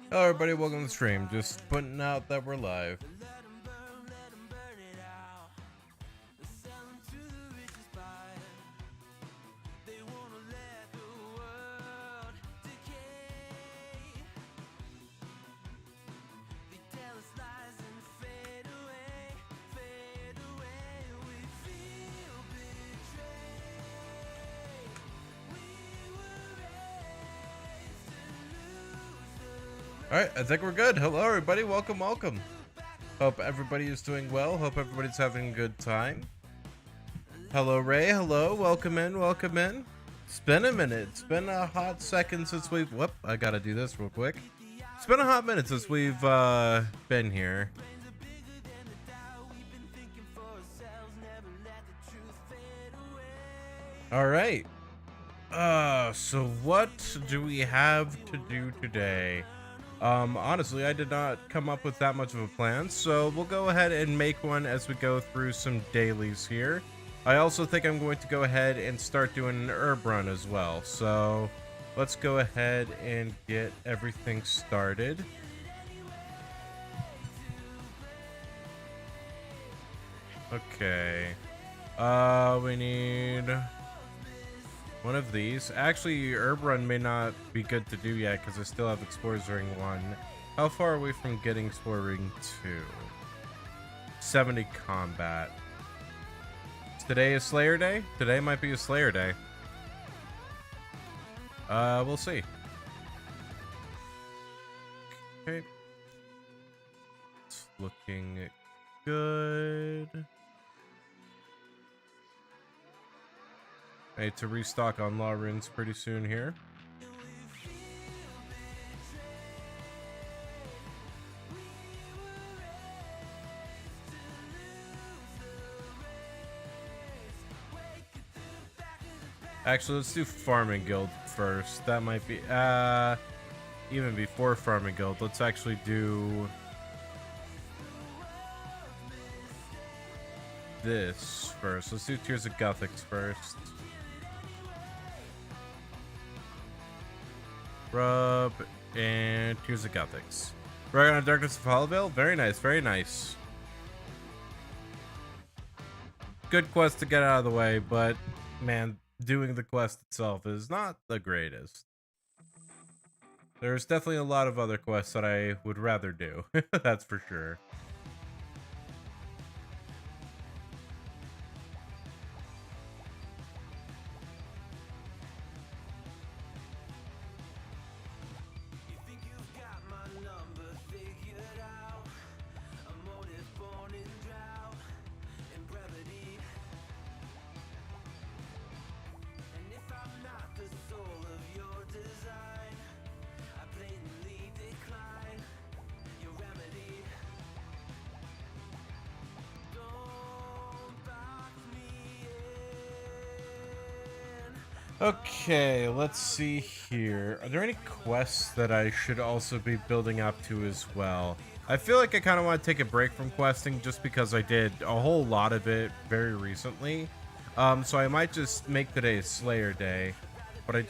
Hello everybody, welcome to the stream. Just putting out that we're live. Alright, I think we're good. Hello everybody, welcome. Hope everybody is doing well. Hope everybody's having a good time. Hello Ray, hello, welcome in. It's been a minute. It's been a hot second since we've... Whoop, I gotta do this real quick. It's been a hot minute since we've been here. Alright. So what do we have to do today? Honestly, I did not come up with that much of a plan, so we'll go ahead and make one as we go through some dailies here. I also think I'm going to go ahead and start doing an herb run as well, so let's go ahead and get everything started. Okay. We need one of these. Actually, herb run may not be good to do yet because I still have Explorer's Ring 1. How far are we from getting Explorer Ring 2? 70 combat. Today is Slayer Day? Today might be a Slayer Day. We'll see. Okay. It's looking good. I need to restock on Law Runes pretty soon here. Actually, let's do Farming Guild first. That might be even before Farming Guild. Let's actually do this first. Let's do Tears of Gothics first. Rub and Tears of Gothics. Right on Darkness of Hollowvale. Very nice, very nice. Good quest to get out of the way, but man, doing the quest itself is not the greatest. There's definitely a lot of other quests that I would rather do. That's for sure. Okay, let's see here. Are there any quests that I should also be building up to as well? I feel like I kind of want to take a break from questing just because I did a whole lot of it very recently. So I might just make today Slayer Day. But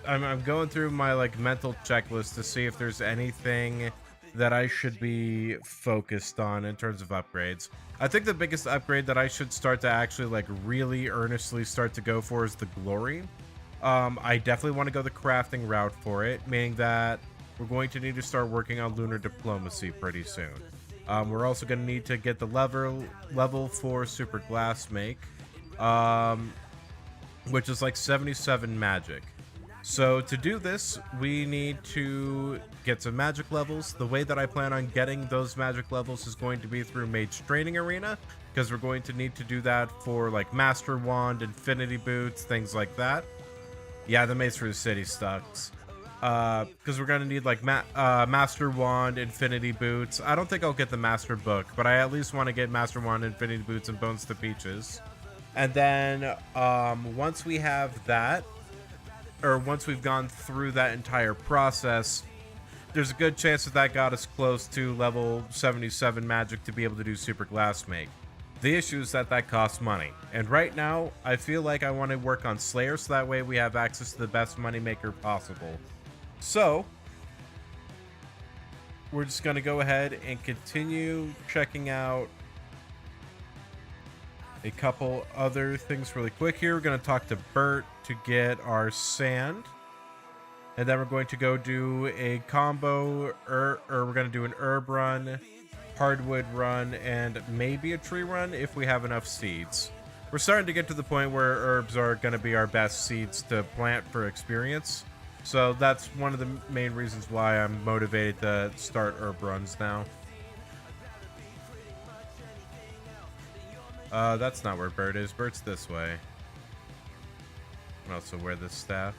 I'm going through my like mental checklist to see if there's anything that I should be focused on in terms of upgrades. I think the biggest upgrade that I should start to actually like really earnestly start to go for is the Glory. I definitely want to go the crafting route for it, meaning that we're going to need to start working on Lunar Diplomacy pretty soon. We're also going to need to get the level 4 Super Glass Make, which is like 77 magic. So to do this, we need to get some magic levels. The way that I plan on getting those magic levels is going to be through Mage Training Arena, because we're going to need to do that for like Master Wand, Infinity Boots, things like that. Yeah, the Maze for the City sucks. Because we're going to need like Master Wand, Infinity Boots. I don't think I'll get the Master Book, but I at least want to get Master Wand, Infinity Boots, and Bones to Peaches. And then once we have that, or once we've gone through that entire process, there's a good chance that got us close to level 77 magic to be able to do Super Glass Make. The issue is that costs money. And right now, I feel like I want to work on Slayer so that way we have access to the best moneymaker possible. So, we're just going to go ahead and continue checking out a couple other things really quick here. We're going to talk to Bert to get our sand. And then we're going to go do a combo, or we're going to do an herb run, hardwood run, and maybe a tree run if we have enough seeds. We're starting to get to the point where herbs are going to be our best seeds to plant for experience. So that's one of the main reasons why I'm motivated to start herb runs now. That's not where Bert is. Bert's this way. And also wear this staff.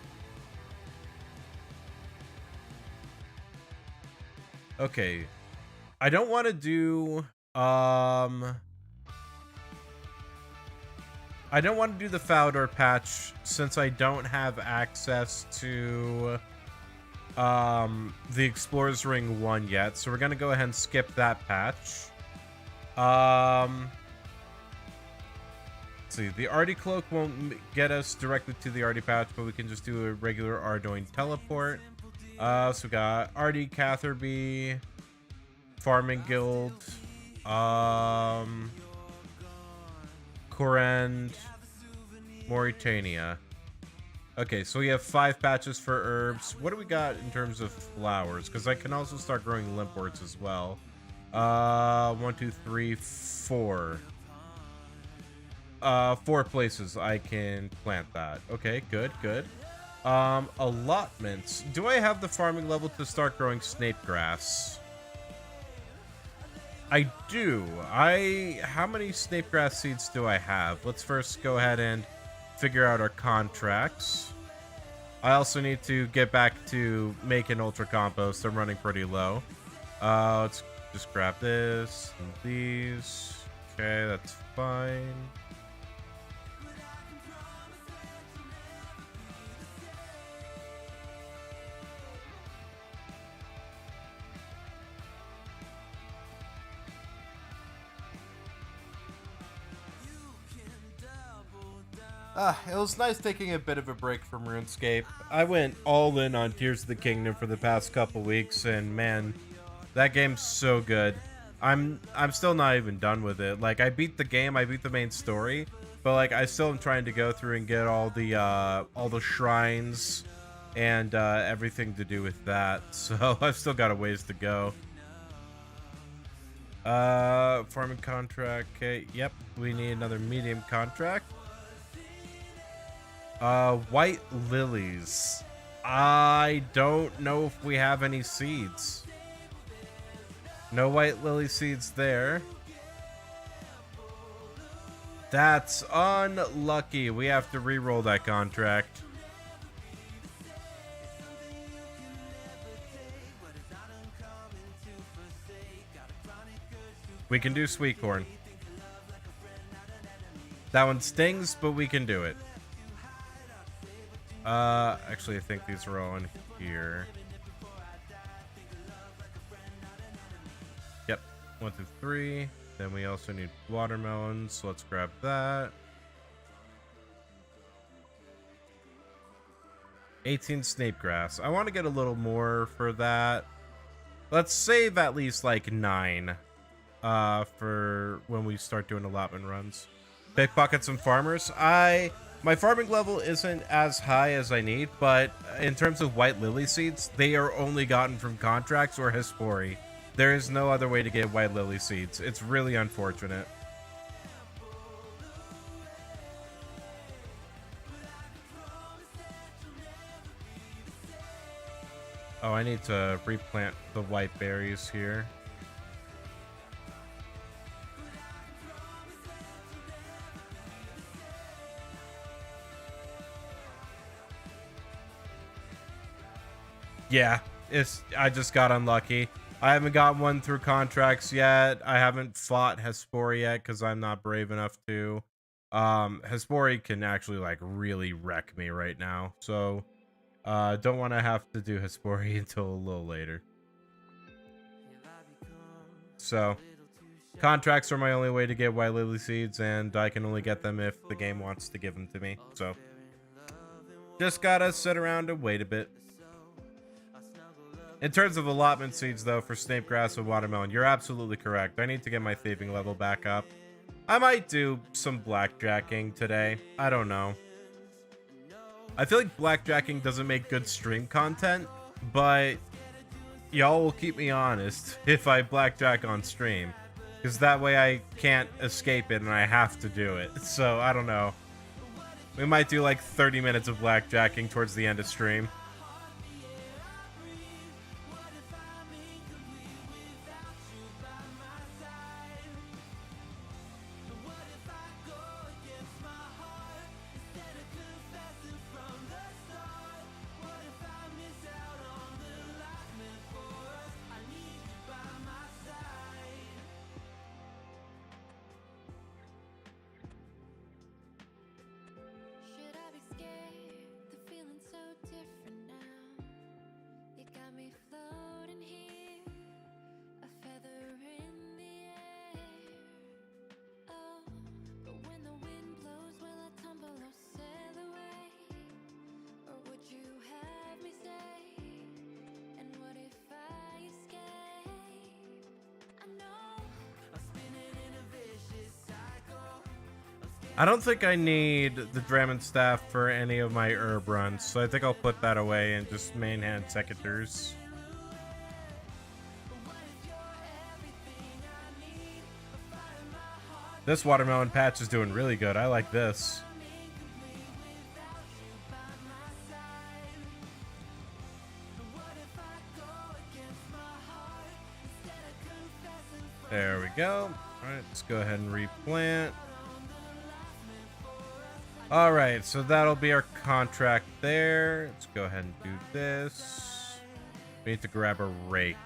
Okay. I don't want to do I don't want to do the Falador patch since I don't have access to the Explorer's Ring 1 yet. So we're going to go ahead and skip that patch. Let's see. The Artie Cloak won't get us directly to the Artie patch, but we can just do a regular Ardoin teleport. So we got Artie, Catherby, Farming Guild, Korend, Mauritania. Okay, so we have 5 patches for herbs. What do we got in terms of flowers? Because I can also start growing limpworts as well. 1, 2, 3, 4. 4 places I can plant that. Okay, good, good. Allotments. Do I have the farming level to start growing snake grass? I do. How many snape grass seeds do I have? Let's first go ahead and figure out our contracts. I also need to get back to making ultra compost. I'm running pretty low. Let's just grab this and these. Okay, that's fine. It was nice taking a bit of a break from RuneScape. I went all in on Tears of the Kingdom for the past couple weeks, and man, that game's so good. I'm still not even done with it. Like, I beat the game, I beat the main story, but like I still am trying to go through and get all the shrines and everything to do with that. So I've still got a ways to go. Farming contract. Okay, yep, we need another medium contract. White lilies. I don't know if we have any seeds. No white lily seeds there. That's unlucky. We have to re-roll that contract. We can do sweet corn. That one stings, but we can do it. Actually, I think these are all in here. Yep, 1, 2, 3. Then we also need watermelons, so let's grab that. 18 snape grass. I want to get a little more for that. Let's save at least like 9 for when we start doing allotment runs. Pickpocket some farmers. My farming level isn't as high as I need, but in terms of white lily seeds, they are only gotten from contracts or Hespori. There is no other way to get white lily seeds. It's really unfortunate. Oh, I need to replant the white berries here. Yeah, I just got unlucky. I haven't got one through contracts yet. I haven't fought Hespori yet because I'm not brave enough to. Hespori can actually like really wreck me right now. So don't want to have to do Hespori until a little later. So Contracts are my only way to get white lily seeds, and I can only get them if the game wants to give them to me. So just gotta sit around and wait a bit. In terms of allotment seeds, though, for snape grass and watermelon, you're absolutely correct. I need to get my thieving level back up. I might do some blackjacking today. I don't know. I feel like blackjacking doesn't make good stream content, but y'all will keep me honest if I blackjack on stream, because that way I can't escape it and I have to do it. So I don't know. We might do like 30 minutes of blackjacking towards the end of stream. I don't think I need the Dramon staff for any of my herb runs, so I think I'll put that away and just main hand secateurs. This watermelon patch is doing really good. I like this. There we go. All right, let's go ahead and replant. All right, so that'll be our contract there. Let's go ahead and do this. We need to grab a rake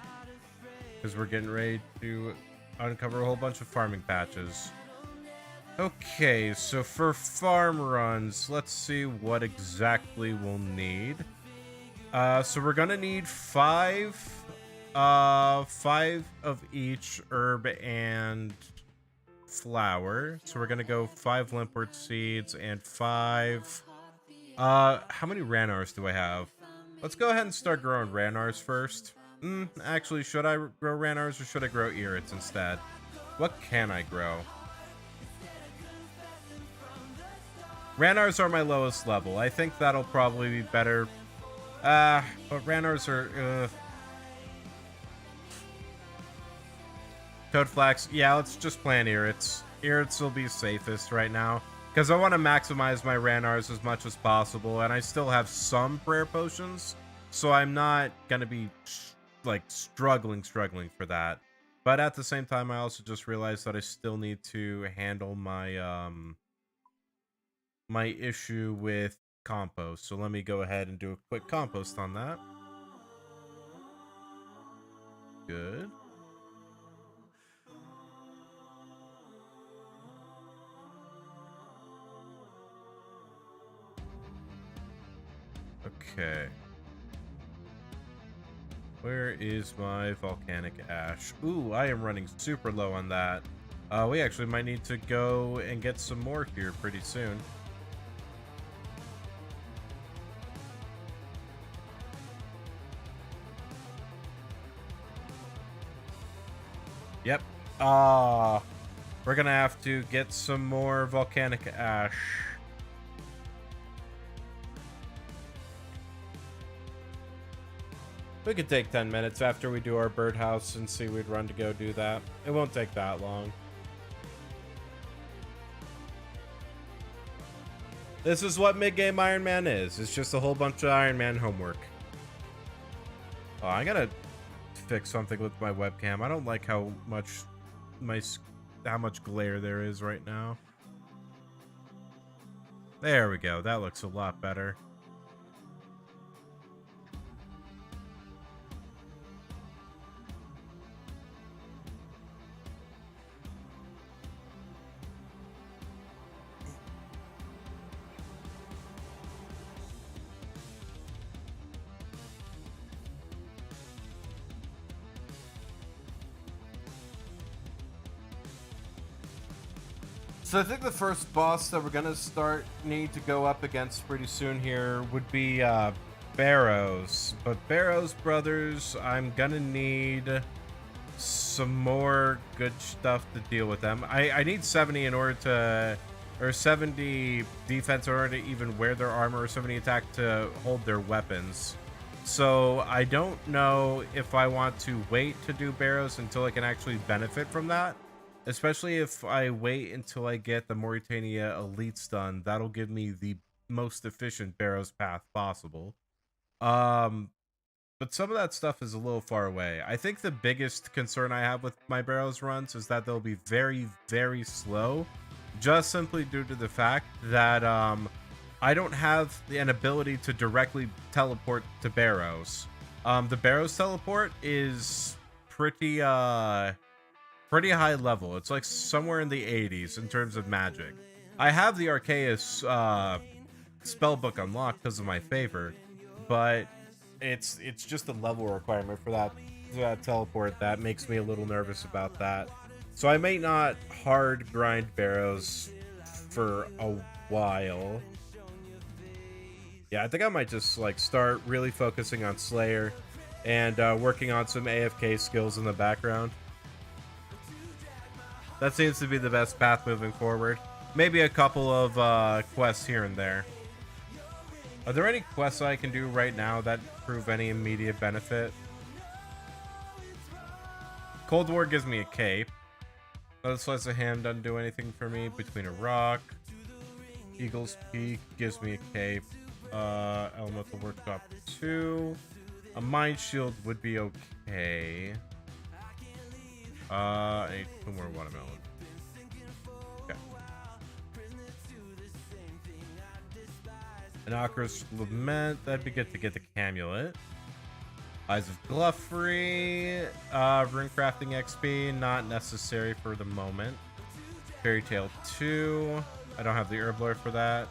because we're getting ready to uncover a whole bunch of farming patches. Okay, so for farm runs, let's see what exactly we'll need. So we're gonna need five of each herb and flower. So we're gonna go 5 limpwort seeds and 5 how many ranars do I have? Let's go ahead and start growing ranars first. Actually, should I grow ranars or should I grow irits instead? What can I grow? Ranars are my lowest level. I think that'll probably be better. But ranars are Toadflax, yeah, let's just plant irits. Irits will be safest right now, because I want to maximize my ranars as much as possible, and I still have some prayer potions, so I'm not going to be, like, struggling for that. But at the same time, I also just realized that I still need to handle my, my issue with compost. So let me go ahead and do a quick compost on that. Good. Okay. Where is my volcanic ash? Ooh, I am running super low on that. We actually might need to go and get some more here pretty soon. Yep. We're gonna have to get some more volcanic ash. We could take 10 minutes after we do our birdhouse and see we'd run to go do that. It won't take that long. This is what mid-game Iron Man is. It's just a whole bunch of Iron Man homework. Oh, I gotta fix something with my webcam. I don't like how much glare there is right now. There we go. That looks a lot better. So I think the first boss that we're gonna need to go up against pretty soon here would be Barrows. But Barrows brothers, I'm gonna need some more good stuff to deal with them. I need 70 in order to, or 70 defense in order to even wear their armor, or 70 attack to hold their weapons. So I don't know if I want to wait to do Barrows until I can actually benefit from that. Especially if I wait until I get the Mauritania Elites done. That'll give me the most efficient Barrows path possible. But some of that stuff is a little far away. I think the biggest concern I have with my Barrows runs is that they'll be very, very slow, just simply due to the fact that I don't have an ability to directly teleport to Barrows. The Barrows teleport is pretty pretty high level. It's like somewhere in the 80s in terms of magic. I have the Arceus spellbook unlocked because of my favor, but it's just a level requirement for that teleport that makes me a little nervous about that. So I may not hard grind Barrows for a while. Yeah, I think I might just like start really focusing on Slayer and working on some AFK skills in the background. That seems to be the best path moving forward. Maybe a couple of quests here and there. Are there any quests I can do right now that prove any immediate benefit? Cold War gives me a cape. Another slice of ham doesn't do anything for me. Between a rock. Eagle's Peak gives me a cape. Elemental Workshop 2. A Mind Shield would be okay. I need 2 more watermelon. Okay. An Akros Lament. That'd be good to get the Camulet. Eyes of Gluffrey. Rune Crafting XP. Not necessary for the moment. Fairy Tale 2. I don't have the Herb Lore for that.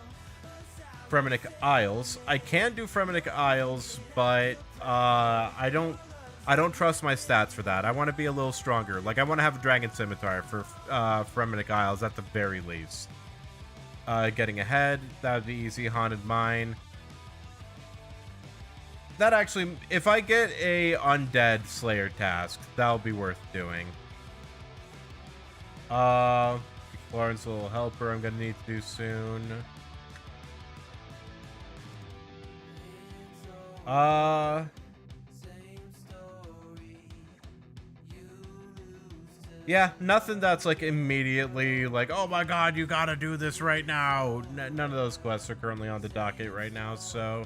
Fremenic Isles. I can do Fremenic Isles, but I don't trust my stats for that. I want to be a little stronger. Like, I want to have a Dragon Scimitar for Fremenic Isles at the very least. Getting ahead. That would be easy. Haunted Mine. That actually, if I get a Undead Slayer task, that'll be worth doing. Florence Little Helper I'm going to need to do soon. Yeah, nothing that's like immediately like, oh my god, you gotta do this right now. None of those quests are currently on the docket right now, so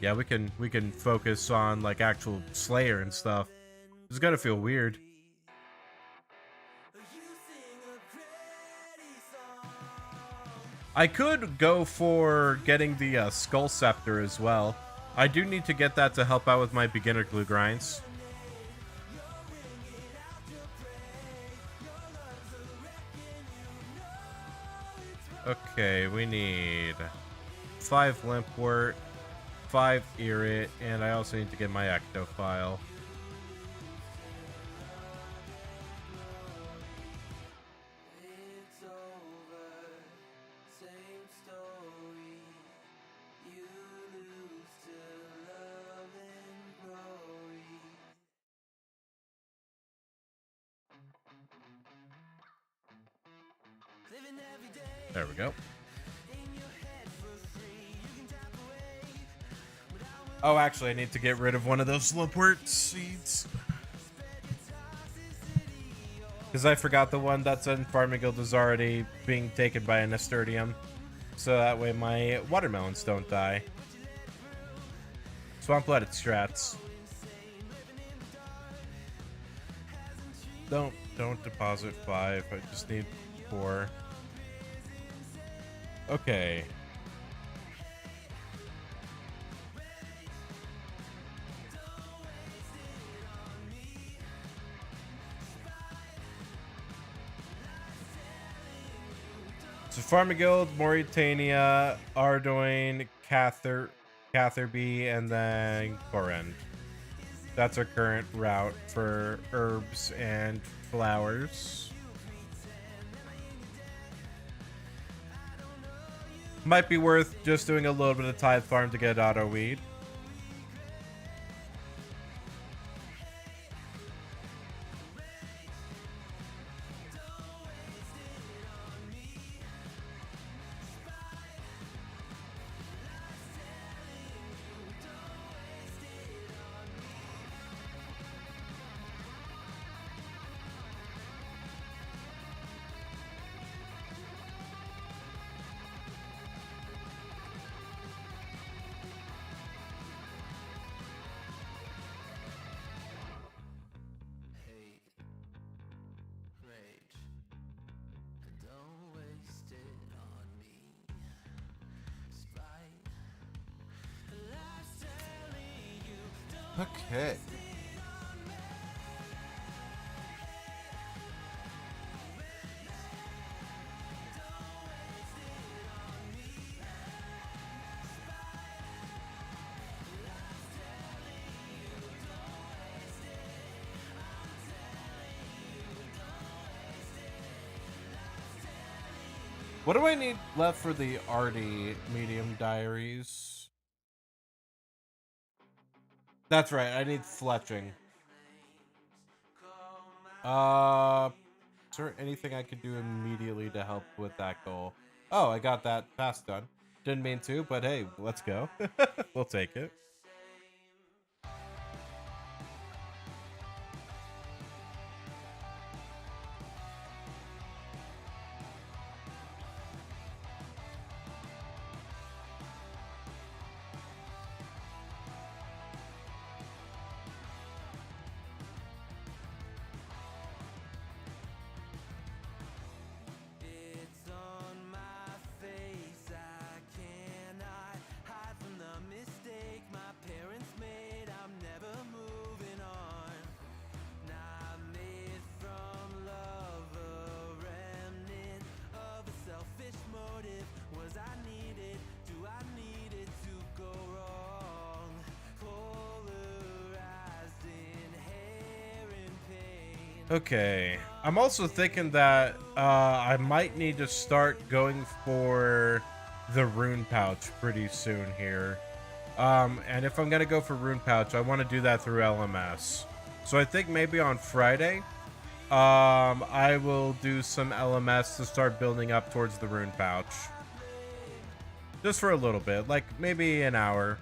yeah, we can focus on like actual Slayer and stuff. It's gonna feel weird. I could go for getting the Skull Scepter as well. I do need to get that to help out with my beginner glue grinds. Okay, we need 5 Limpwort, 5 Irrit, and I also need to get my Ectofile. There we go. Oh, actually, I need to get rid of one of those Limpwort seeds. Because I forgot the one that's in Farming Guild is already being taken by a Nasturtium. So that way my watermelons don't die. Swamp-blooded strats. Don't deposit 5. I just need 4. Okay. So Farming Guild, Mauritania, Ardoin, Catherby, and then Corend. That's our current route for herbs and flowers. Might be worth just doing a little bit of tithe farm to get auto weed. Okay. What do I need left for the Artie medium diaries? That's right, I need fletching. Is there anything I could do immediately to help with that goal? Oh, I got that task done. Didn't mean to, but hey, let's go. We'll take it. Okay, I'm also thinking that I might need to start going for the rune pouch pretty soon here. And if I'm gonna go for rune pouch, I want to do that through LMS. So I think maybe on Friday, I will do some LMS to start building up towards the rune pouch. Just for a little bit, like maybe an hour.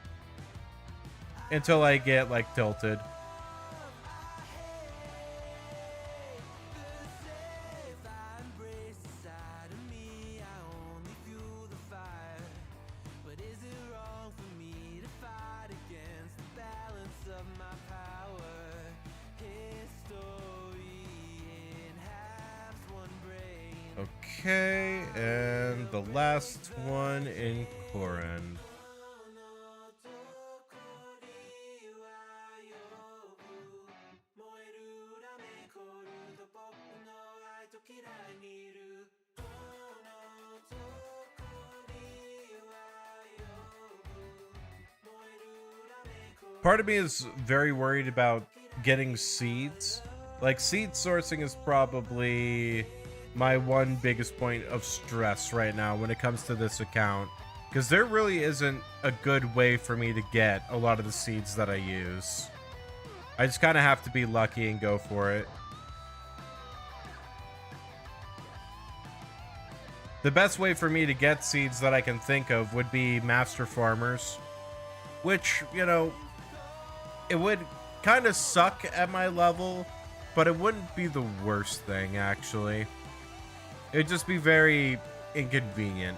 Until I get like tilted. Okay, and the last one in Koren. Part of me is very worried about getting seeds. Like, seed sourcing is probably my one biggest point of stress right now when it comes to this account, because there really isn't a good way for me to get a lot of the seeds that I use. I just kind of have to be lucky and go for it. The best way for me to get seeds that I can think of would be master farmers, which, you know, it would kind of suck at my level, but it wouldn't be the worst thing, actually. It would just be very inconvenient.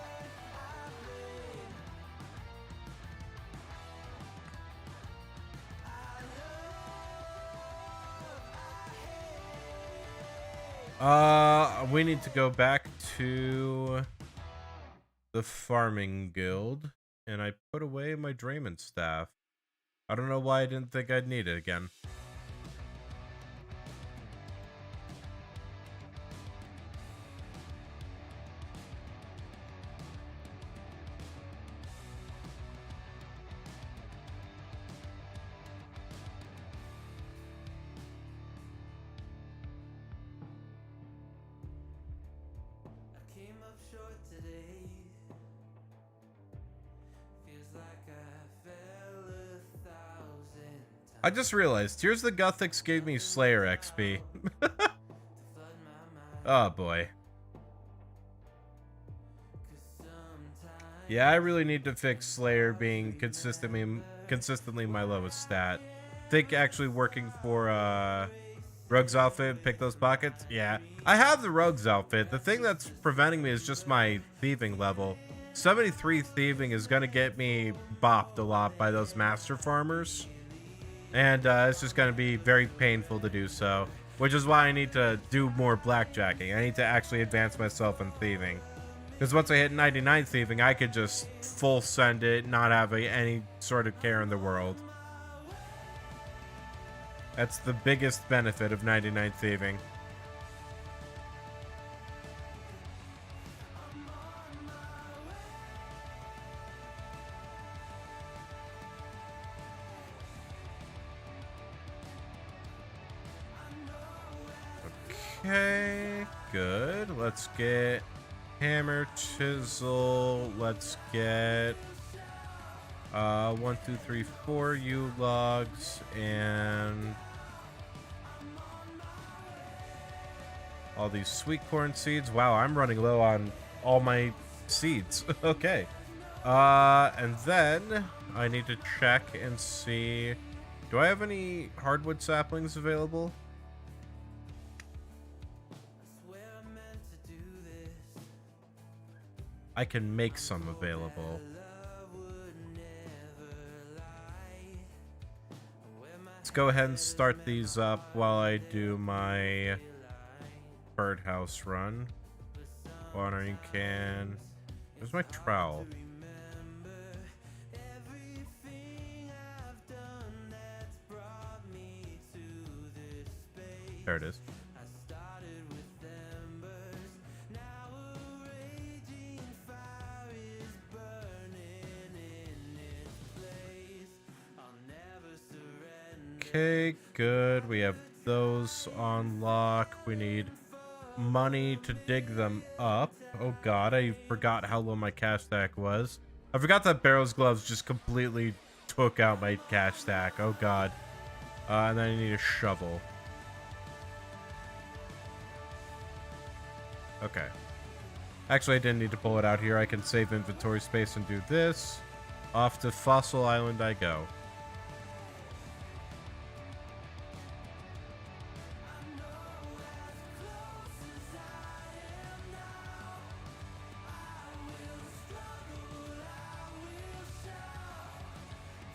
We need to go back to the farming guild, and I put away my Draymond staff. I don't know why I didn't think I'd need it again. I just realized, Tears of the Gothics gave me Slayer XP. Oh boy. Yeah, I really need to fix Slayer being consistently my lowest stat. Think actually working for Rogue's outfit, pick those pockets? Yeah. I have the Rogue's outfit. The thing that's preventing me is just my thieving level. 73 thieving is gonna get me bopped a lot by those master farmers. And it's just gonna be very painful to do so. Which is why I need to do more blackjacking. I need to actually advance myself in thieving. Because once I hit 99 thieving, I could just full send it, not have any sort of care in the world. That's the biggest benefit of 99 thieving. Okay, good. Let's get hammer, chisel. Let's get 1, 2, 3, 4 U logs and all these sweet corn seeds. Wow, I'm running low on all my seeds. Okay. And then I need to check and see, do I have any hardwood saplings available? I can make some available. Let's go ahead and start these up while I do my birdhouse run. Watering can. Where's my trowel? There it is. Okay, good. We have those on lock. We need money to dig them up. Oh god, I forgot how low my cash stack was. I forgot that Barrows Gloves just completely took out my cash stack. Oh god. And then I need a shovel. Okay. Actually, I didn't need to pull it out here. I can save inventory space and do this. Off to Fossil Island I go.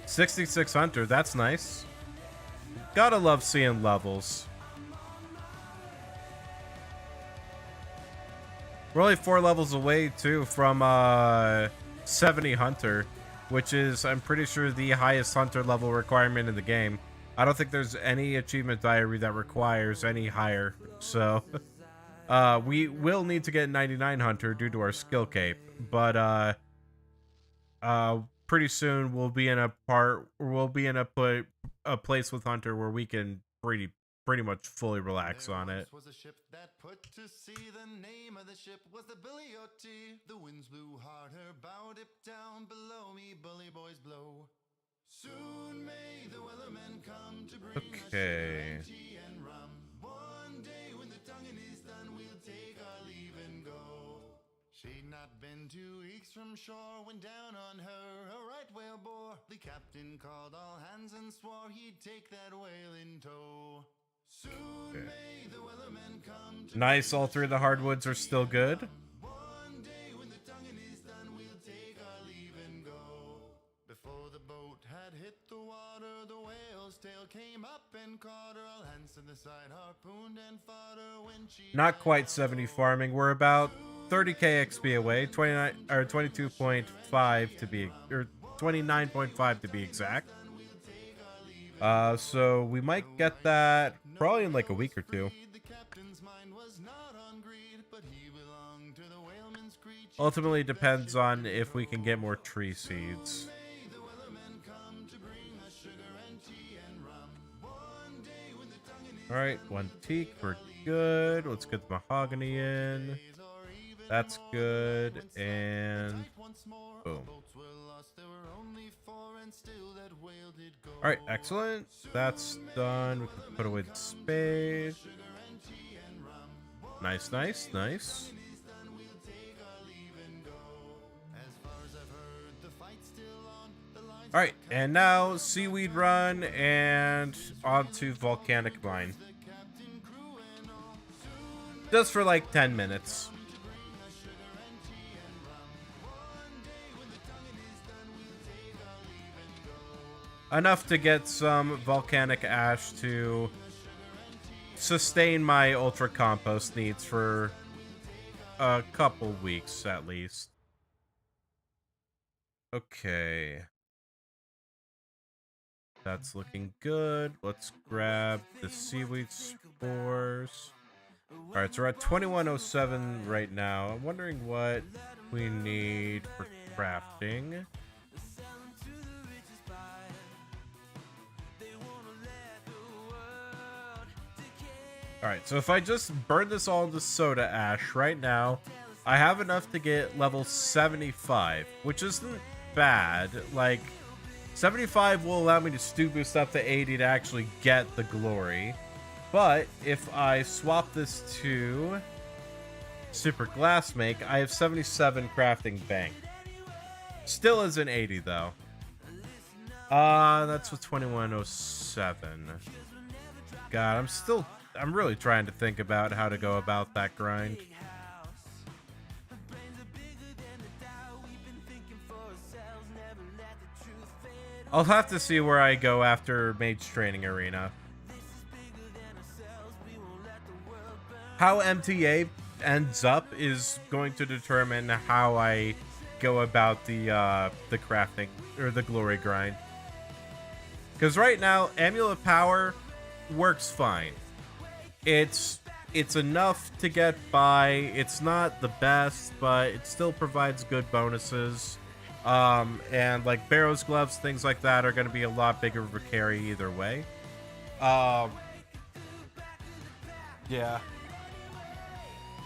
$66 Hunter, that's nice. Gotta love seeing levels. We're only 4 levels away, too, from 70 Hunter, which is, I'm pretty sure, the highest Hunter level requirement in the game. I don't think there's any achievement diary that requires any higher, so... we will need to get 99 Hunter due to our skill cape, but, pretty soon we'll be in a place with Hunter where we can pretty much fully relax on it. Was a ship that put to sea. The name of the ship was the Billy O.T. The winds blew hard, her bow dipped down. Below me, bully boys blow. Soon may the weathermen come to bring us sugar and tea and rum. One day when the tonguing is done, we'll take our leave and go. She'd not been 2 weeks from shore when down on her a right whale bore. The captain called all hands and swore he'd take that whale in tow. Soon may the weathermen come to nice, all 3 of the hardwoods are still good. one day when the tonguing is done, we'll take our leave and go. Before the boat had hit the water, the whale's tail came up and caught her. All hands to the side harpooned and fought her when she Not quite 70 farming. We're about 30k XP away. 29 or 22.5 to be, or 29.5 to be exact. So we might get that probably in like a week or 2. the captain's mind was not on greed, but he belonged to the whaleman's creed. Ultimately depends on if we can get more tree seeds. May the weathermen come to bring us sugar and tea and rum. One day when the tonguing is Alright, 1 teak, we're good. Let's get the mahogany in. That's good. And boom. All right, excellent. That's done. We can put away the spade. Nice, nice, nice. All right, and now seaweed run and onto volcanic mine. Just for like 10 minutes. Enough to get some volcanic ash to sustain my ultra compost needs for a couple weeks at least. Okay. That's looking good. Let's grab the seaweed spores. Alright, so we're at 2107 right now. I'm wondering what we need for crafting. Alright, so if I just burn this all into soda ash right now, I have enough to get level 75, which isn't bad. Like, 75 will allow me to stew boost up to 80 to actually get the glory. But if I swap this to Super Glass Make, I have 77 crafting bank. Still isn't 80 though. That's with 2107. God, I'm really trying to think about how to go about that grind. I'll have to see where I go after Mage Training Arena. How MTA ends up is going to determine how I go about the crafting or the glory grind. Because right now, Amulet Power works fine. It's enough to get by. It's not the best, but it still provides good bonuses. And like Barrows Gloves, things like that are going to be a lot bigger of a carry either way. Yeah.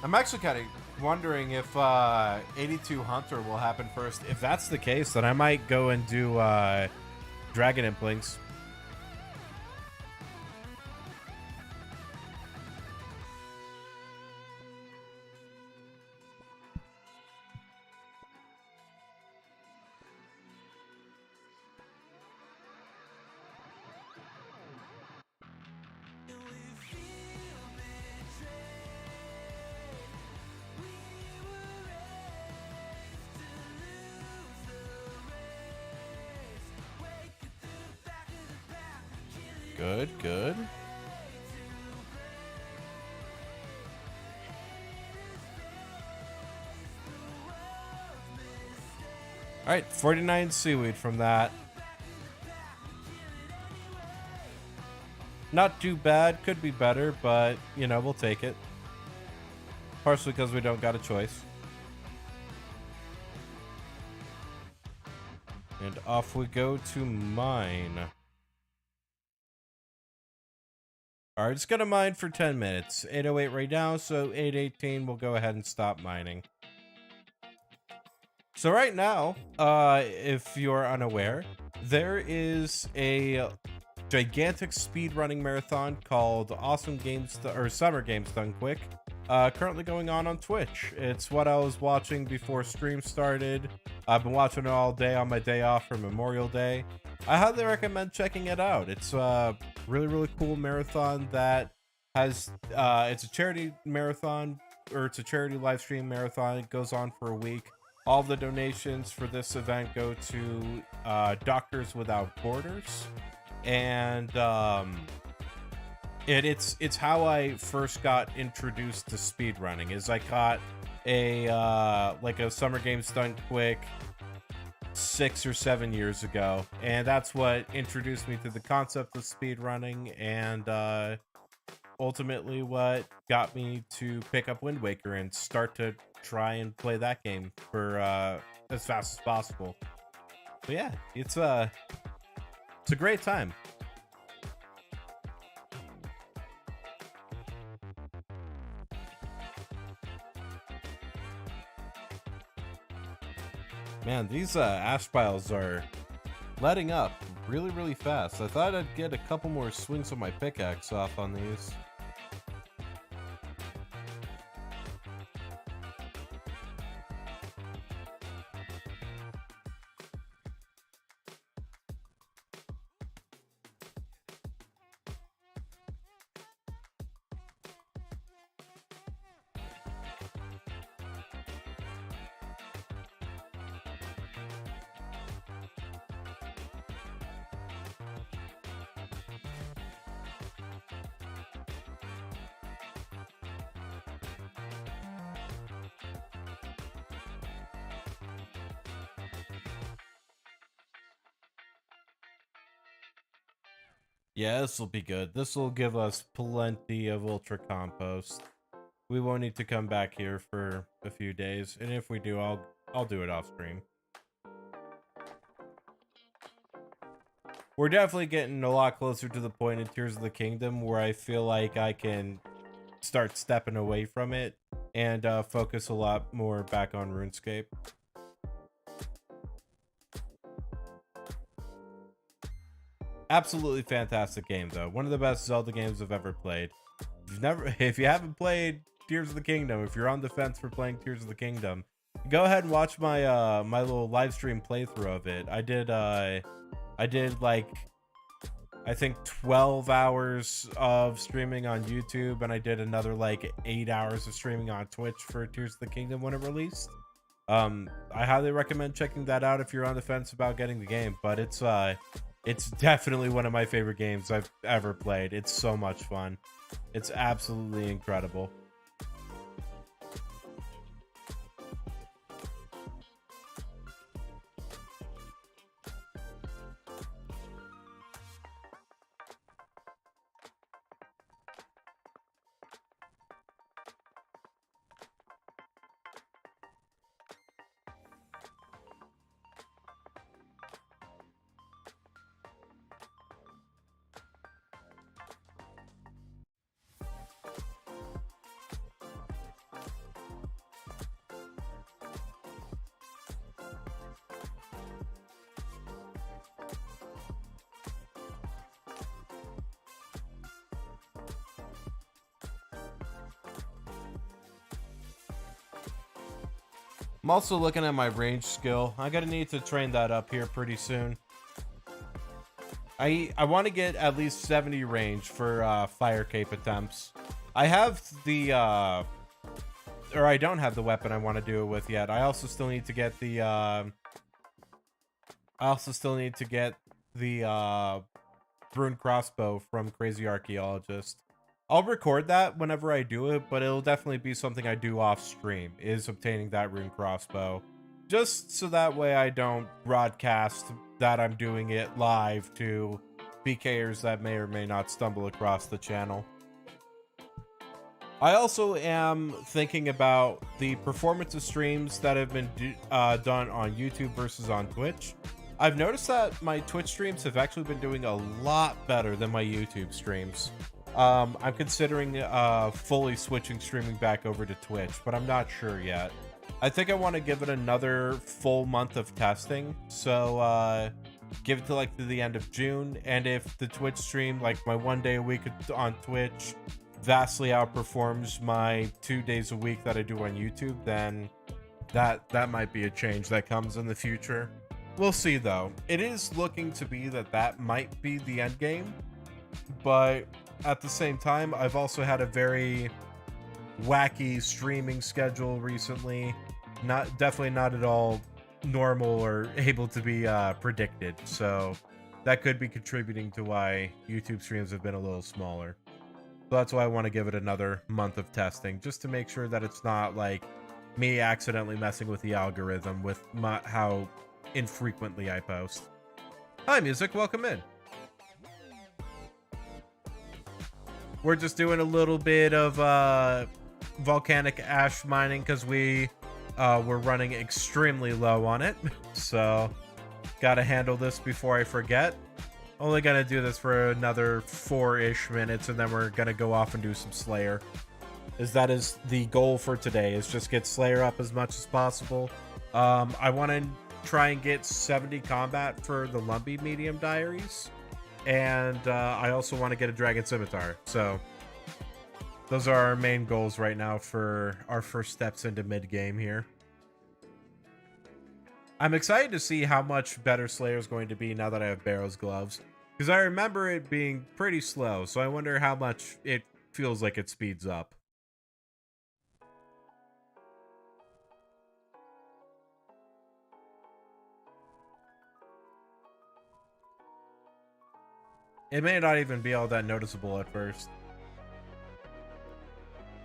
I'm actually kind of wondering if 82 Hunter will happen first. If that's the case, then I might go and do Dragon Implings. Good, good. All right, 49 seaweed from that. Not too bad. Could be better, but, you know, we'll take it. Partially because we don't got a choice. And off we go to mine. Alright, it's gonna mine for 10 minutes. 8:08 right now, so 8:18 we'll go ahead and stop mining. So right now, if you're unaware, there is a gigantic speedrunning marathon called Awesome Games or Summer Games Done Quick, currently going on Twitch. It's what I was watching before stream started. I've been watching it all day on my day off for Memorial Day. I highly recommend checking it out. It's a really cool marathon that has it's a charity marathon, or it's a charity live stream marathon. It goes on for a week. All the donations for this event go to Doctors Without Borders, and it's how I first got introduced to speedrunning. Is I caught a like a Summer Games Done Quick 6 or 7 years ago, and that's what introduced me to the concept of speedrunning, and ultimately what got me to pick up Wind Waker and start to try and play that game for as fast as possible. But yeah, it's a great time. Man, these ash piles are letting up really, really fast. I thought I'd get a couple more swings of my pickaxe off on these. Yeah, this will be good. This will give us plenty of ultra compost. We won't need to come back here for a few days, and if we do, I'll do it off stream. We're definitely getting a lot closer to the point in Tears of the Kingdom where I feel like I can start stepping away from it and focus a lot more back on RuneScape. Absolutely fantastic game, though. One of the best Zelda games I've ever played. If you haven't played Tears of the Kingdom, if you're on the fence for playing Tears of the Kingdom, go ahead and watch my my little live stream playthrough of it. I did like, I think 12 hours of streaming on YouTube, and I did another like 8 hours of streaming on Twitch for Tears of the Kingdom when it released. I highly recommend checking that out if you're on the fence about getting the game, but it's definitely one of my favorite games I've ever played. It's so much fun. It's absolutely incredible. I'm also looking at my range skill. I'm gonna need to train that up here pretty soon. I want to get at least 70 range for fire cape attempts. I have the or I don't have the weapon I want to do it with yet. I also still need to get the rune crossbow from Crazy Archaeologist. I'll record that whenever I do it, but it'll definitely be something I do off stream, is obtaining that rune crossbow. Just so that way I don't broadcast that I'm doing it live to PKers that may or may not stumble across the channel. I also am thinking about the performance of streams that have been done on YouTube versus on Twitch. I've noticed that my Twitch streams have actually been doing a lot better than my YouTube streams. I'm considering fully switching streaming back over to Twitch, but I'm not sure yet. I think I want to give it another full month of testing, so give it to like the end of June, and if the Twitch stream, like my 1 day a week on Twitch, vastly outperforms my 2 days a week that I do on YouTube, then that might be a change that comes in the future. We'll see, though. It is looking to be that might be the end game, but at the same time, I've also had a very wacky streaming schedule recently. Definitely not at all normal or able to be predicted. So that could be contributing to why YouTube streams have been a little smaller. So that's why I want to give it another month of testing, just to make sure that it's not like me accidentally messing with the algorithm with how infrequently I post. Hi, Music. Welcome in. We're just doing a little bit of volcanic ash mining because we're running extremely low on it. So gotta handle this before I forget. Only gonna do this for another 4-ish minutes, and then we're gonna go off and do some Slayer. That is the goal for today, is just get Slayer up as much as possible. I want to try and get 70 combat for the Lumpy Medium Diaries. And I also want to get a Dragon Scimitar. So those are our main goals right now for our first steps into mid-game here. I'm excited to see how much better Slayer is going to be now that I have Barrows Gloves. Because I remember it being pretty slow, so I wonder how much it feels like it speeds up. It may not even be all that noticeable at first.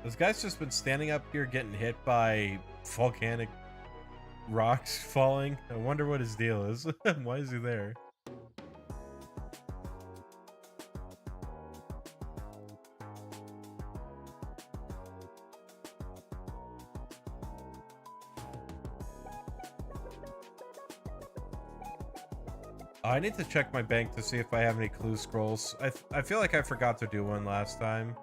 This guy's just been standing up here getting hit by volcanic rocks falling. I wonder what his deal is. Why is he there? I need to check my bank to see if I have any clue scrolls. I feel like I forgot to do one last time.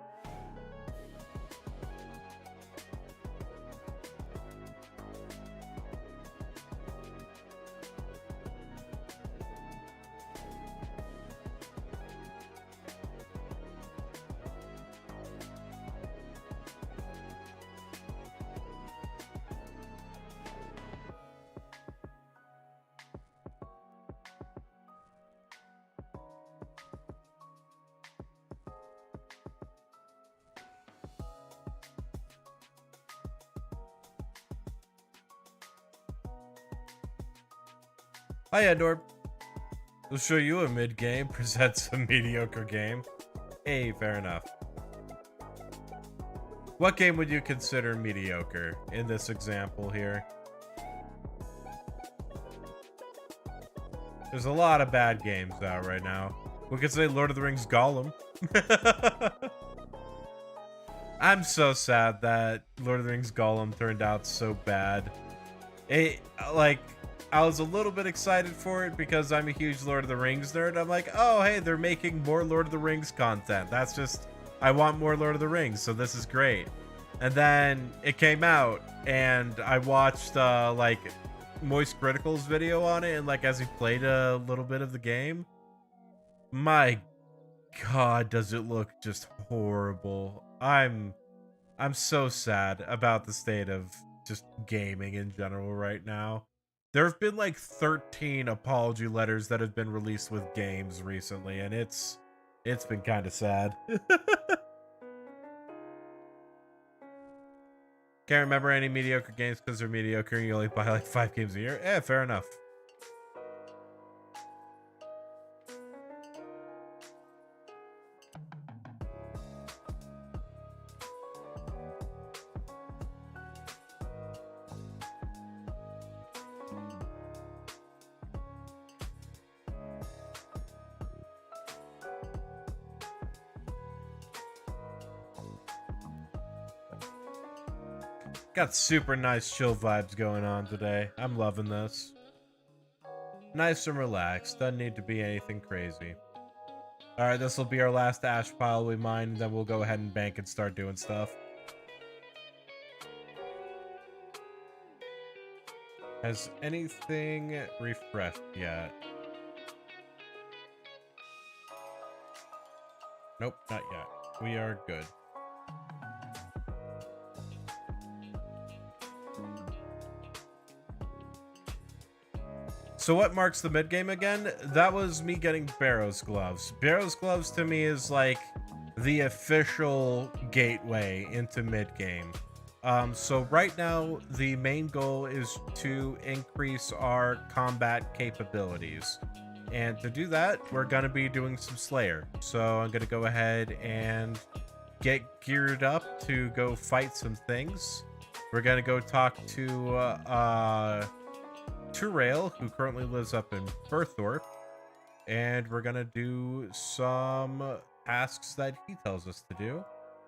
Hi, Endor. We'll show you a mid-game presents a mediocre game. Hey, fair enough. What game would you consider mediocre in this example here? There's a lot of bad games out right now. We could say Lord of the Rings Gollum. I'm so sad that Lord of the Rings Gollum turned out so bad. I was a little bit excited for it because I'm a huge Lord of the Rings nerd. I'm like, oh, hey, they're making more Lord of the Rings content. That's just, I want more Lord of the Rings, so this is great. And then it came out, and I watched, Moist Critical's video on it, and, like, as he played a little bit of the game, my God, does it look just horrible. I'm so sad about the state of just gaming in general right now. There have been like 13 apology letters that have been released with games recently, and it's been kind of sad. Can't remember any mediocre games because they're mediocre and you only buy like 5 games a year. Eh, fair enough. Got super nice chill vibes going on today. I'm loving this. Nice and relaxed. Doesn't need to be anything crazy. Alright, this will be our last ash pile we mine, and then we'll go ahead and bank and start doing stuff. Has anything refreshed yet? Nope, not yet. We are good. So what marks the mid-game again? That was me getting Barrows Gloves. Barrows Gloves to me is like the official gateway into mid-game. So right now, the main goal is to increase our combat capabilities. And to do that, we're going to be doing some Slayer. So I'm going to go ahead and get geared up to go fight some things. We're going to go talk to Rail, who currently lives up in Burthorpe, and we're gonna do some tasks that he tells us to do,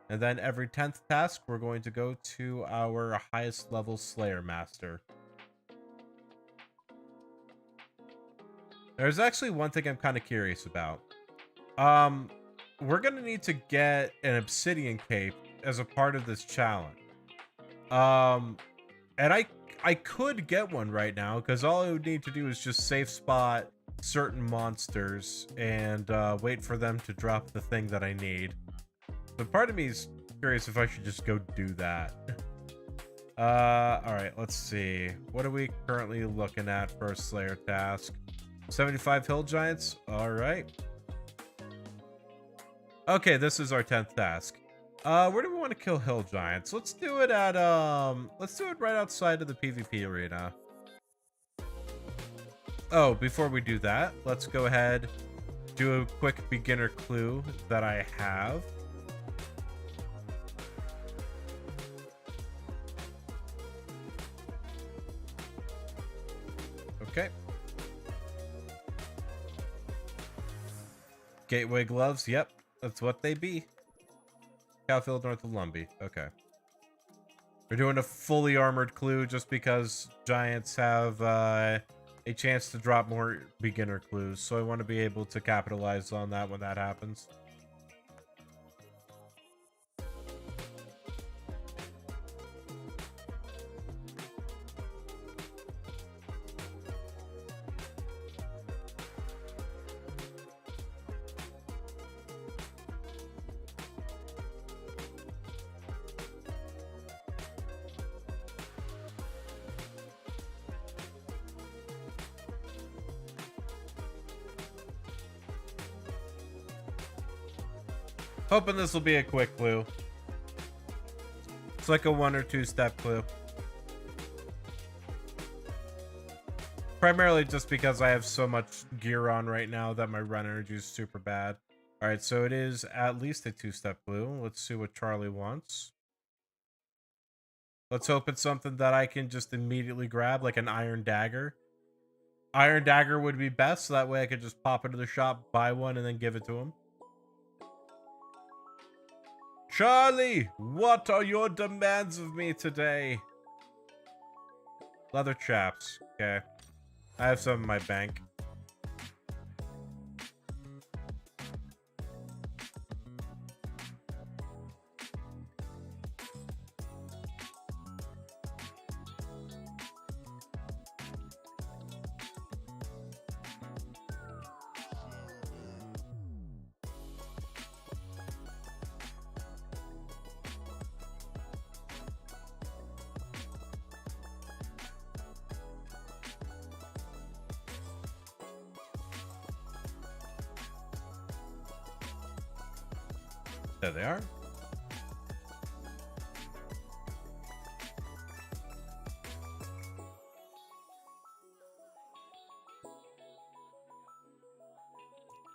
and then every 10th task we're going to go to our highest level Slayer Master. There's actually one thing I'm kind of curious about. We're gonna need to get an obsidian cape as a part of this challenge. And I could get one right now, because all I would need to do is just safe spot certain monsters and wait for them to drop the thing that I need. But part of me is curious if I should just go do that. All right, let's see. What are we currently looking at for a Slayer task? 75 hill giants. All right. Okay, this is our 10th task. Where do we want to kill hill giants? Let's do it at let's do it right outside of the PvP arena. Oh, before we do that, let's go ahead, do a quick beginner clue that I have. Okay. Gateway gloves, yep, that's what they be. Cowfield north of Lumbee, okay. We're doing a fully armored clue just because giants have a chance to drop more beginner clues, so I want to be able to capitalize on that when that happens. Hoping this will be a quick clue. It's like a 1 or 2 step clue. Primarily just because I have so much gear on right now that my run energy is super bad. All right, so it is at least a 2-step clue. Let's see what Charlie wants. Let's hope it's something that I can just immediately grab, like an iron dagger. Iron dagger would be best, so that way I could just pop into the shop, buy one, and then give it to him. Charlie, what are your demands of me today? Leather chaps. Okay. I have some in my bank. There they are.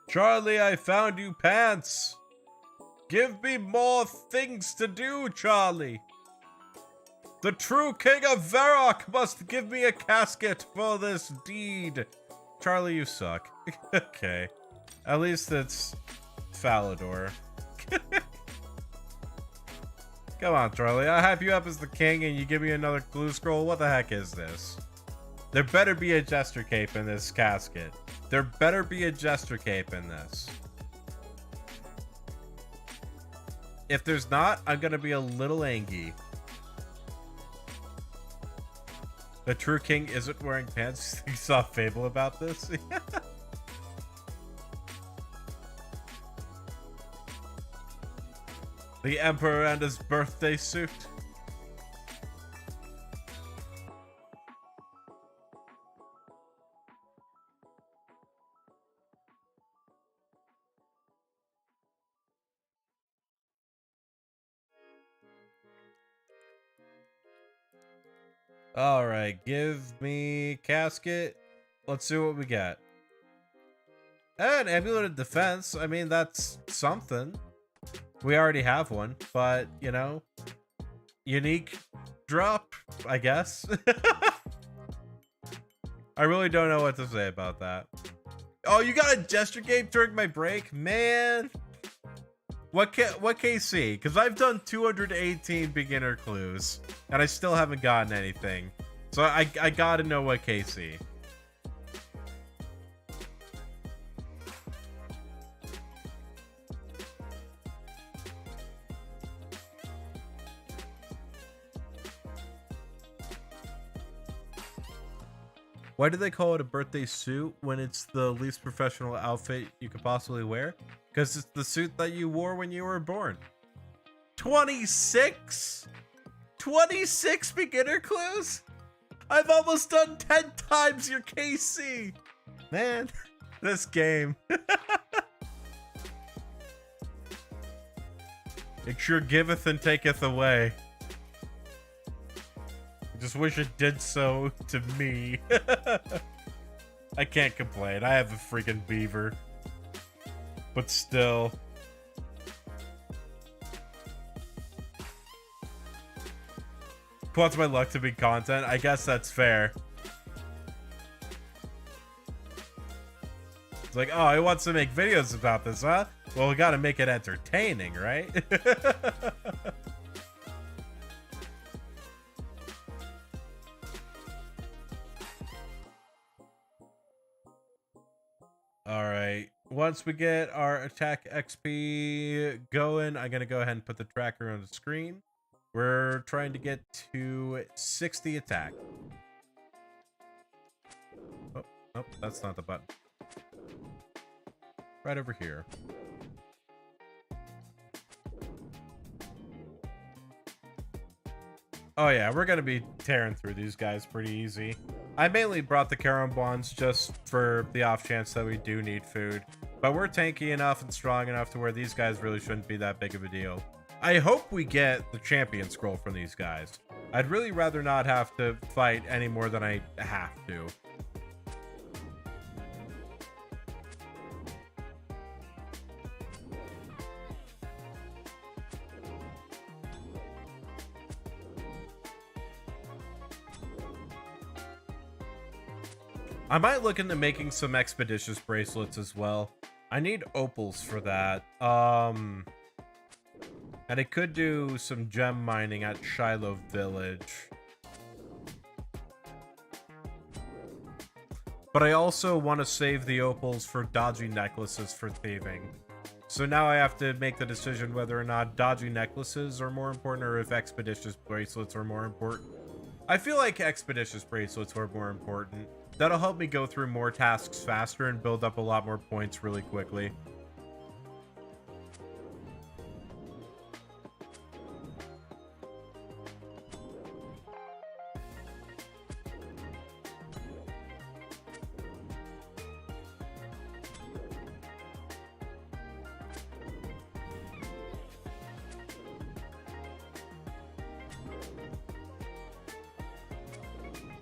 Charlie, I found you pants. Give me more things to do, Charlie. The true king of Varrock must give me a casket for this deed. Charlie, you suck. Okay. At least it's Falador. Come on, Charlie. I hype you up as the king and you give me another clue scroll. What the heck is this? There better be a jester cape in this casket. There better be a jester cape in this. If there's not, I'm gonna be a little angry. The true king isn't wearing pants. You saw a fable about this? The emperor and his birthday suit. All right, give me casket. Let's see what we get. And amulet of defense. I mean, that's something. We already have one, but, you know, unique drop, I guess. I really don't know what to say about that. Oh, you got a gesture game during my break? Man. What KC? Because I've done 218 beginner clues, and I still haven't gotten anything. So I gotta know what KC. Why do they call it a birthday suit when it's the least professional outfit you could possibly wear? Because it's the suit that you wore when you were born. 26? 26 beginner clues? I've almost done 10 times your KC. Man, this game. It sure giveth and taketh away. I just wish it did so to me. I can't complain. I have a freaking beaver. But still. Wants my luck to be content? I guess that's fair. It's like, oh, he wants to make videos about this, huh? Well, we gotta make it entertaining, right? Alright, once we get our attack XP going, I'm gonna go ahead and put the tracker on the screen. We're trying to get to 60 attack. Oh, nope, that's not the button. Right over here. Oh yeah, we're gonna be tearing through these guys pretty easy. I mainly brought the Carom Bonds just for the off chance that we do need food. But we're tanky enough and strong enough to where these guys really shouldn't be that big of a deal. I hope we get the champion scroll from these guys. I'd really rather not have to fight any more than I have to. I might look into making some expeditious bracelets as well. I need opals for that. And I could do some gem mining at Shiloh Village. But I also want to save the opals for dodgy necklaces for thieving. So now I have to make the decision whether or not dodgy necklaces are more important or if expeditious bracelets are more important. I feel like expeditious bracelets are more important. That'll help me go through more tasks faster and build up a lot more points really quickly.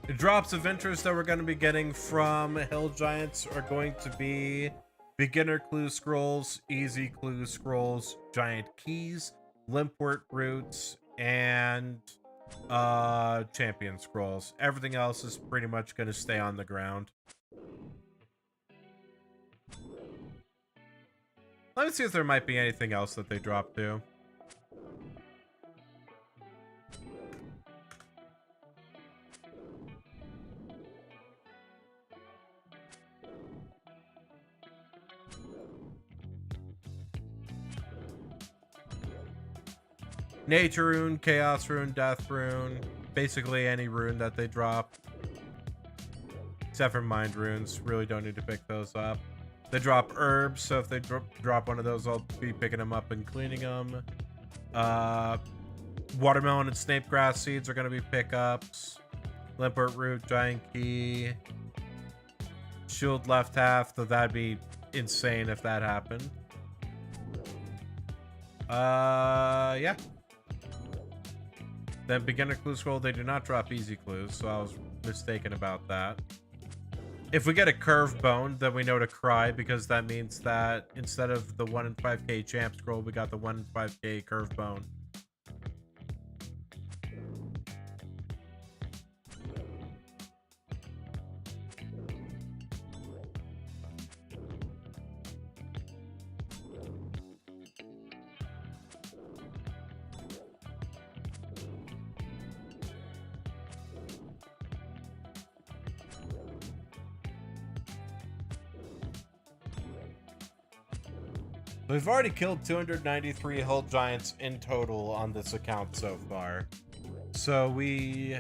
The drops of interest that we're going to be getting from Hill Giants are going to be beginner clue scrolls, easy clue scrolls, giant keys, limpwort roots, and champion scrolls. Everything else is pretty much going to stay on the ground. Let me see if there might be anything else that they drop too. Nature rune, chaos rune, death rune, basically any rune that they drop. Except for mind runes, really don't need to pick those up. They drop herbs, so if they drop one of those, I'll be picking them up and cleaning them. Watermelon and snape grass seeds are going to be pickups. Limpert root, giant key. Shield left half, though that'd be insane if that happened. Yeah. Then beginner clue scroll, they do not drop easy clues, so I was mistaken about that. If we get a curved bone, then we know to cry, because that means that instead of the 1 in 5k champ scroll, we got the 1 in 5k curved bone. We've already killed 293 Hull Giants in total on this account so far. So we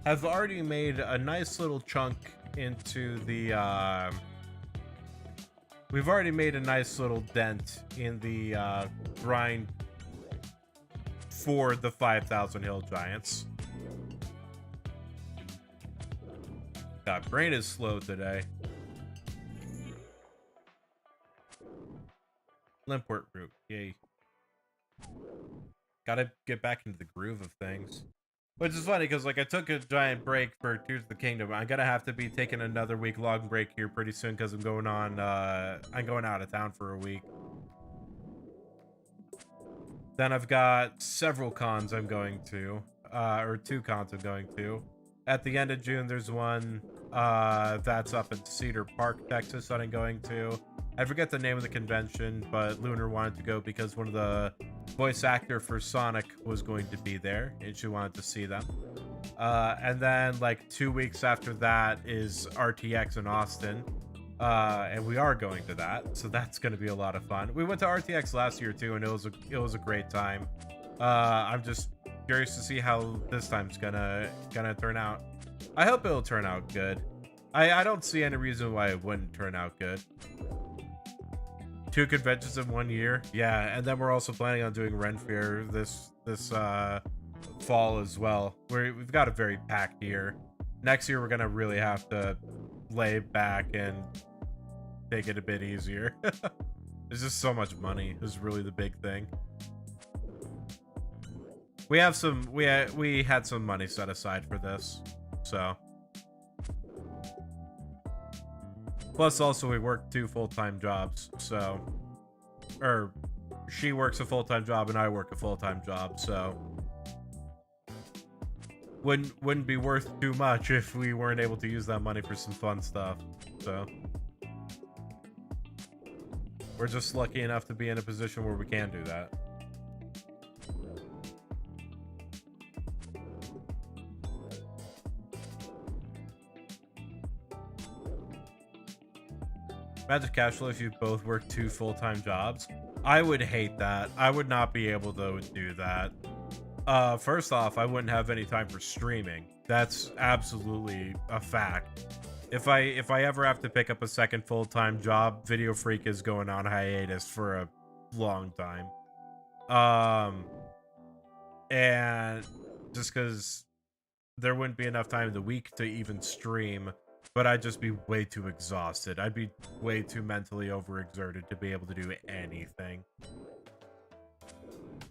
have already made a nice little chunk into the we've already made a nice little dent in the grind for the 5,000 hill giants. God, brain is slow today. Limport route, yay. Gotta get back into the groove of things. Which is funny, because, like, I took a giant break for Tears of the Kingdom. I'm gonna have to be taking another week-long break here pretty soon, because I'm going out of town for a week. Then I've got several cons I'm going to, or 2 cons I'm going to. At the end of June, there's one that's up in Cedar Park, Texas, that I'm going to. I forget the name of the convention, but Lunar wanted to go because one of the voice actor for Sonic was going to be there, and she wanted to see them. And then, like, 2 weeks after that is RTX in Austin, and we are going to that, so that's going to be a lot of fun. We went to RTX last year too, and it was a great time. I'm just curious to see how this time's gonna turn out. I hope it'll turn out good. I don't see any reason why it wouldn't turn out good. 2 conventions in 1 year, yeah, and then we're also planning on doing Ren Fair this fall as well. We've got a very packed year. Next year we're gonna really have to lay back and take it a bit easier. There's just so much money is really the big thing. We had some money set aside for this, so. Plus, also, we work 2 full-time jobs, so. Or, she works a full-time job and I work a full-time job, so. Wouldn't be worth too much if we weren't able to use that money for some fun stuff, so. We're just lucky enough to be in a position where we can do that. Imagine cash flow if you both work 2 full-time jobs. I would hate that. I would not be able to do that. First off, I wouldn't have any time for streaming. That's absolutely a fact. If I ever have to pick up a second full-time job, Videofreak is going on hiatus for a long time. And just because there wouldn't be enough time in the week to even stream, but I'd just be way too exhausted. I'd be way too mentally overexerted to be able to do anything.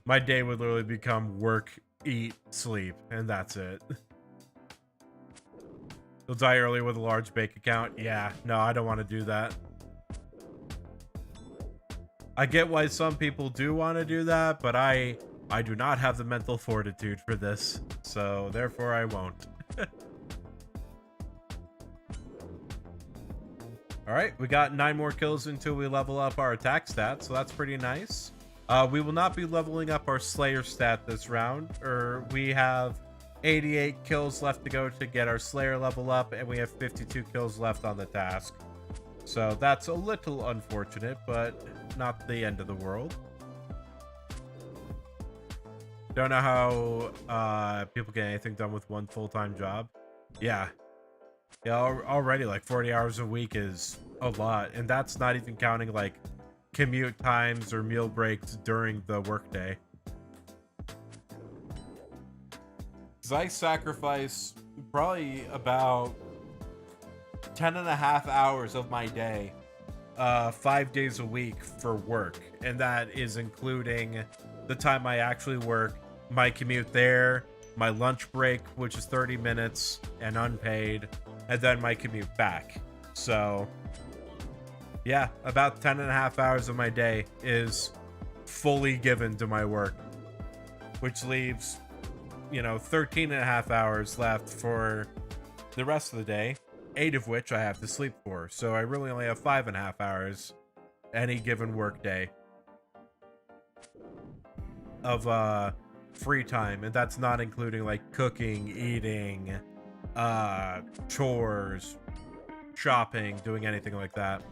My day would literally become work, eat, sleep, and that's it. You'll die early with a large bank account? Yeah, no, I don't want to do that. I get why some people do want to do that, but I do not have the mental fortitude for this, so therefore I won't. Alright, we got 9 more kills until we level up our attack stat, so that's pretty nice. We will not be leveling up our Slayer stat this round, we have 88 kills left to go to get our Slayer level up, and we have 52 kills left on the task. So that's a little unfortunate, but not the end of the world. Don't know how people get anything done with 1 full-time job. Yeah, already like 40 hours a week is a lot, and that's not even counting like commute times or meal breaks during the workday. Because I sacrifice probably about 10.5 hours of my day 5 days a week for work, and that is including the time I actually work, my commute there, my lunch break, which is 30 minutes and unpaid, and then my commute back. So yeah, about 10.5 hours of my day is fully given to my work, which leaves, you know, 13.5 hours left for the rest of the day, 8 of which I have to sleep for. So I really only have 5.5 hours any given work day of free time, and that's not including like cooking, eating, chores, shopping, doing anything like that.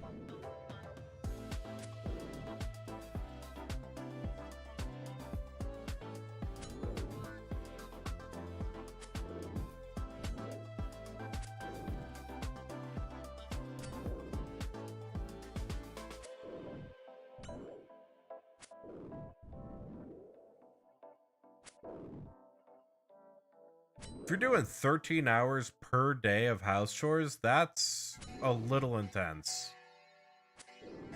If you're doing 13 hours per day of house chores, that's a little intense.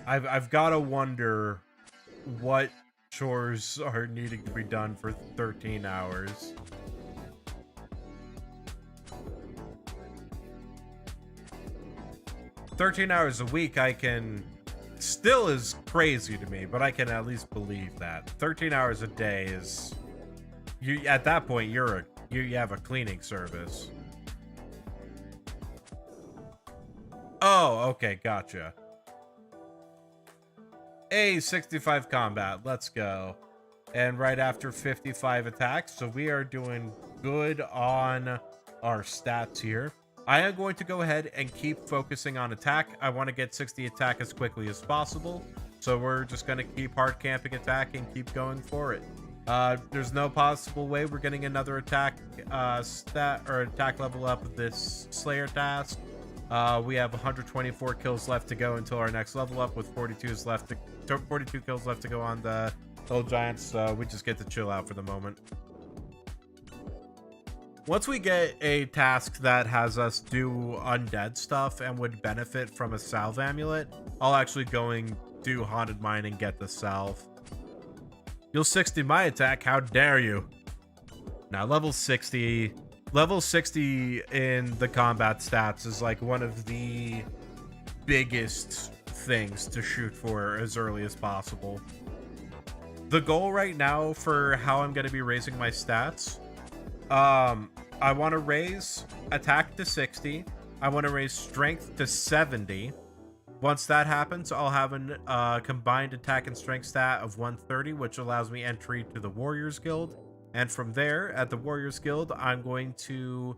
I've got to wonder what chores are needing to be done for 13 hours. $13 a week, I can still is crazy to me, but I can at least believe that 13 hours a day is you. At that point, you have a cleaning service. Oh, okay, gotcha. A 65 combat, let's go. And right after 55 attacks, so we are doing good on our stats here. I am going to go ahead and keep focusing on attack. I want to get 60 attack as quickly as possible, so we're just going to keep hard camping attack and keep going for it. There's no possible way we're getting another attack stat or attack level up with this Slayer task. We have 124 kills left to go until our next level up, with 42 kills left to go on the old giants. So we just get to chill out for the moment. Once we get a task that has us do undead stuff and would benefit from a salve amulet, I'll actually do haunted mine and get the salve. You'll 60 my attack, how dare you? Now level 60 in the combat stats is like one of the biggest things to shoot for as early as possible. The goal right now for how I'm going to be raising my stats, I want to raise attack to 60. I want to raise strength to 70. Once that happens, I'll have a combined attack and strength stat of 130, which allows me entry to the Warriors Guild. And from there, at the Warriors Guild, I'm going to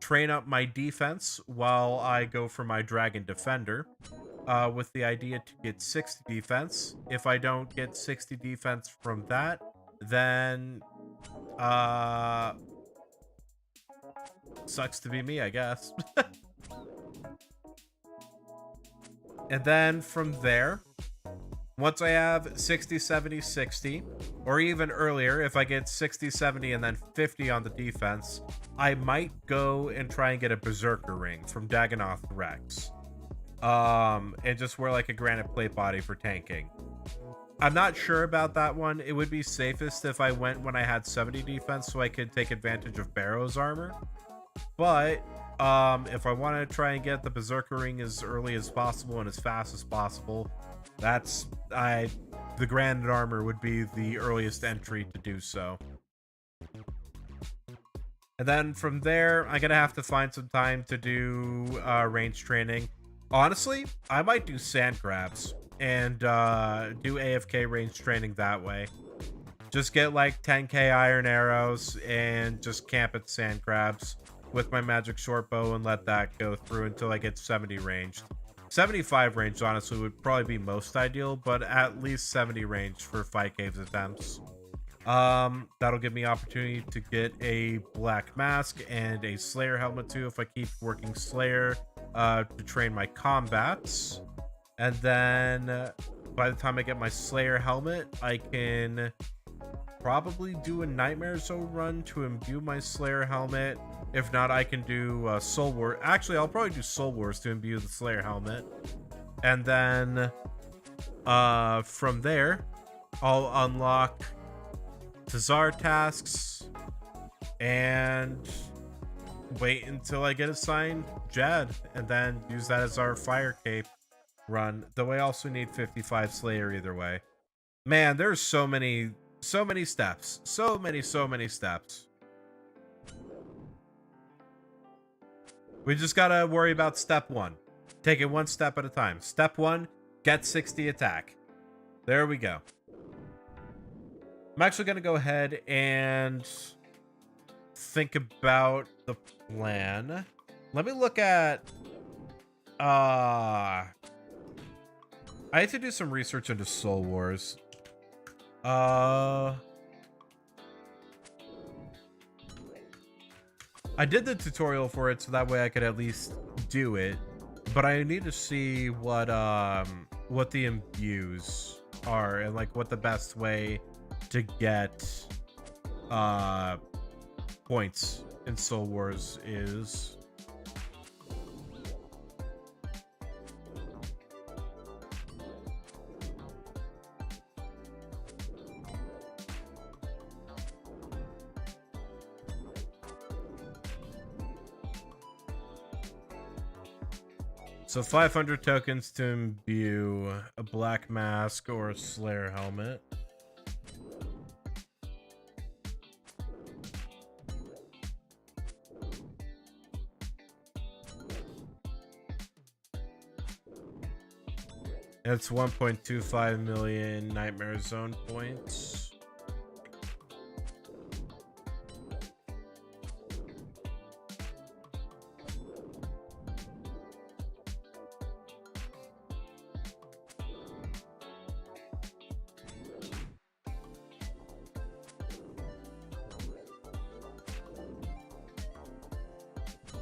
train up my defense while I go for my Dragon Defender, with the idea to get 60 defense. If I don't get 60 defense from that, then sucks to be me, I guess. And then from there, once I have 60, 70, 60, or even earlier, if I get 60, 70, and then 50 on the defense, I might go and try and get a Berserker Ring from Dagonoth Rex. And just wear like a granite plate body for tanking. I'm not sure about that one. It would be safest if I went when I had 70 defense so I could take advantage of Barrows armor. But if I want to try and get the Berserker Ring as early as possible and as fast as possible, the Granite Armor would be the earliest entry to do so. And then from there, I'm gonna have to find some time to do range training. Honestly, I might do sand grabs and do AFK range training that way. Just get like 10k iron arrows and just camp at sand crabs with my magic short bow and let that go through until I get 70 ranged. 75 ranged honestly would probably be most ideal, but at least 70 ranged for Fight Caves attempts. That'll give me opportunity to get a black mask and a Slayer helmet too if I keep working Slayer to train my combats. And then by the time I get my Slayer helmet, I can probably do a Nightmare Zone run to imbue my Slayer helmet. If not, I can do Soul Wars. Actually, I'll probably do Soul Wars to imbue the Slayer helmet. And then from there, I'll unlock Tazar tasks and wait until I get assigned Jad, and then use that as our Fire Cape run. Though I also need 55 Slayer either way. Man, there's so many steps. So many steps. We just gotta worry about step 1. Take it one step at a time. Step 1, get 60 attack. There we go. I'm actually gonna go ahead and think about the plan. Let me look at I had to do some research into Soul Wars. I did the tutorial for it so that way I could at least do it, but I need to see what the imbues are and like what the best way to get points in Soul Wars is. So 500 tokens to imbue a black mask or a Slayer helmet. It's 1.25 million Nightmare Zone points.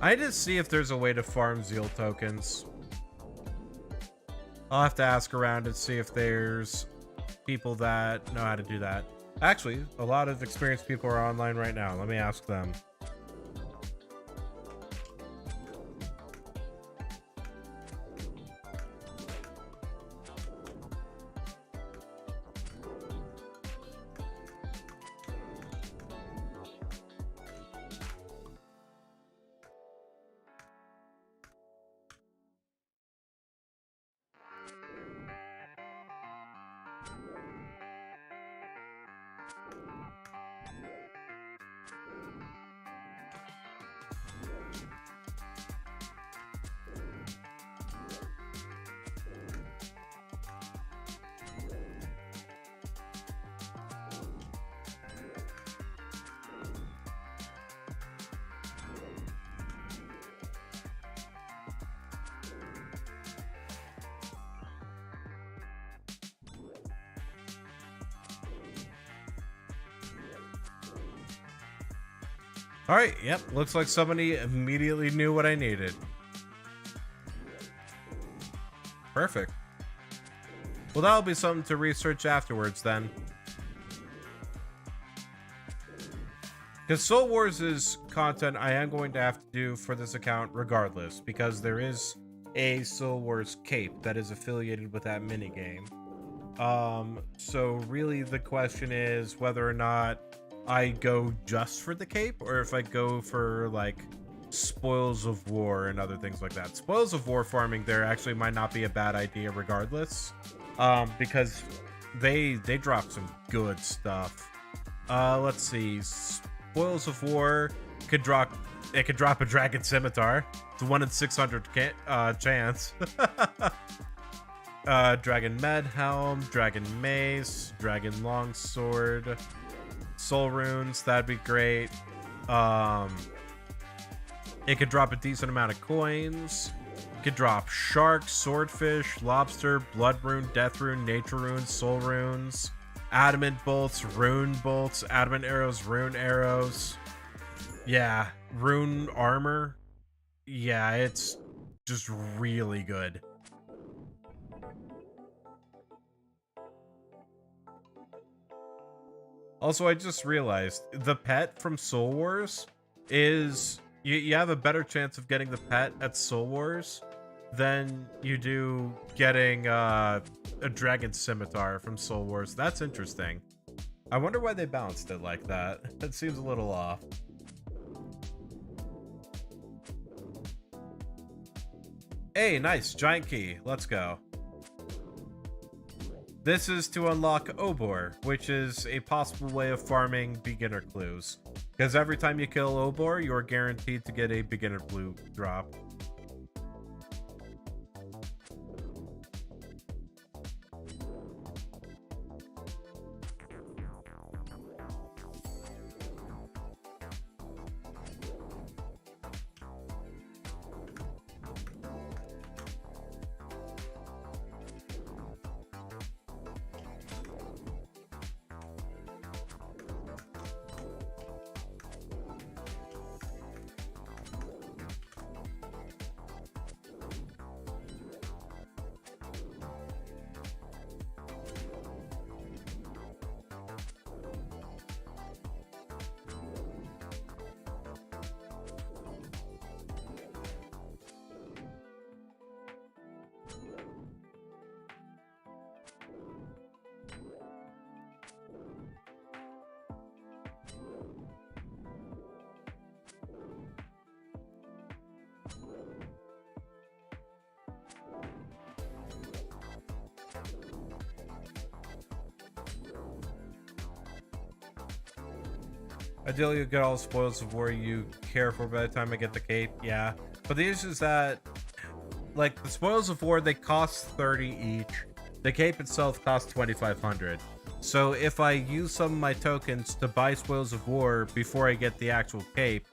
I need to see if there's a way to farm Zeal tokens. I'll have to ask around and see if there's people that know how to do that. Actually, a lot of experienced people are online right now. Let me ask them. All right, yep, looks like somebody immediately knew what I needed. Perfect. Well, that'll be something to research afterwards then. Because Soul Wars is content I am going to have to do for this account regardless, because there is a Soul Wars cape that is affiliated with that minigame. So really the question is whether or not I go just for the cape, or if I go for like spoils of war and other things like that. Spoils of war farming there actually might not be a bad idea regardless, because they drop some good stuff. Let's see, spoils of war could drop a dragon scimitar. It's a 1 in 600 chance. Dragon med helm, dragon mace, dragon longsword, soul runes, that'd be great. It could drop a decent amount of coins. It could drop shark, swordfish, lobster, blood rune, death rune, nature runes, soul runes, adamant bolts, adamant arrows, rune arrows. Yeah, rune armor. Yeah, it's just really good. Also, I just realized the pet from Soul Wars is you have a better chance of getting the pet at Soul Wars than you do getting a dragon scimitar from Soul Wars. That's interesting. I wonder why they balanced it like that. That seems a little off. Hey, nice. Giant key. Let's go. This is to unlock Obor, which is a possible way of farming beginner clues. Because every time you kill Obor, you're guaranteed to get a beginner clue drop. Ideally, you get all the spoils of war you care for by the time I get the cape, yeah. But the issue is that, like, the spoils of war, they cost 30 each. The cape itself costs 2,500. So if I use some of my tokens to buy spoils of war before I get the actual cape,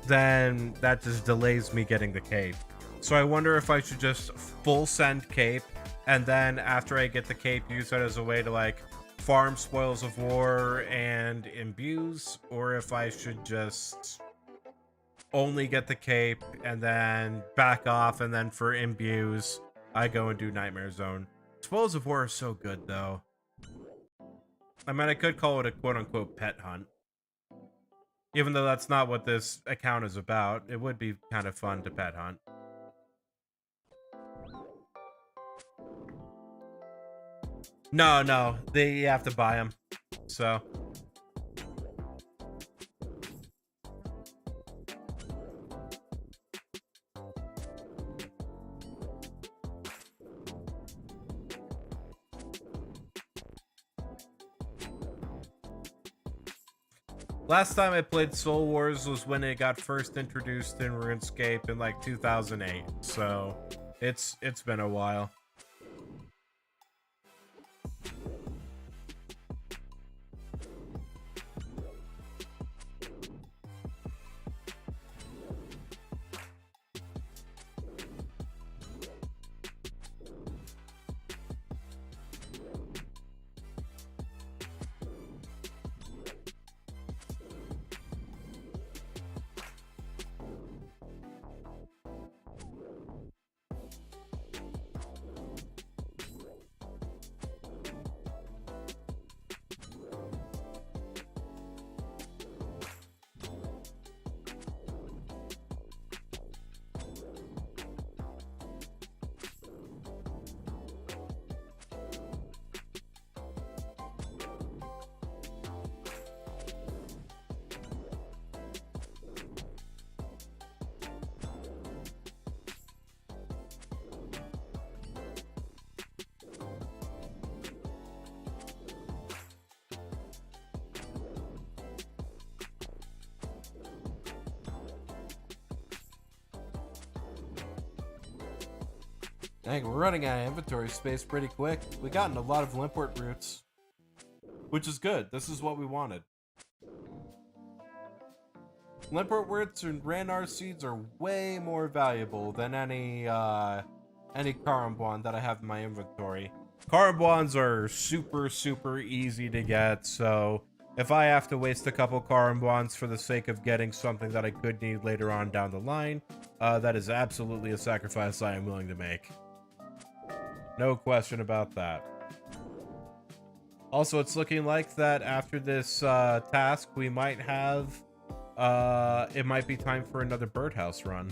then that just delays me getting the cape. So I wonder if I should just full send cape, and then after I get the cape, use that as a way to, like, farm spoils of war and imbues, or if I should just only get the cape and then back off, and then for imbues I go and do Nightmare Zone. Spoils of war are so good though. I mean, I could call it a quote-unquote pet hunt, even though that's not what this account is about. It would be kind of fun to pet hunt. No, you have to buy them. So last time I played Soul Wars was when it got first introduced in RuneScape in like 2008. So it's been a while. Dang, we're running out of inventory space pretty quick. We gotten a lot of limport roots, which is good. This is what we wanted. Limport roots and Ranar seeds are way more valuable than any Karambwan that I have in my inventory. Karambwans are super easy to get, so if I have to waste a couple Karambwans for the sake of getting something that I could need later on down the line, that is absolutely a sacrifice I am willing to make. No question about that. Also, it's looking like that after this task, we might have... it might be time for another birdhouse run.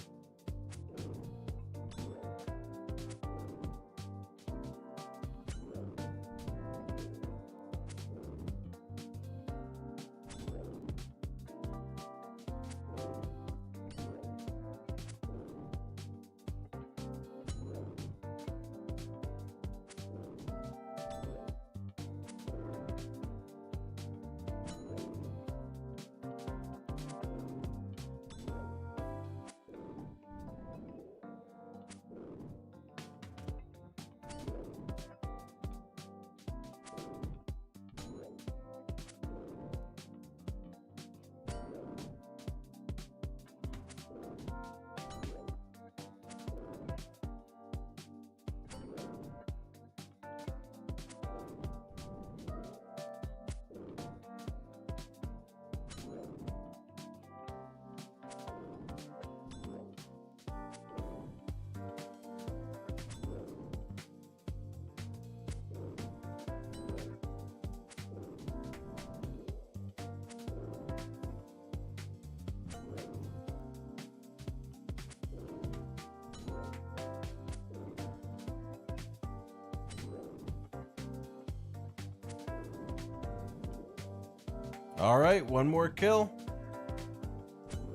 Alright, one more kill.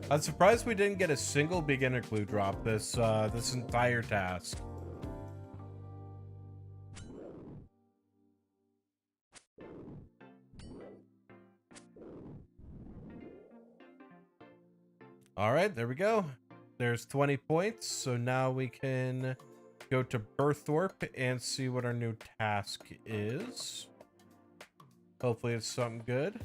I'm surprised we didn't get a single beginner clue drop this this entire task. All right, there we go. There's 20 points. So now we can go to Berthorpe and see what our new task is. Hopefully it's something good.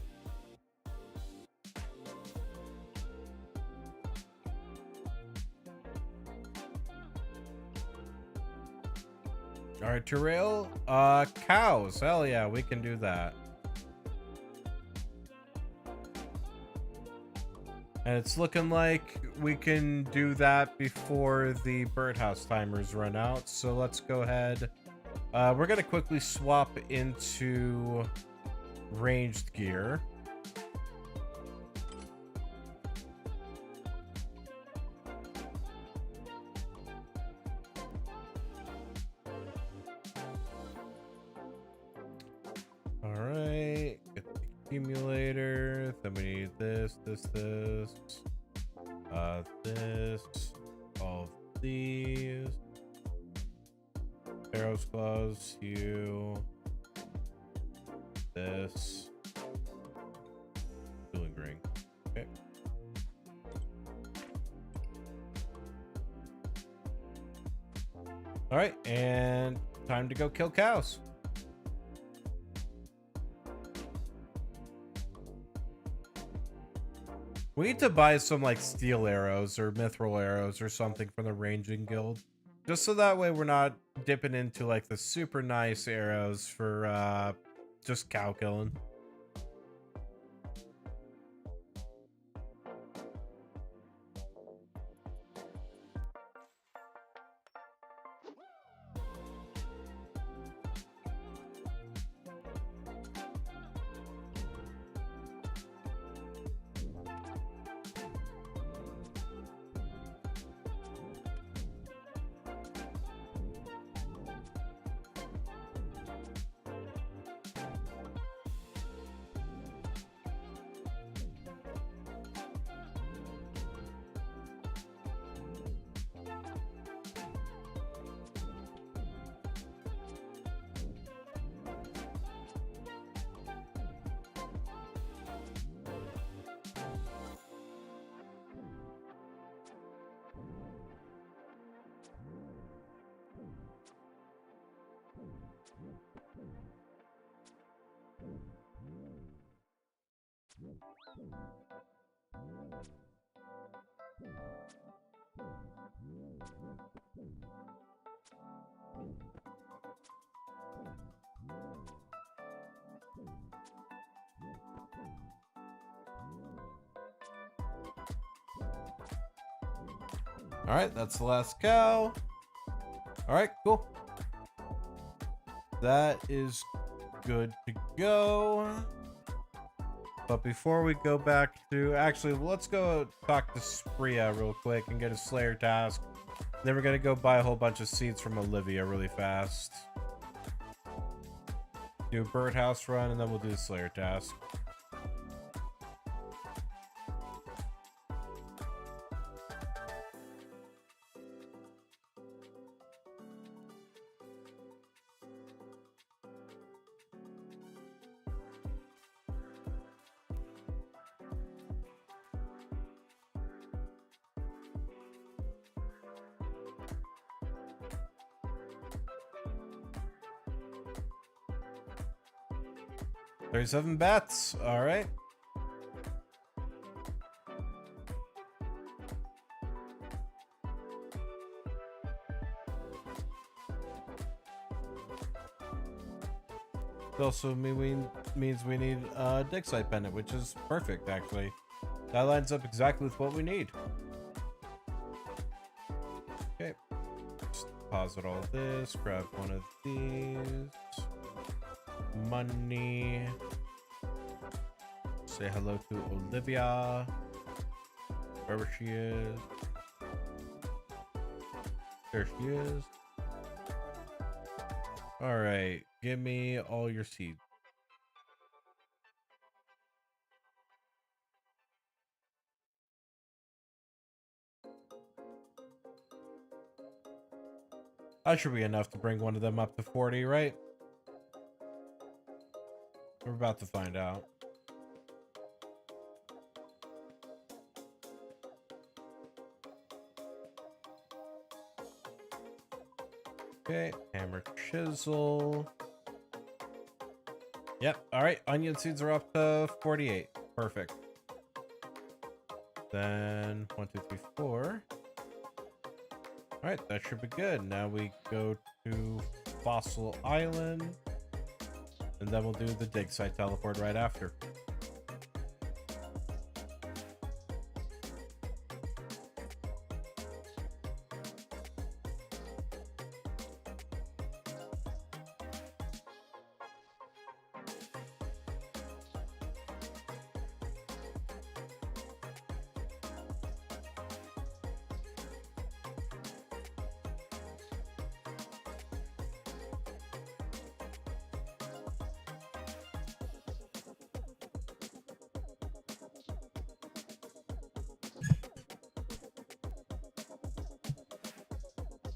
All right, Terrail. Cows. Hell yeah, we can do that. And it's looking like we can do that before the birdhouse timers run out. So let's go ahead. We're going to quickly swap into ranged gear. All right. Get the accumulator. Then we need this. All of these. Barrows Gloves, you. This. Dueling ring. Okay. All right, and time to go kill cows. We need to buy some like steel arrows or mithril arrows or something from the ranging guild. Just so that way we're not dipping into like the super nice arrows for just cow killing. All right, that's the last cow. All right, cool. That is good to go. But before we go back to, actually, let's go talk to Spria real quick and get a Slayer task. Then we're gonna go buy a whole bunch of seeds from Olivia really fast. Do a birdhouse run, and then we'll do the Slayer task. Seven bats. All right. It also means we need a dig site pendant, which is perfect, actually. That lines up exactly with what we need. Okay. Just deposit all of this. Grab one of these. Money. Say hello to Olivia. Wherever she is. There she is. Alright. Give me all your seeds. That should be enough to bring one of them up to 40, right? We're about to find out. Okay, hammer chisel. Yep, all right, onion seeds are up to 48. Perfect. Then 1, 2, 3, 4. All right, that should be good. Now we go to Fossil Island, and then we'll do the dig site teleport right after.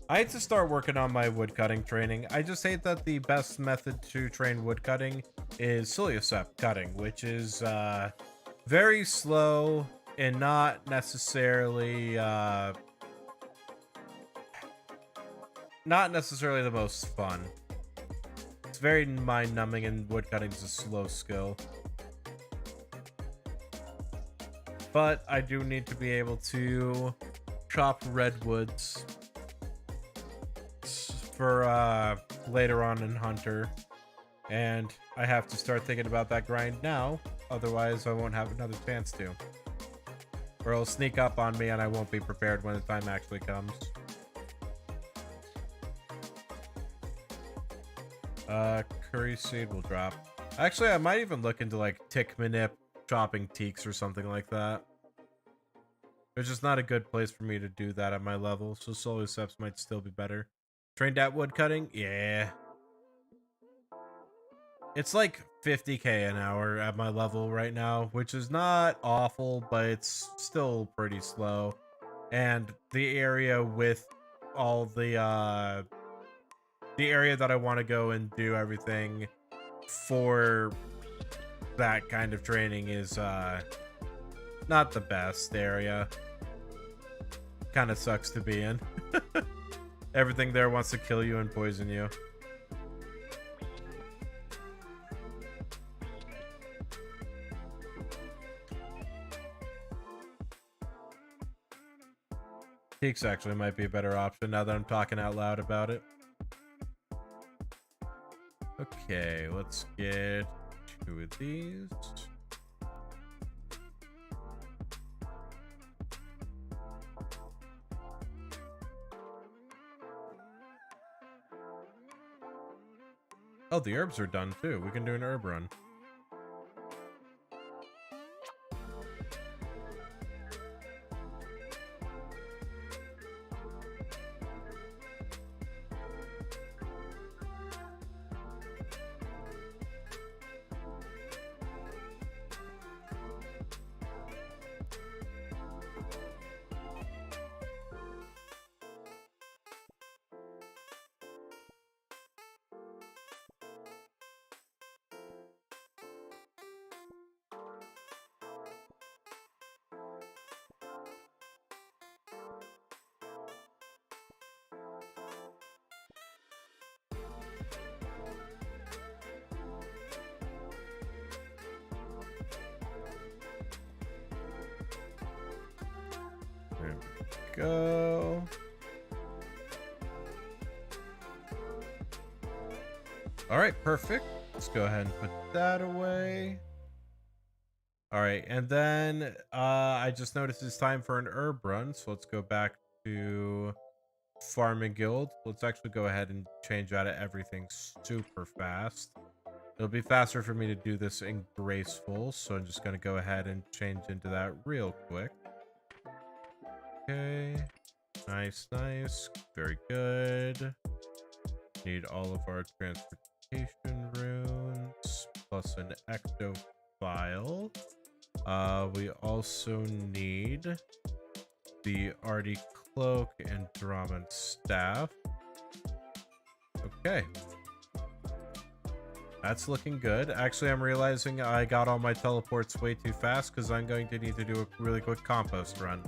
I hate to start working on my woodcutting training. I just hate that the best method to train woodcutting is Siliocept cutting, which is very slow and not necessarily the most fun. It's very mind-numbing, and woodcutting's a slow skill. But I do need to be able to chop redwoods for later on in Hunter, and I have to start thinking about that grind now, otherwise I won't have another chance to, or it'll sneak up on me and I won't be prepared when the time actually comes. Curry seed will drop. Actually, I might even look into like tick manip chopping teaks or something like that. There's just not a good place for me to do that at my level, so Soluceps might still be better. Trained at woodcutting? Yeah. It's like 50k an hour at my level right now, which is not awful, but it's still pretty slow. And the area with all the area that I want to go and do everything for that kind of training is not the best area. Kind of sucks to be in. Everything there wants to kill you and poison you. Peaks actually might be a better option now that I'm talking out loud about it. Okay, let's get 2 of these. Oh, the herbs are done too. We can do an herb run. There we go. All right, perfect. Let's go ahead and put that away. All right, and then I just noticed it's time for an herb run, so let's go back to Farming Guild. Let's actually go ahead and change out of everything super fast. It'll be faster for me to do this in Graceful, so I'm just going to go ahead and change into that real quick. Okay, nice, nice, very good. Need all of our transportation runes, plus an ecto file. We also need the Artie cloak and Draman staff. Okay. That's looking good. Actually, I'm realizing I got all my teleports way too fast because I'm going to need to do a really quick compost run.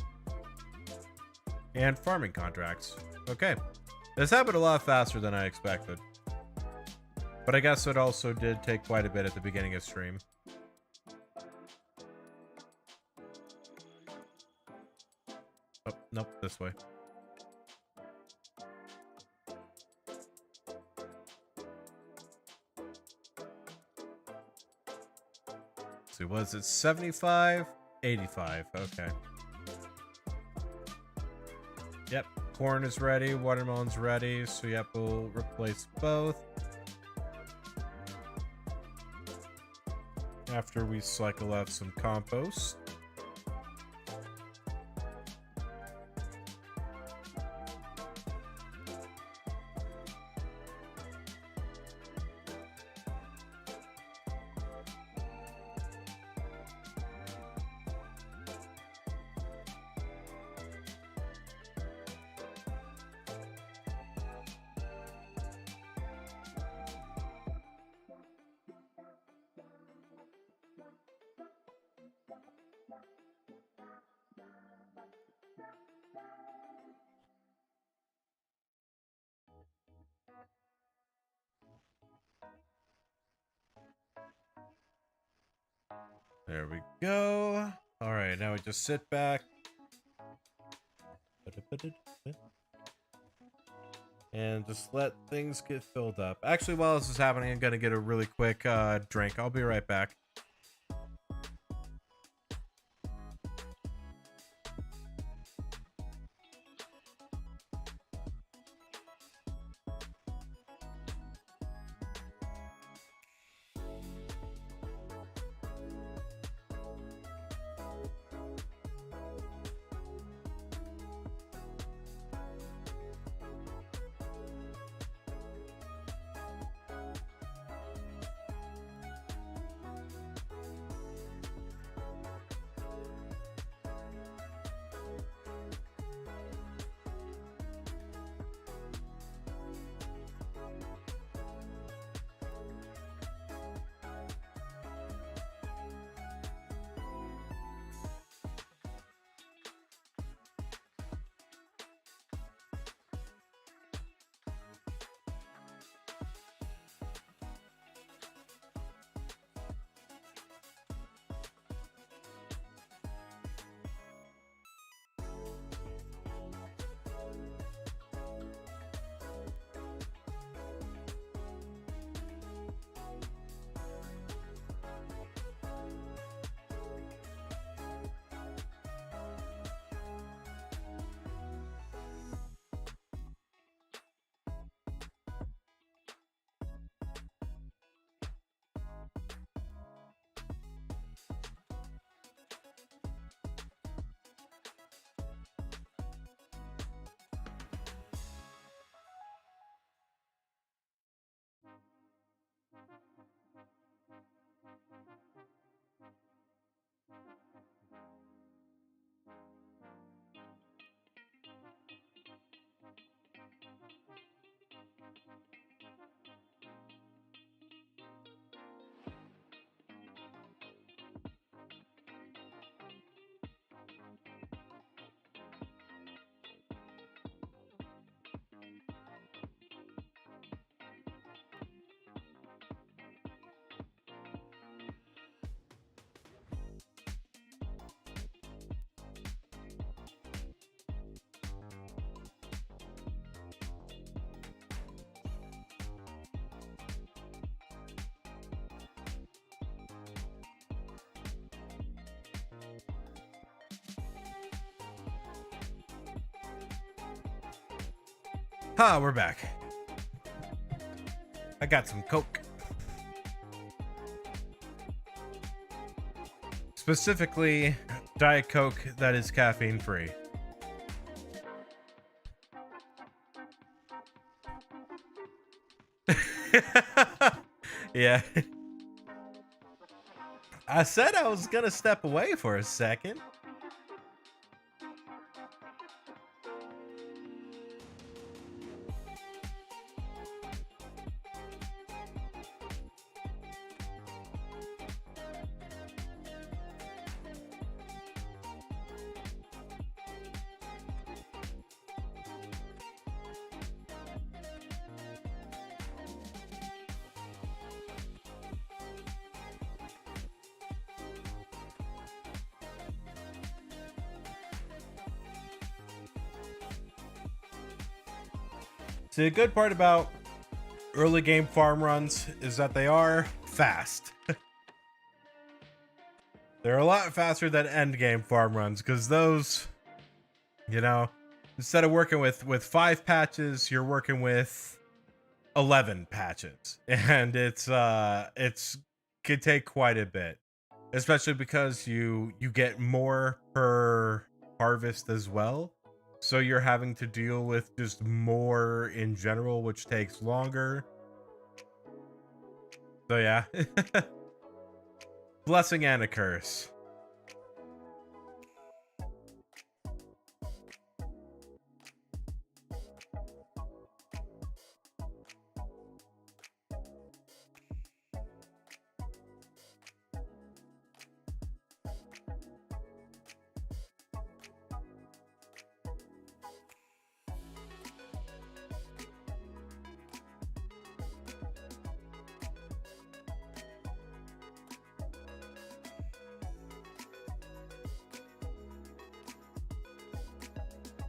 And farming contracts. Okay. This happened a lot faster than I expected. But I guess it also did take quite a bit at the beginning of stream. Oh, nope, this way. Let's see, was it 75? 85, okay. Yep, corn is ready, watermelon's ready, so yep, we'll replace both. After we cycle out some compost. There we go. All right, now we just sit back. And just let things get filled up. Actually, while this is happening, I'm going to get a really quick drink. I'll be right back. Ha, we're back. I got some Coke. Specifically, Diet Coke that is caffeine free. Yeah. I said I was gonna step away for a second. So the good part about early game farm runs is that they are fast. They're a lot faster than end game farm runs, because those, you know, instead of working with 5 patches, you're working with 11 patches, and it's could take quite a bit, especially because you get more per harvest as well, so you're having to deal with just more in general, which takes longer. So yeah. Blessing and a curse.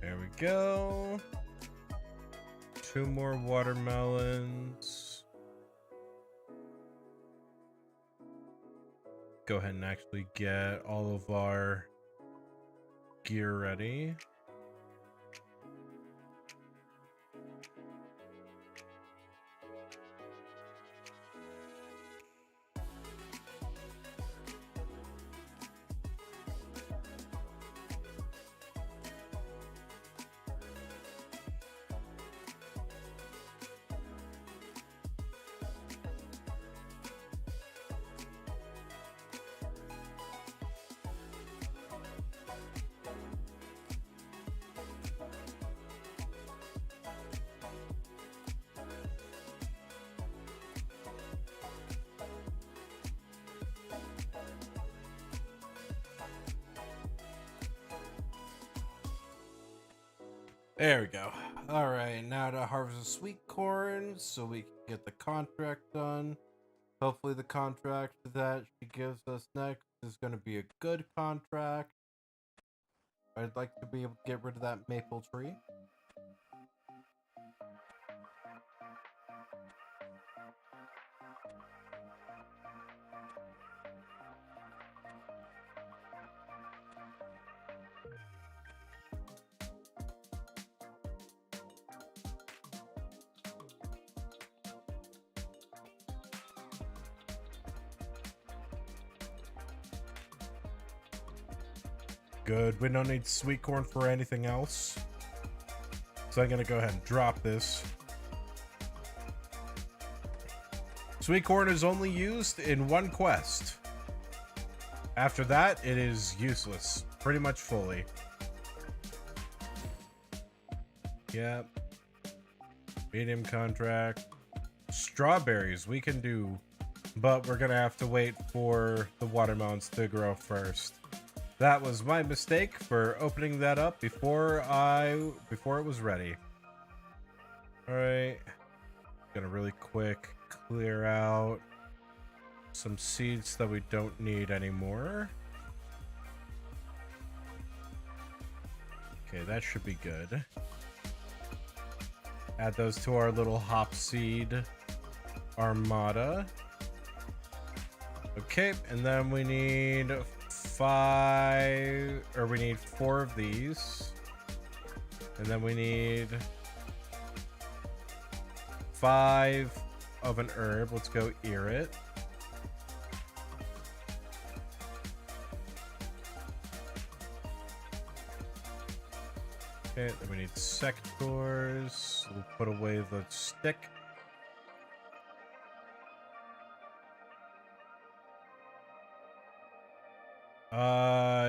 There we go. 2 more watermelons. Go ahead and actually get all of our gear ready. There we go. All right, now to harvest the sweet corn so we can get the contract done. Hopefully the contract that she gives us next is going to be a good contract. I'd like to be able to get rid of that maple tree. Good, we don't need sweet corn for anything else. So I'm gonna go ahead and drop this. Sweet corn is only used in 1 quest. After that, it is useless, pretty much fully. Yep. Medium contract. Strawberries we can do, but we're gonna have to wait for the watermelons to grow first. That was my mistake for opening that up before it was ready. All right, gonna really quick clear out some seeds that we don't need anymore. Okay, that should be good. Add those to our little hop seed armada. Okay, and then we need 4 of these, and then we need 5 of an herb. Let's go ear it. Okay, then we need sectors. We'll put away the stick.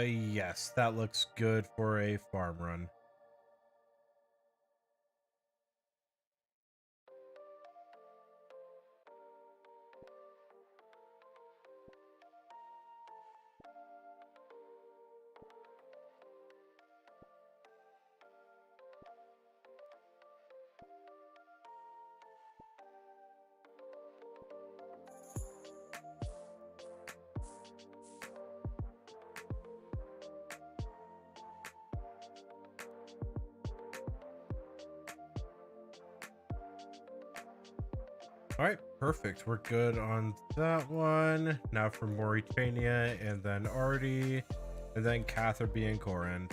Yes, that looks good for a farm run. All right, perfect. We're good on that one. Now for Mauritania, and then Artie, and then Catherby and Corin.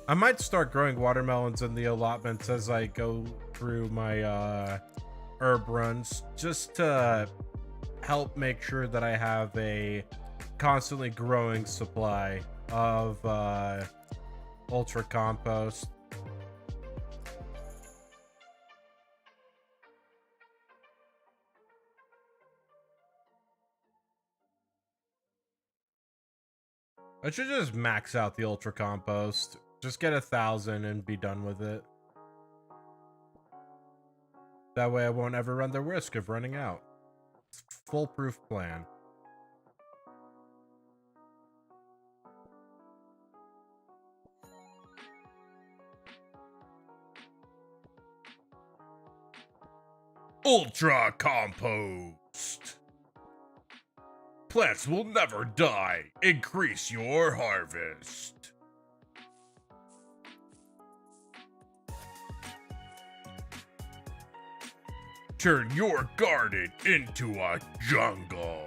I might start growing watermelons in the allotments as I go through my herb runs, just to help make sure that I have a constantly growing supply of ultra compost. I should just max out the ultra compost. Just get 1,000 and be done with it. That way I won't ever run the risk of running out. It's a foolproof plan. Ultra compost. Plants will never die. Increase your harvest. Turn your garden into a jungle.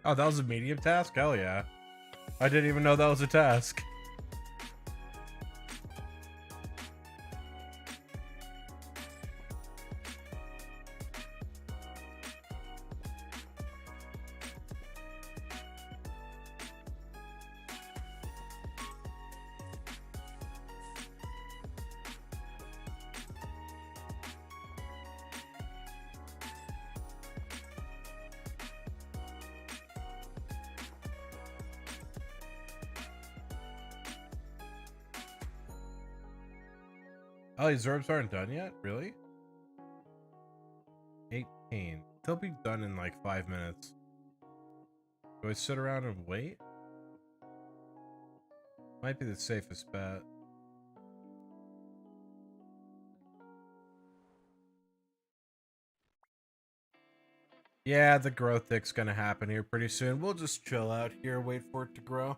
Oh, that was a medium task? Hell yeah. I didn't even know that was a task. Oh, these herbs aren't done yet? Really? 18. They'll be done in like 5 minutes. Do I sit around and wait? Might be the safest bet. Yeah, the growth thick's gonna happen here pretty soon. We'll just chill out here, wait for it to grow.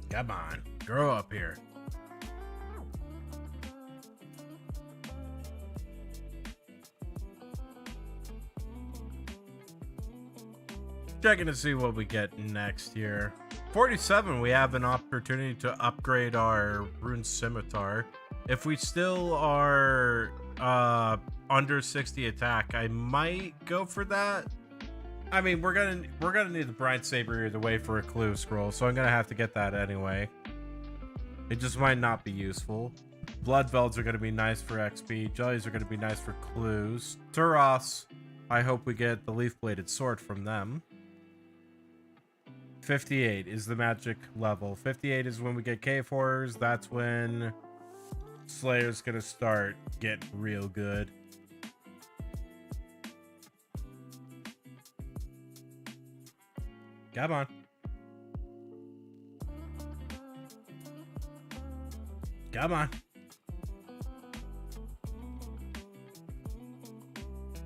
Come on, grow up here. Checking to see what we get next here. 47, we have an opportunity to upgrade our rune scimitar. If we still are under 60 attack, I might go for that. I mean, we're gonna need the Bright Saber either way for a clue scroll, so I'm gonna have to get that anyway. It just might not be useful. Blood Velds are gonna be nice for XP. Jellies are gonna be nice for clues. Turos, I hope we get the leaf-bladed sword from them. 58 is the magic level. 58 is when we get cave horrors. That's when Slayer's gonna start getting real good. Come on. Come on.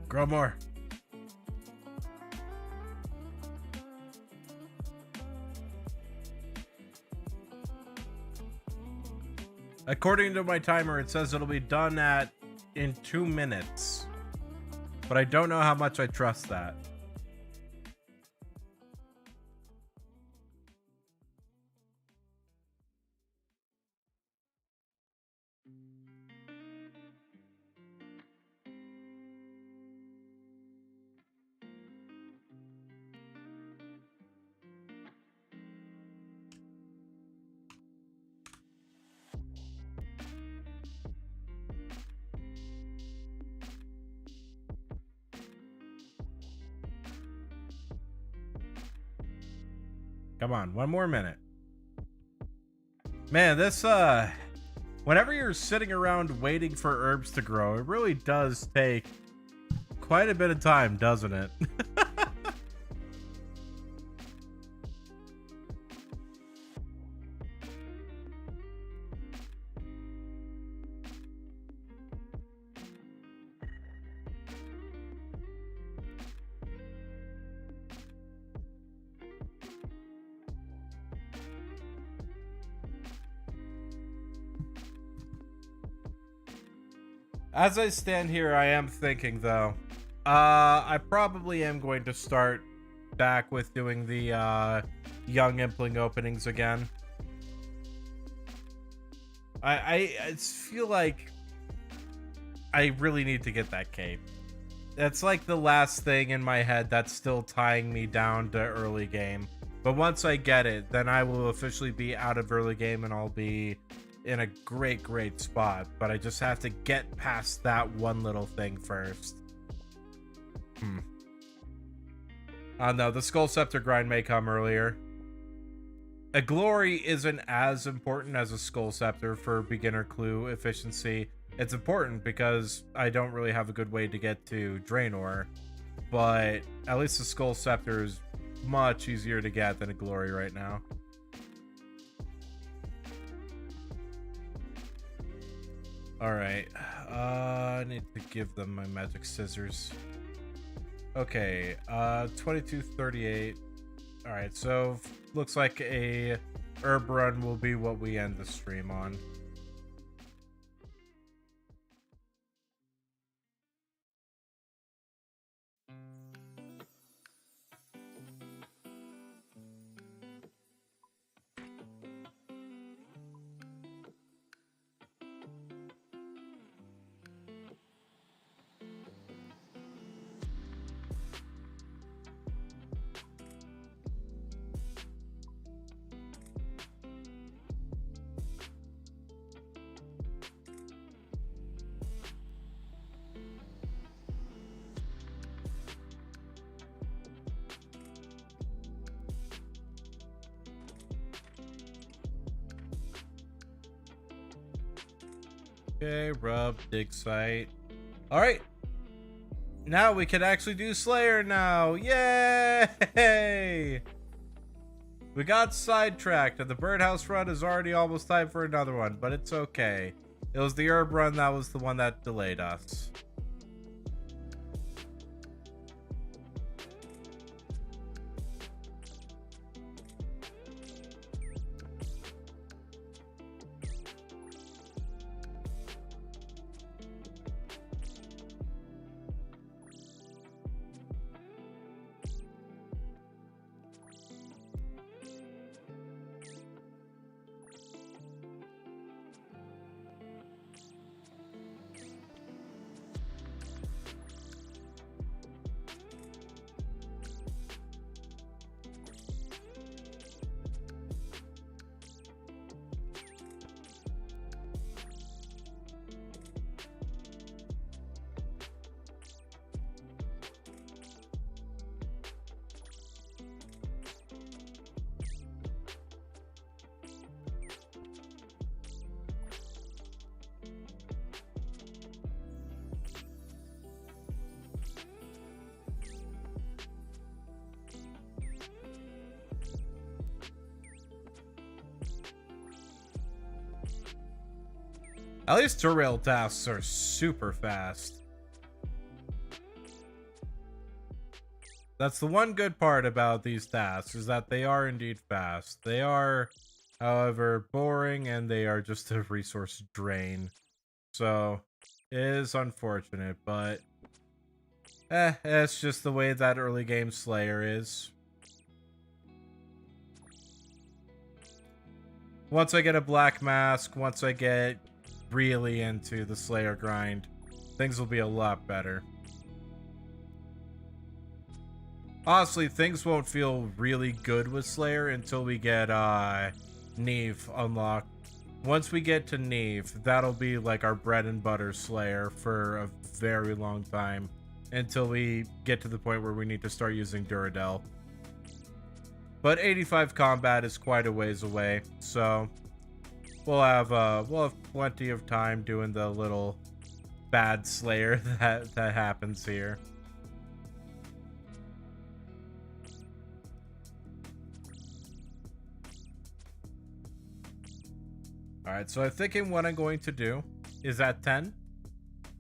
Grow more. According to my timer, it says it'll be done in 2 minutes. But I don't know how much I trust that. Come on, 1 more minute. Man, this, whenever you're sitting around waiting for herbs to grow, it really does take quite a bit of time, doesn't it? As I stand here, I am thinking, though, I probably am going to start back with doing the young impling openings again. I feel like I really need to get that cape. That's like the last thing in my head that's still tying me down to early game. But once I get it, then I will officially be out of early game and I'll be in a great spot. But I just have to get past that one little thing first. No, the Skull Scepter grind may come earlier. A glory isn't as important as a Skull Scepter for beginner clue efficiency. It's important because I don't really have a good way to get to Draenor, but at least the Skull Scepter is much easier to get than a glory right now. Alright, I need to give them my magic scissors. Okay, 2238. Alright, so looks like a herb run will be what we end the stream on. Okay, rub, dig site. Alright. Now we can actually do Slayer now. Yay! We got sidetracked and the birdhouse run is already almost time for another one, but it's okay. It was the herb run that was the one that delayed us. At least derail tasks are super fast. That's the one good part about these tasks, is that they are indeed fast. They are, however, boring, and they are just a resource drain. So, it is unfortunate, but it's just the way that early game Slayer is. Once I get a black mask, once I get really into the Slayer grind, things will be a lot better. Honestly, things won't feel really good with Slayer until we get Neve unlocked. Once we get to Neve, that'll be like our bread and butter Slayer for a very long time, until we get to the point where we need to start using Duradel. But 85 combat is quite a ways away, so we'll have plenty of time doing the little bad Slayer that happens here. Alright, so I'm thinking what I'm going to do is at 10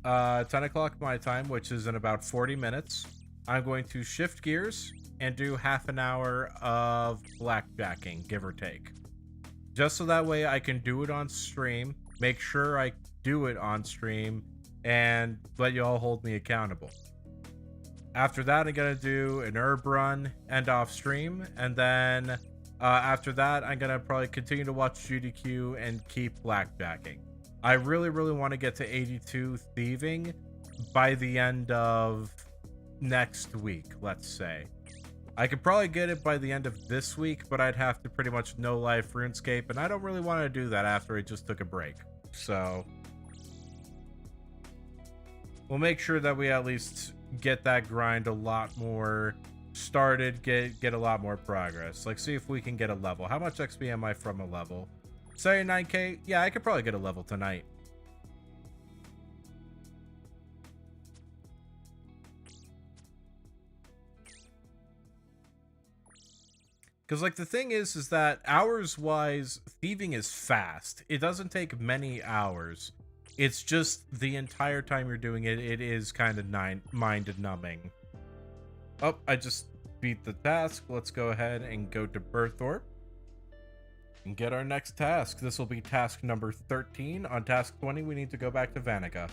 o'clock my time, which is in about 40 minutes, I'm going to shift gears and do half an hour of blackjacking, give or take. Just so that way I can do it on stream, make sure I do it on stream, and let you all hold me accountable. After that, I'm going to do an herb run, end off stream, and then after that, I'm going to probably continue to watch GDQ and keep blackjacking. I really, really want to get to 82 thieving by the end of next week, let's say. I could probably get it by the end of this week, but I'd have to pretty much no life RuneScape, and I don't really want to do that after I just took a break. So we'll make sure that we at least get that grind a lot more started, get a lot more progress. Like, see if we can get a level. How much XP am I from a level? 79k? Yeah, I could probably get a level tonight. Because, like, the thing is that hours-wise, thieving is fast. It doesn't take many hours. It's just the entire time you're doing it, it is kind of mind-numbing. Oh, I just beat the task. Let's go ahead and go to Berthorpe and get our next task. This will be task number 13. On task 20, we need to go back to Vanica.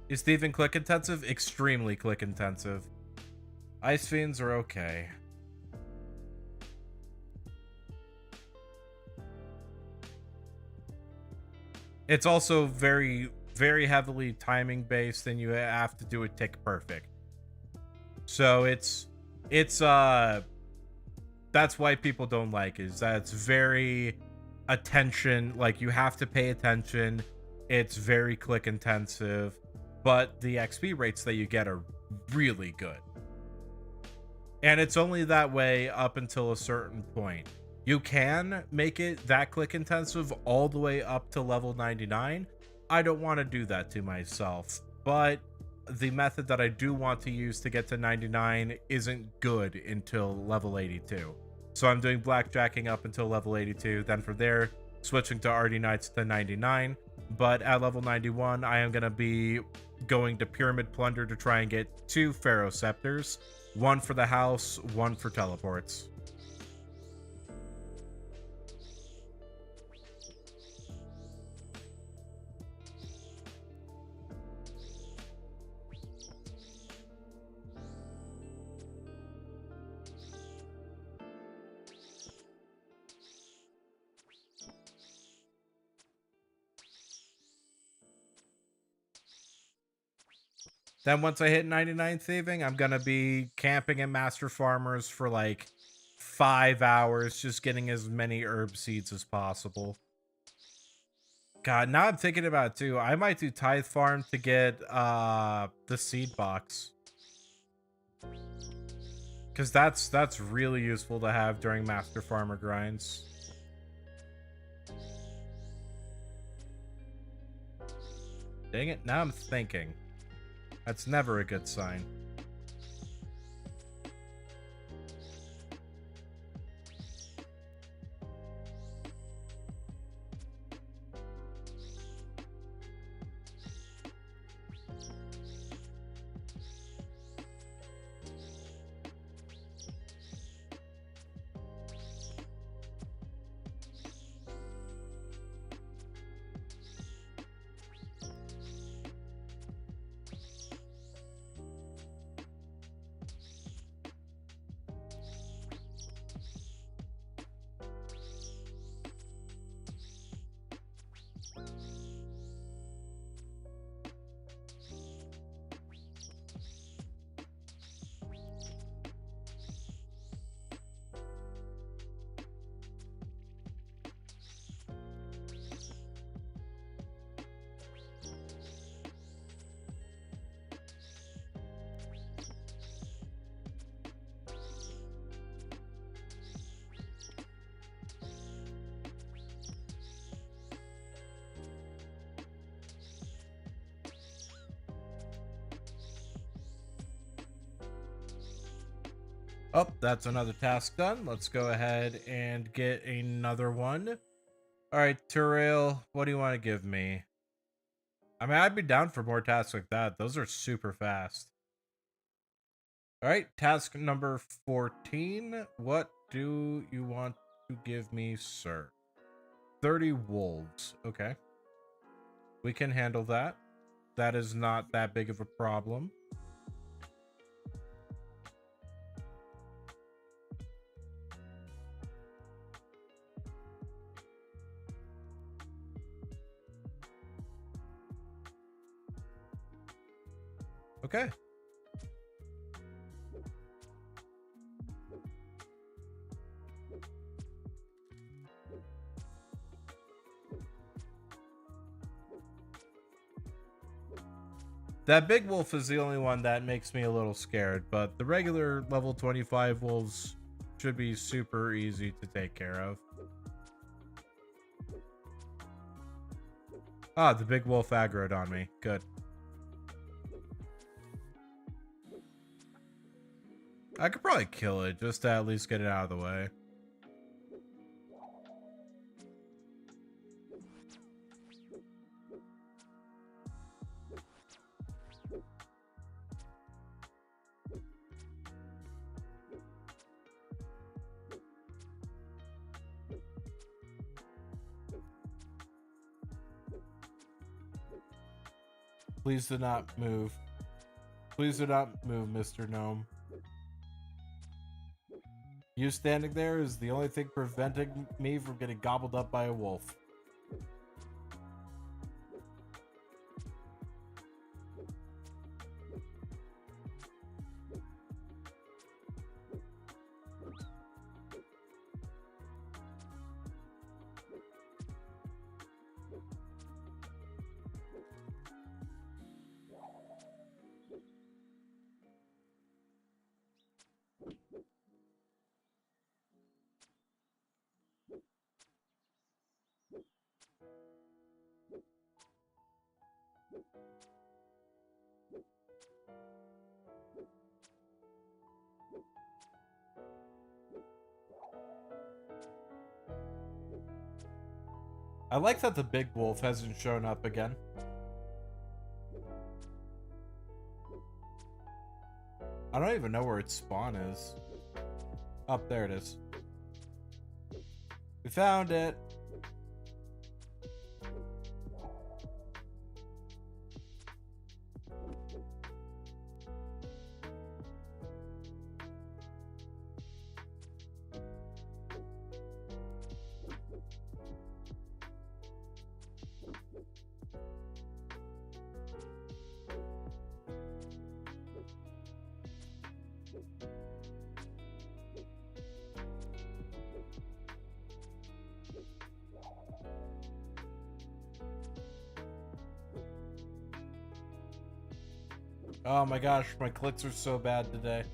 Is thieving click intensive? Extremely click intensive. Ice fiends are okay. It's also very, very heavily timing based, and you have to do it tick perfect. So it's that's why people don't like it, is that it's very attention, like you have to pay attention. It's very click intensive, but the XP rates that you get are really good. And it's only that way up until a certain point. You can make it that click intensive all the way up to level 99. I don't want to do that to myself, but the method that I do want to use to get to 99 isn't good until level 82. So I'm doing blackjacking up until level 82, then from there switching to RD Knights to 99. But at level 91, I am going to be going to Pyramid Plunder to try and get 2 Pharaoh Scepters, 1 for the house, 1 for teleports. Then once I hit 99 thieving, I'm going to be camping in Master Farmers for like 5 hours, just getting as many herb seeds as possible. God, now I'm thinking about it too. I might do Tithe Farm to get the seed box. Because that's really useful to have during Master Farmer grinds. Dang it, now I'm thinking. That's never a good sign. Oh, that's another task done. Let's go ahead and get another one. All right, Turail, what do you want to give me? I mean, I'd be down for more tasks like that. Those are super fast. All right, task number 14. What do you want to give me, sir? 30 wolves. Okay. We can handle that. That is not that big of a problem. Okay. That big wolf is the only one that makes me a little scared, but the regular level 25 wolves should be super easy to take care of. Ah, the big wolf aggroed on me. Good. I could probably kill it just to at least get it out of the way. Please do not move. Please do not move, Mr. Gnome. You standing there is the only thing preventing me from getting gobbled up by a wolf. I like that the big wolf hasn't shown up again. I don't even know where its spawn is. Up there it is. We found it. Oh my gosh, my clicks are so bad today.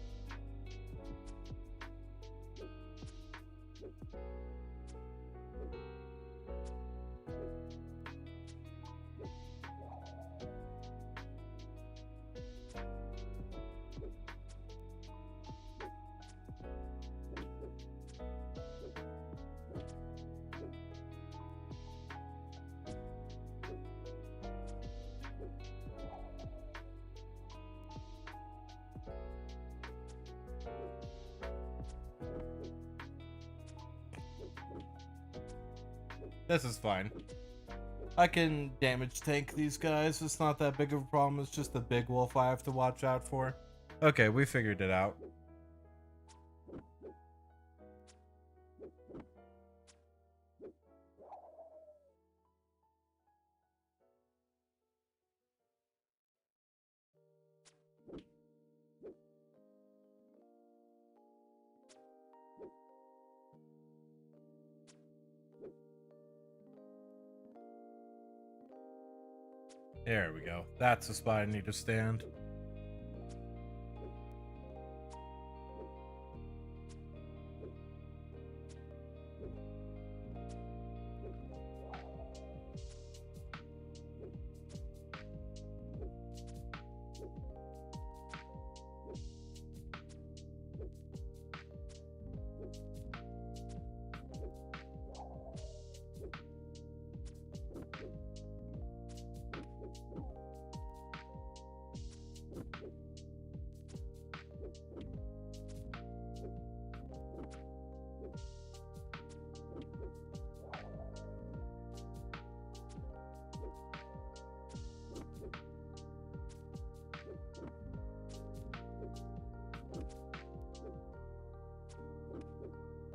This is fine. I can damage tank these guys. It's not that big of a problem. It's just the big wolf I have to watch out for. Okay, we figured it out. There we go. That's the spot I need to stand.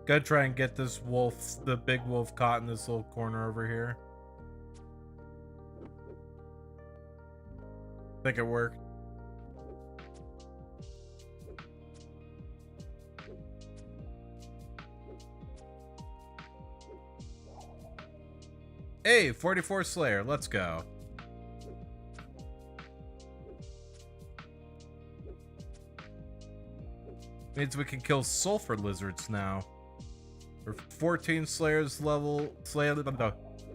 Gotta try and get this wolf, the big wolf, caught in this little corner over here. Think it worked. Hey, 44 Slayer, let's go. Means we can kill sulfur lizards now. We're 14 Slayers level,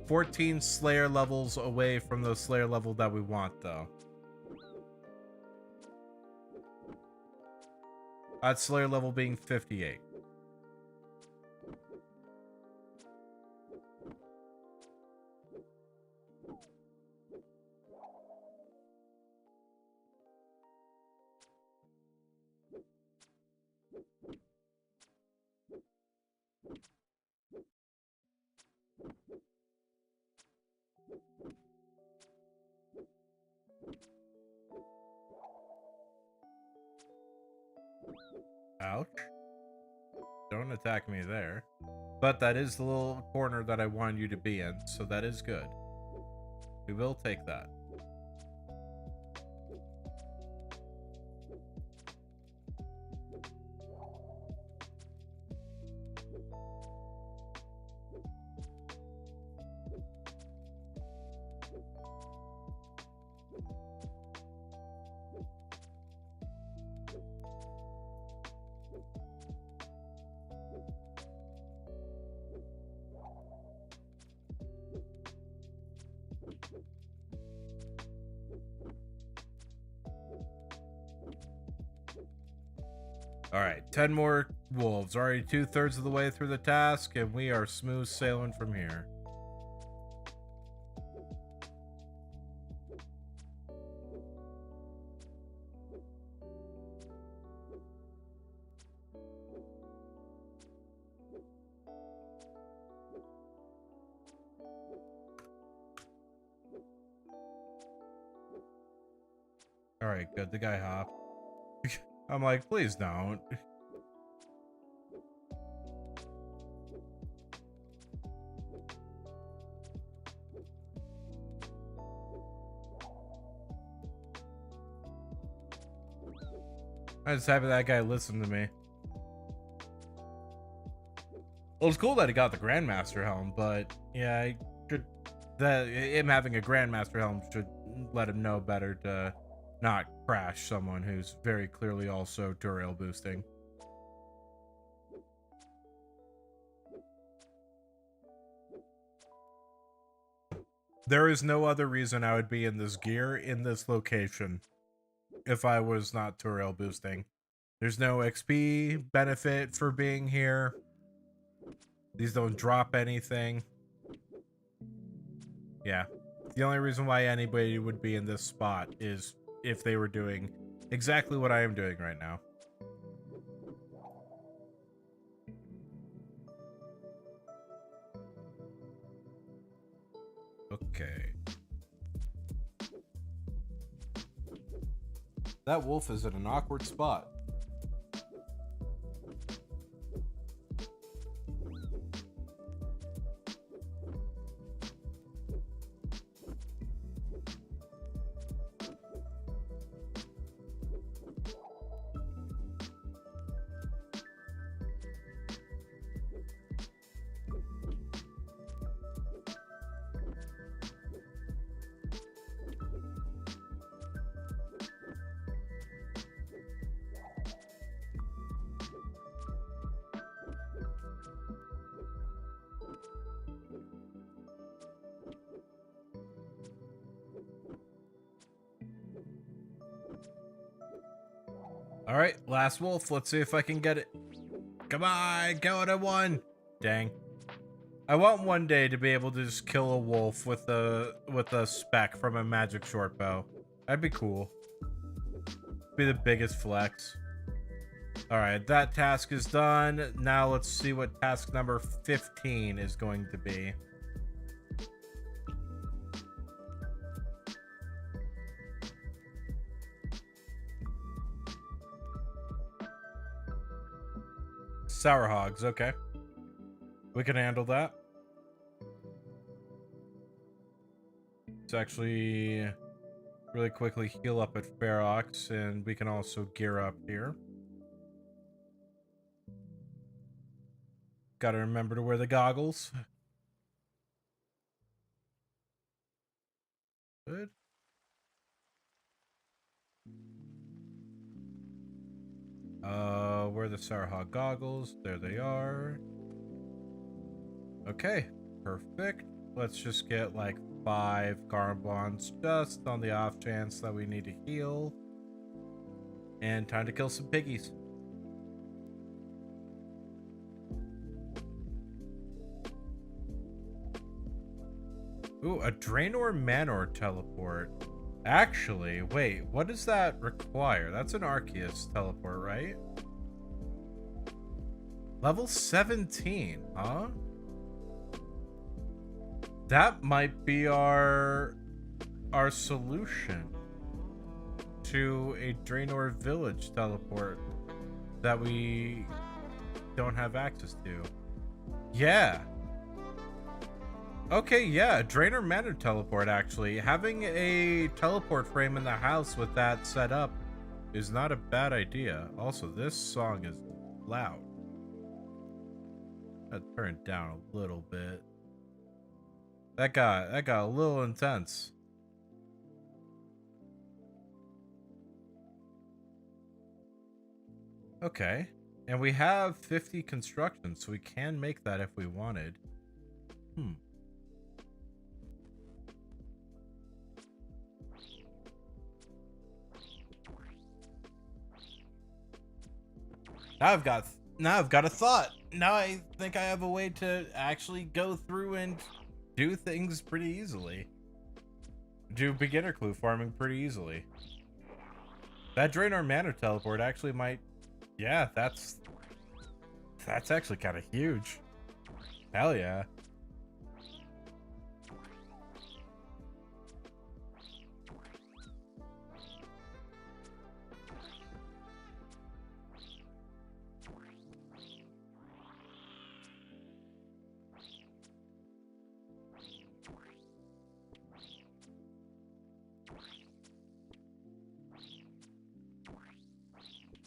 14 Slayer levels away from the Slayer level that we want, though. That Slayer level being 58. Ouch. Don't attack me there. But that is the little corner that I wanted you to be in, so that is good. We will take that. All right, 10 more wolves. Already 2/3 of the way through the task, and we are smooth sailing from here. All right, good. The guy hopped. I'm like, please don't. I just happy that guy listened to me. Well, it's cool that he got the Grandmaster helm, but yeah, him having a Grandmaster helm should let him know better to not crash someone who's very clearly also durail boosting. There is no other reason I would be in this gear in this location if I was not durail boosting. There's no XP benefit for being here. These don't drop anything. Yeah. The only reason why anybody would be in this spot is if they were doing exactly what I am doing right now. Okay. That wolf is in an awkward spot. All right, last wolf. Let's see if I can get it. Come on, go to one. Dang. I want one day to be able to just kill a wolf with a spec from a magic short bow. That'd be cool. Be the biggest flex. All right, that task is done. Now let's see what task number 15 is going to be. Sour hogs, okay. We can handle that. Let's actually really quickly heal up at Ferox, and we can also gear up here. Gotta remember to wear the goggles. Good. Where are the Sarahawk goggles? There they are. Okay, perfect. Let's just get like 5 carbons just on the off chance that we need to heal. And time to kill some piggies. Ooh, a Draenor Manor teleport. Actually, wait, what does that require? That's an Arceus teleport, right? Level 17, huh? That might be our solution to a Draenor village teleport that we don't have access to. Yeah. Okay, yeah, Draenor Manor teleport, actually. Having a teleport frame in the house with that set up is not a bad idea. Also, this song is loud. I'll turn it down a little bit. That got a little intense. Okay. And we have 50 construction, so we can make that if we wanted. Now I've got a thought. Now I think I have a way to actually go through and do things pretty easily. Do beginner clue farming pretty easily. That Draenor Manor teleport actually might... Yeah, that's actually kind of huge. Hell yeah.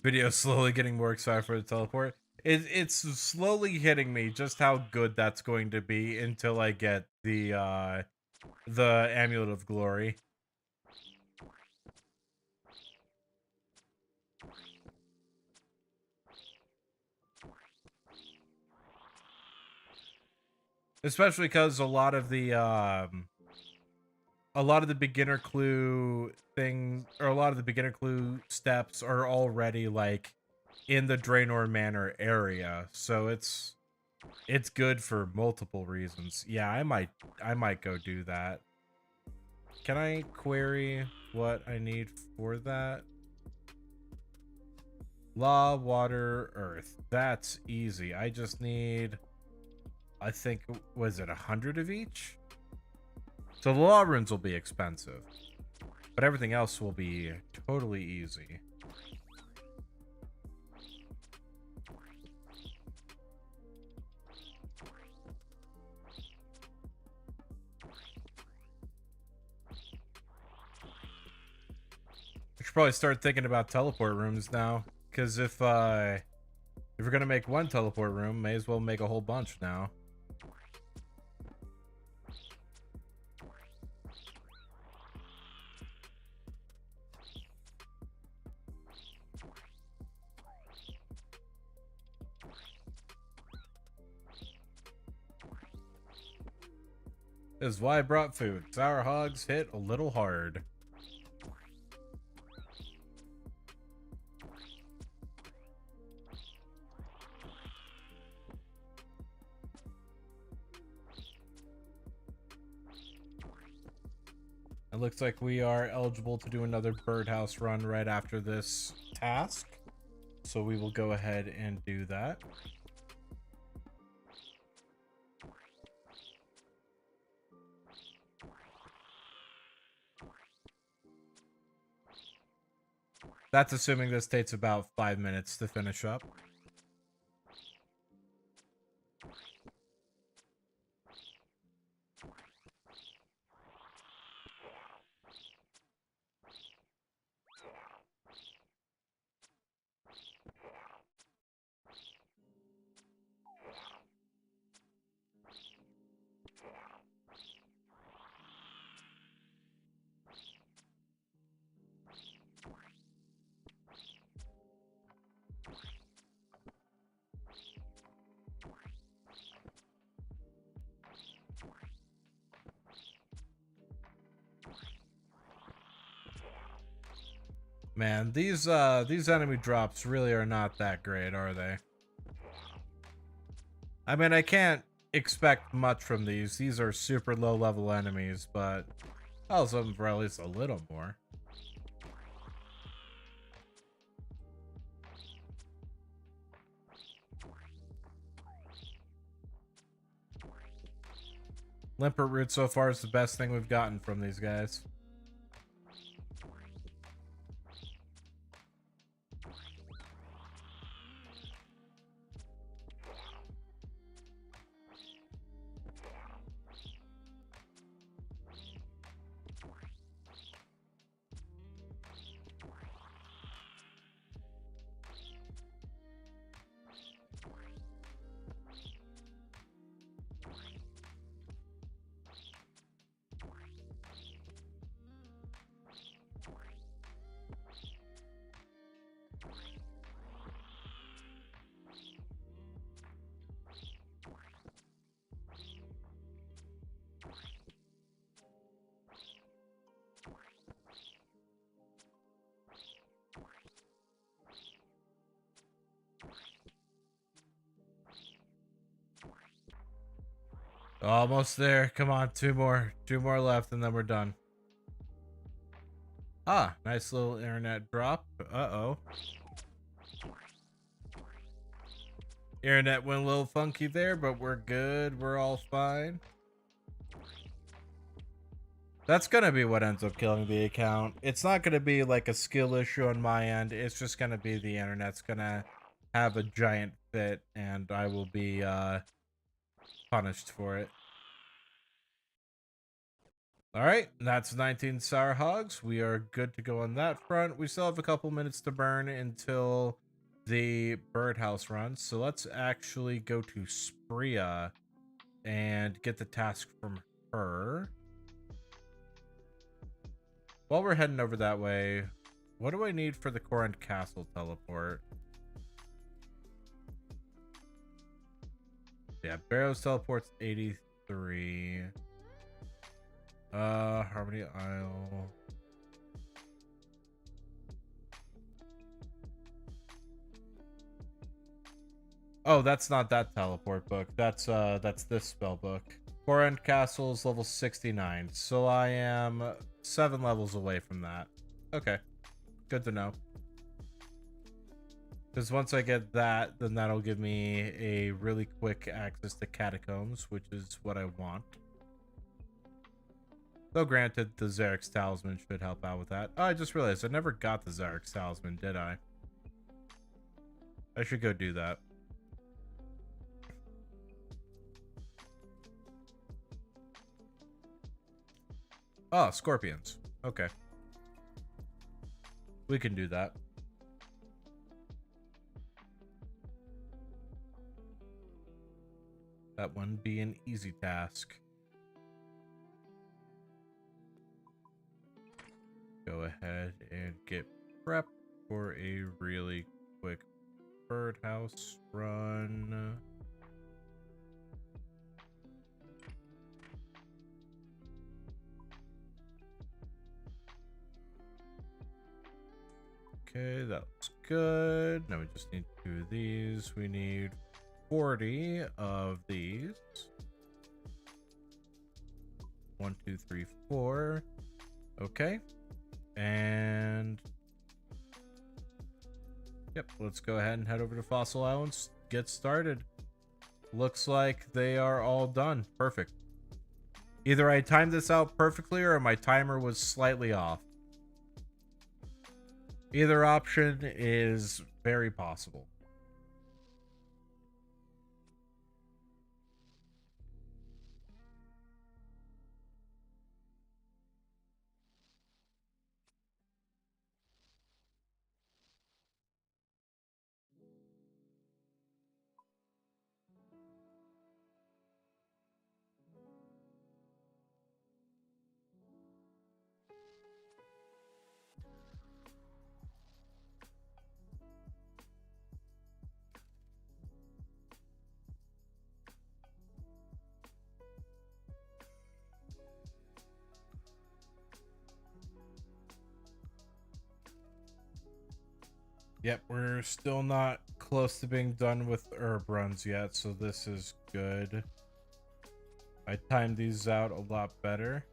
Video slowly getting more excited for the teleport. It's slowly hitting me just how good that's going to be until I get the Amulet of Glory. Especially because a lot of the beginner clue things, or a lot of the beginner clue steps are already like in the Draenor Manor area, so it's good for multiple reasons. Yeah, I might go do that. Can I query what I need for that? Law, water, earth. That's easy. I just need, I think, was it 100 of each? So the law runes will be expensive, but everything else will be totally easy. I should probably start thinking about teleport rooms now, because if we're gonna make one teleport room, may as well make a whole bunch now. This is why I brought food. Sour hogs hit a little hard. It looks like we are eligible to do another birdhouse run right after this task. So we will go ahead and do that. That's assuming this takes about 5 minutes to finish up. Man, these enemy drops really are not that great, are they? I mean, I can't expect much from these. These are super low level enemies, but I'll something for at least a little more. Limpet root so far is the best thing we've gotten from these guys. Almost there. Come on, two more left, and then we're done. Ah, nice little internet drop. Uh-oh. Internet went a little funky there, but we're good. We're all fine. That's gonna be what ends up killing the account. It's not gonna be like a skill issue on my end. It's just gonna be the internet's gonna have a giant fit, and I will be punished for it. All right, that's 19 sour hogs. We are good to go on that front. We still have a couple minutes to burn until the birdhouse runs. So let's actually go to Spria and get the task from her. While we're heading over that way, what do I need for the Corrent Castle teleport? Yeah, Barrows teleport's 83. Harmony Isle. Oh, that's not that teleport book. That's this spell book. Corrent Castle is level 69, so I am 7 levels away from that. Okay, good to know. Because once I get that, then that'll give me a really quick access to catacombs, which is what I want. Though granted, the Zarek's Talisman should help out with that. Oh, I just realized I never got the Zarek's Talisman, did I? I should go do that. Oh, scorpions. Okay. We can do that. That wouldn't be an easy task. Go ahead and get prepped for a really quick birdhouse run. Okay, that looks good. Now we just need 2 of these. We need 40 of these. 1, 2, 3, 4. Okay. And yep, let's go ahead and head over to Fossil Islands. Get started. Looks like they are all done. Perfect. Either I timed this out perfectly or my timer was slightly off. Either option is very possible. Yep, we're still not close to being done with herb runs yet, so this is good. I timed these out a lot better.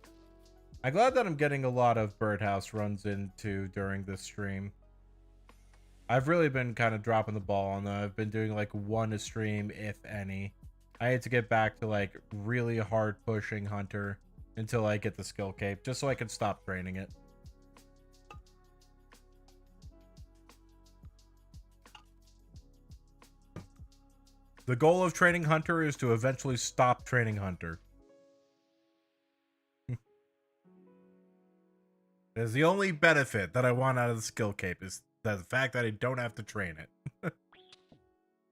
I'm glad that I'm getting a lot of birdhouse runs into during this stream. I've really been kind of dropping the ball on them. I've been doing like one a stream, if any. I need to get back to like really hard pushing Hunter until I get the skill cape, just so I can stop training it. The goal of training Hunter is to eventually stop training Hunter. It's the only benefit that I want out of the skill cape is the fact that I don't have to train it.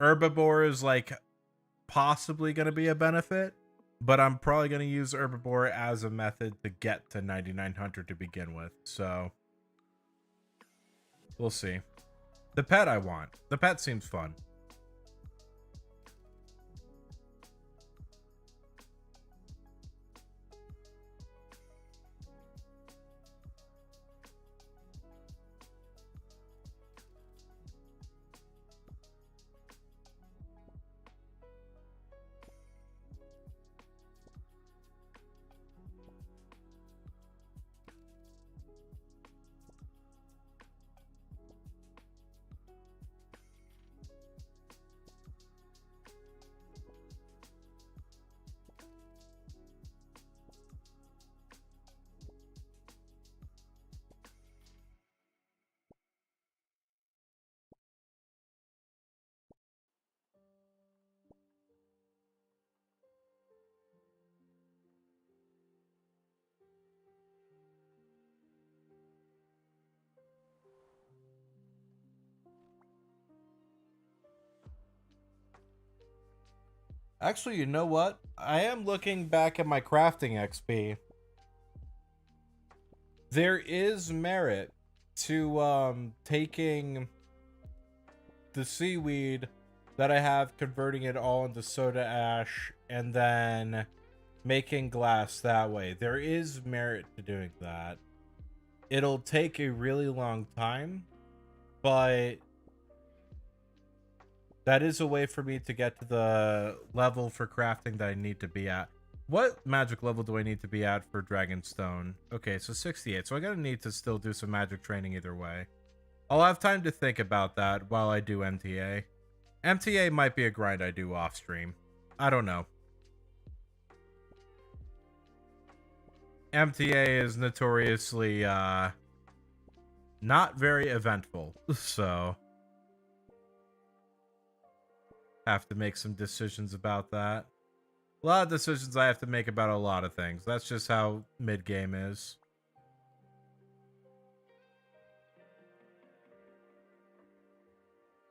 Herbivore is like possibly going to be a benefit, but I'm probably going to use Herbivore as a method to get to 99 Hunter to begin with. So we'll see. The pet I want. The pet seems fun. Actually, you know what? I am looking back at my crafting XP. There is merit to taking the seaweed that I have, converting it all into soda ash, and then making glass that way. There is merit to doing that. It'll take a really long time, but that is a way for me to get to the level for crafting that I need to be at. What magic level do I need to be at for Dragonstone? Okay, so 68. So I'm gonna need to still do some magic training either way. I'll have time to think about that while I do MTA. MTA might be a grind I do off stream. I don't know. MTA is notoriously not very eventful, so have to make some decisions about that. A lot of decisions I have to make about a lot of things. That's just how mid-game is.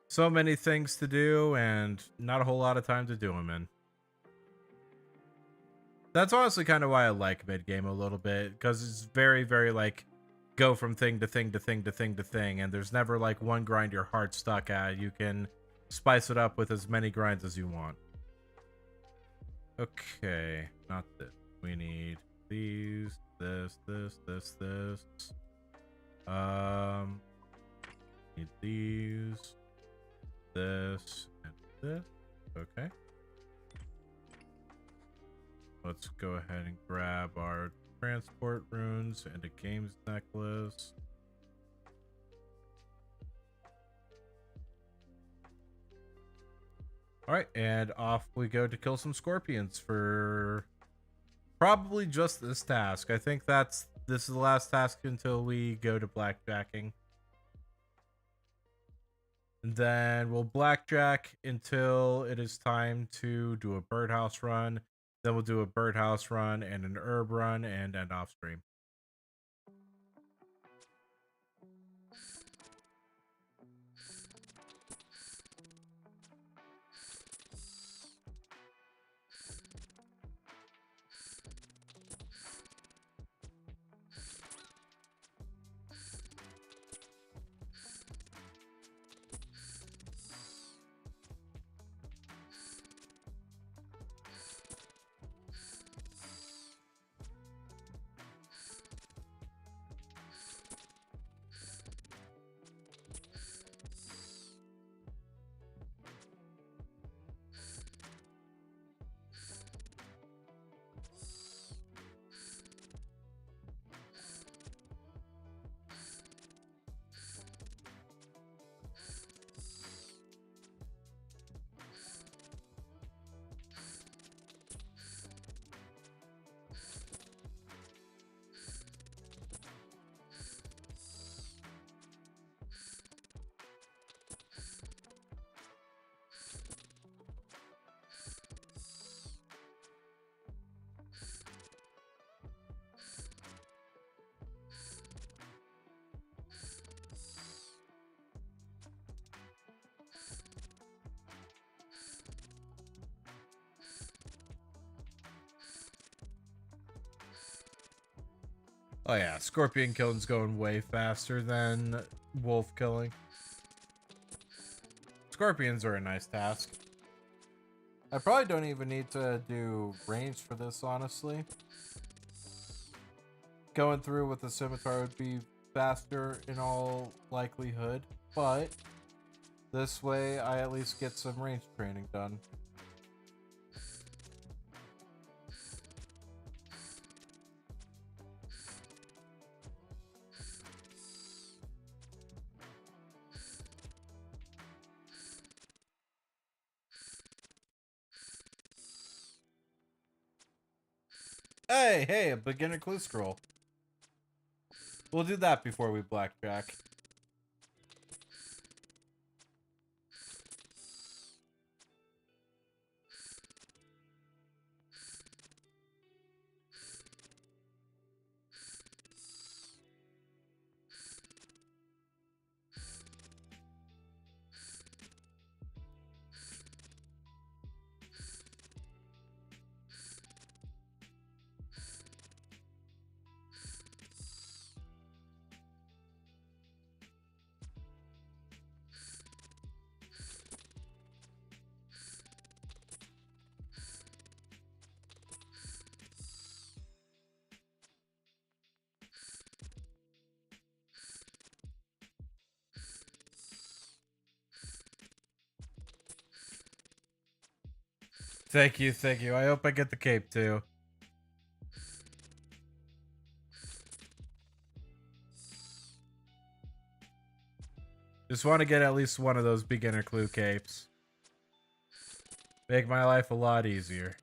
So many things to do and not a whole lot of time to do them in. That's honestly kind of why I like mid-game a little bit, because it's very, very like go from thing to thing to thing to thing to thing, and there's never like one grind your heart's stuck at. You can spice it up with as many grinds as you want. Okay, not this. We need these, this. Need these, this, and this. Okay. Let's go ahead and grab our transport runes and a games necklace. Alright, and off we go to kill some scorpions for probably just this task. I think this is the last task until we go to blackjacking. And then we'll blackjack until it is time to do a birdhouse run. Then we'll do a birdhouse run and an herb run and end off stream. Oh yeah, scorpion killing's going way faster than wolf killing. Scorpions are a nice task. I probably don't even need to do range for this, honestly. Going through with the scimitar would be faster in all likelihood, but this way I at least get some range training done. Hey, a beginner clue scroll. We'll do that before we blackjack. Thank you. I hope I get the cape too. Just want to get at least one of those beginner clue capes. Make my life a lot easier.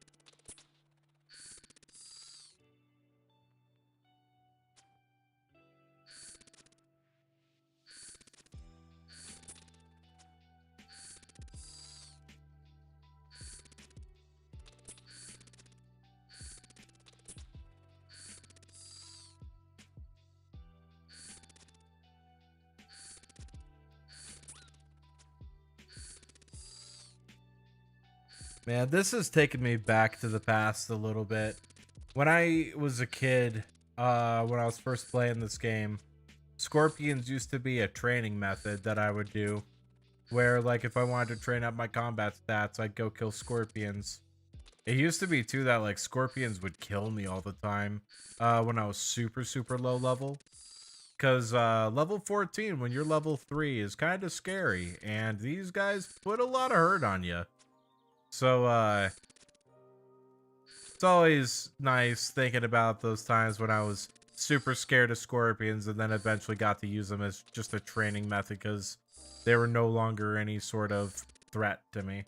Man, this has taken me back to the past a little bit. When I was a kid, when I was first playing this game, scorpions used to be a training method that I would do. Where, like, if I wanted to train up my combat stats, I'd go kill scorpions. It used to be, too, that, like, scorpions would kill me all the time when I was super, super low level. Because level 14, when you're level 3, is kind of scary. And these guys put a lot of hurt on you. So, it's always nice thinking about those times when I was super scared of scorpions and then eventually got to use them as just a training method because they were no longer any sort of threat to me.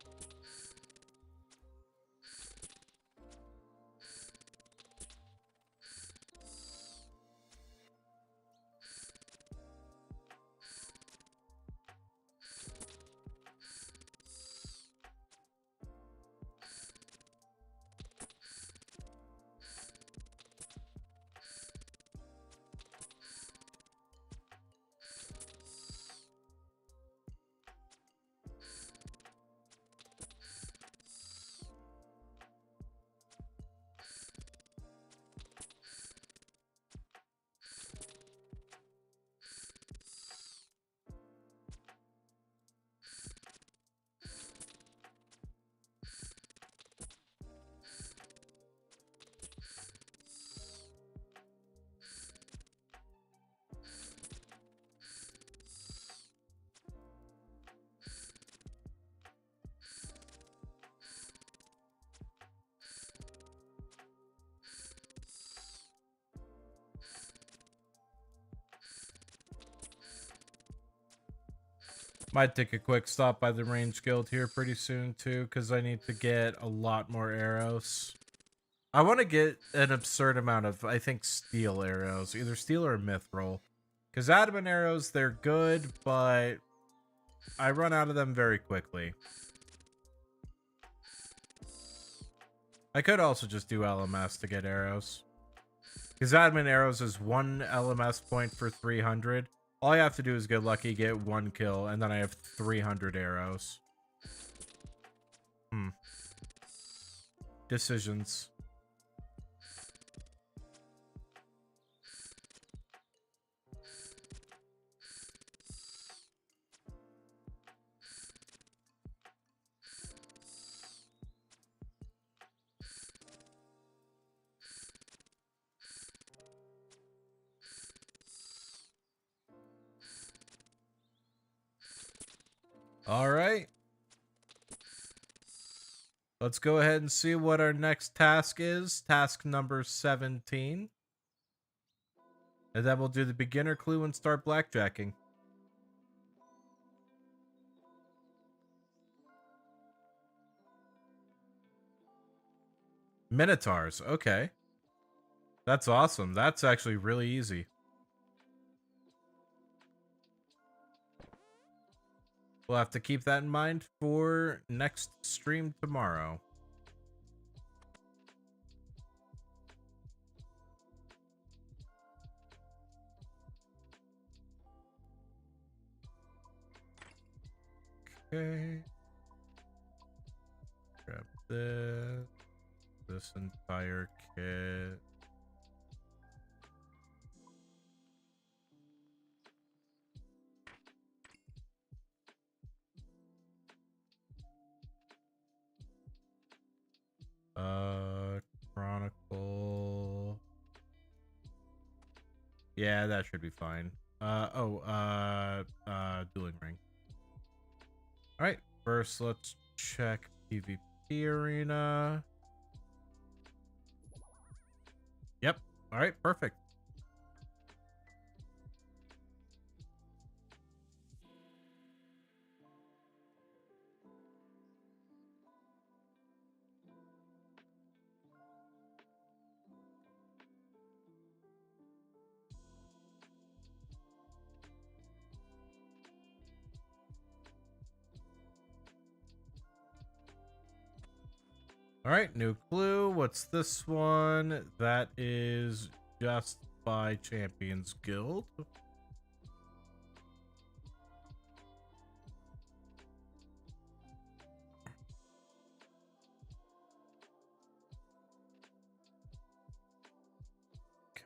Might take a quick stop by the range guild here pretty soon too, because I need to get a lot more arrows. I want to get an absurd amount of, I think, steel arrows, either steel or mithril. Because adamant arrows, they're good, but I run out of them very quickly. I could also just do LMS to get arrows. Because adamant arrows is 1 LMS point for 300. All I have to do is get lucky, get 1 kill, and then I have 300 arrows. Decisions. All right. Let's go ahead and see what our next task is. Task number 17. And then we'll do the beginner clue and start blackjacking. Minotaurs. Okay. That's awesome. That's actually really easy. We'll have to keep that in mind for next stream tomorrow. Okay. Grab this entire kit. Chronicle. Yeah, that should be fine. Dueling ring. All right, first let's check PvP arena. Yep. All right, perfect. All right, new clue. What's this one? That is just by Champions Guild.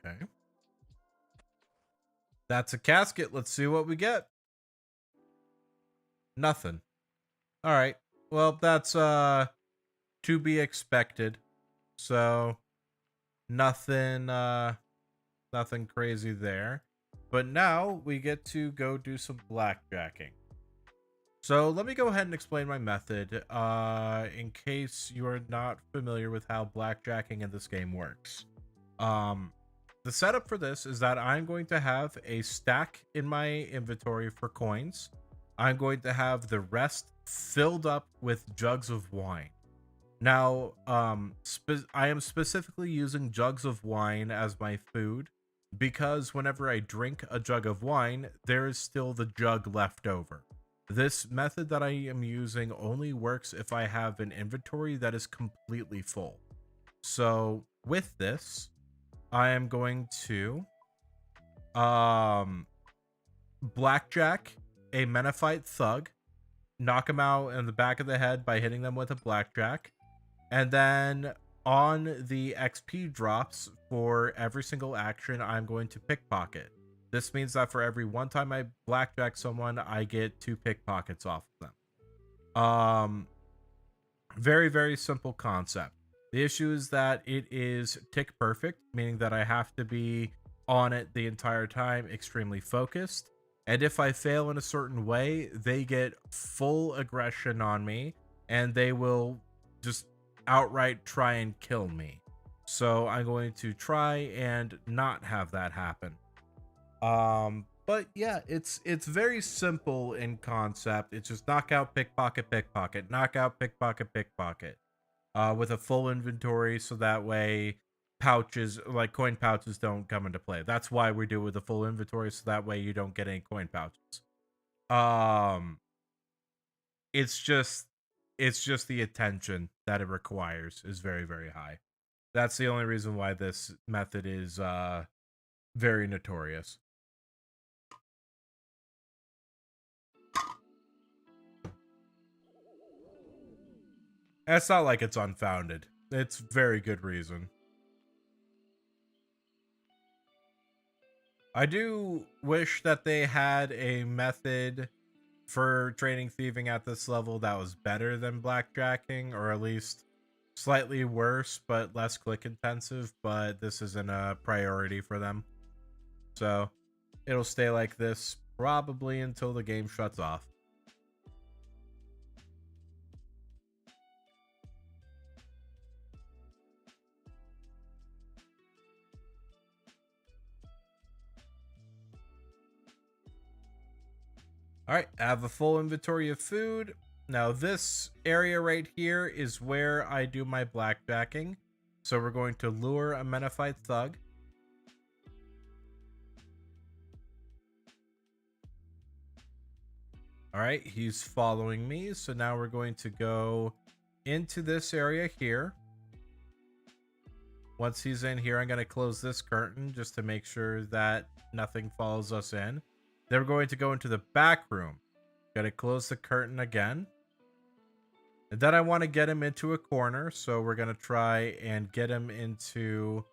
Okay. That's a casket. Let's see what we get. Nothing. All right. Well, that's to be expected. So nothing nothing crazy there. But now we get to go do some blackjacking. So let me go ahead and explain my method in case you are not familiar with how blackjacking in this game works. The setup for this is that I'm going to have a stack in my inventory for coins. I'm going to have the rest filled up with jugs of wine. Now, I am specifically using jugs of wine as my food because whenever I drink a jug of wine, there is still the jug left over. This method that I am using only works if I have an inventory that is completely full. So with this, I am going to blackjack a Menifite thug, knock him out in the back of the head by hitting them with a blackjack, and then on the XP drops for every single action, I'm going to pickpocket. This means that for every one time I blackjack someone, I get 2 pickpockets off of them. Very, very simple concept. The issue is that it is tick perfect, meaning that I have to be on it the entire time, extremely focused. And if I fail in a certain way, they get full aggression on me and they will just outright try and kill me. So I'm going to try and not have that happen. But yeah, it's very simple in concept. It's just knockout, pickpocket, pickpocket, knockout, pickpocket, pickpocket. With a full inventory, so that way pouches, like coin pouches, don't come into play. That's why we do it with a full inventory, so that way you don't get any coin pouches. It's just the attention that it requires is very, very high. That's the only reason why this method is very notorious. It's not like it's unfounded. It's very good reason. I do wish that they had a method for trading thieving at this level that was better than blackjacking, or at least slightly worse but less click intensive, but this isn't a priority for them. So it'll stay like this probably until the game shuts off. All right, I have a full inventory of food. Now this area right here is where I do my blackjacking. So we're going to lure a Menophyte thug. All right, he's following me. So now we're going to go into this area here. Once he's in here, I'm going to close this curtain just to make sure that nothing follows us in. Then we're going to go into the back room. Got to close the curtain again. And then I want to get him into a corner. So we're going to try and get him into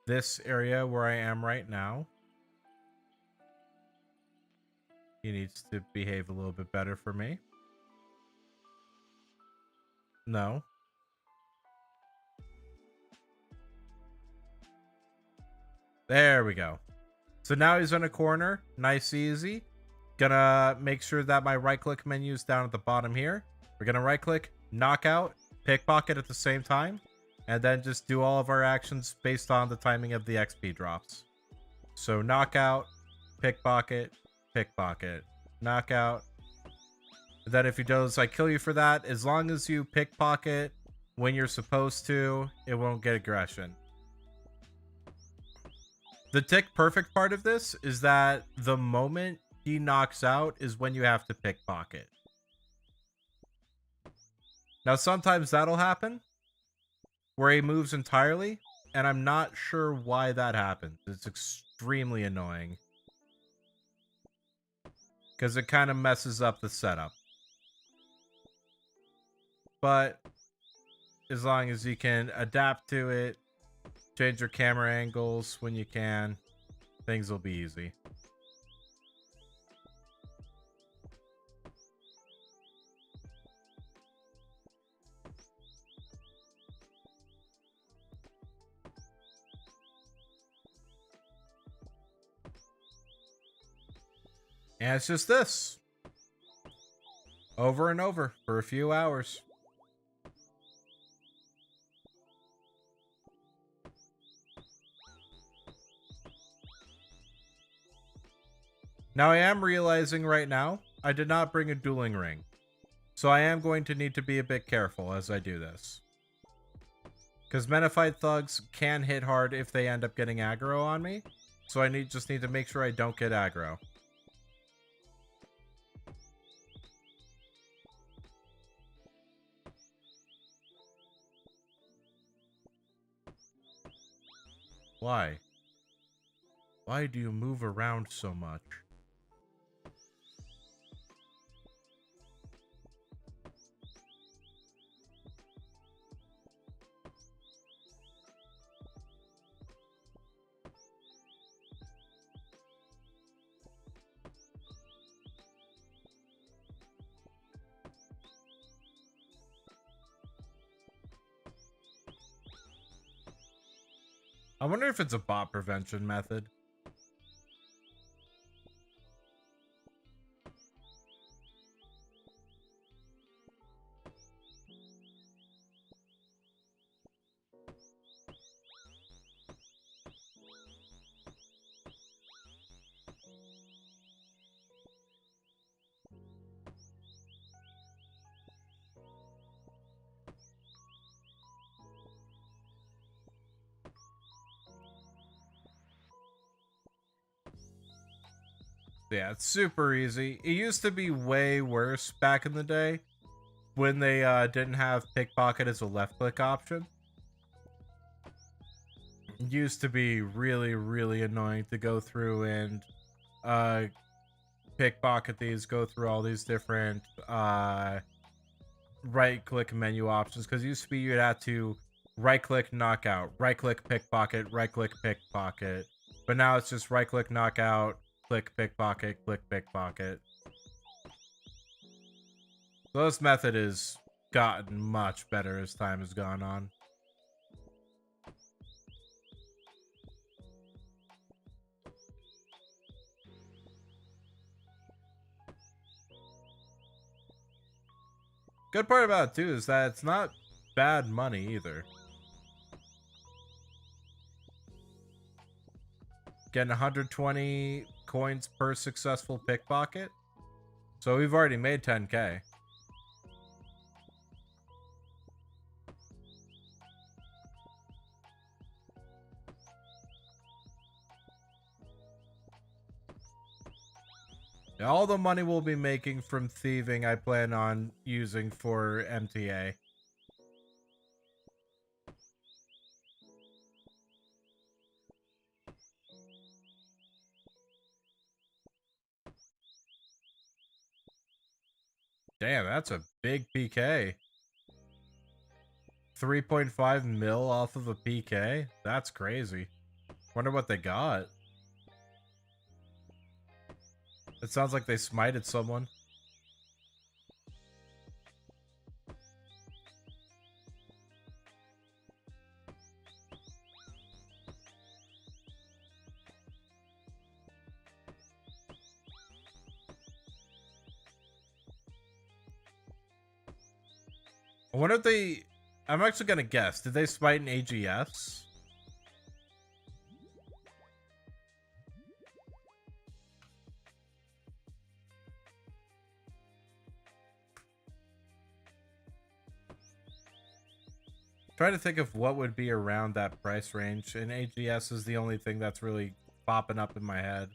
this area where I am right now. He needs to behave a little bit better for me. No. There we go. So now he's in a corner. Nice, easy. Gonna make sure that my right click menu is down at the bottom here. We're gonna right click, knockout, pickpocket at the same time, and then just do all of our actions based on the timing of the XP drops. So knockout, pickpocket, pickpocket, knockout. And then if he does, I kill you for that. As long as you pickpocket when you're supposed to, it won't get aggression. The tick perfect part of this is that the moment he knocks out is when you have to pickpocket. Now, sometimes that'll happen where he moves entirely, and I'm not sure why that happens. It's extremely annoying because it kind of messes up the setup. But as long as you can adapt to it, change your camera angles when you can, things will be easy. And it's just this. Over and over for a few hours. Now I am realizing right now, I did not bring a dueling ring. So I am going to need to be a bit careful as I do this. Because Menophyte thugs can hit hard if they end up getting aggro on me. So I just need to make sure I don't get aggro. Why? Why do you move around so much? I wonder if it's a bot prevention method. Yeah, it's super easy. It used to be way worse back in the day when they didn't have pickpocket as a left click option. It used to be really, really annoying to go through and pickpocket these, go through all these different right click menu options, because it used to be you'd have to right click knockout, right click pickpocket, right click pickpocket. But now it's just right click knockout, click pickpocket, click pickpocket. So this method has gotten much better as time has gone on. Good part about it too is that it's not bad money either. Getting 120 coins per successful pickpocket. So we've already made 10K. All the money we'll be making from thieving, I plan on using for MTA. Damn, that's a big PK. 3.5 mil off of a PK? That's crazy. Wonder what they got. It sounds like they smited someone. I wonder if they... I'm actually gonna guess. Did they smite an AGS? Trying to think of what would be around that price range, and AGS is the only thing that's really popping up in my head.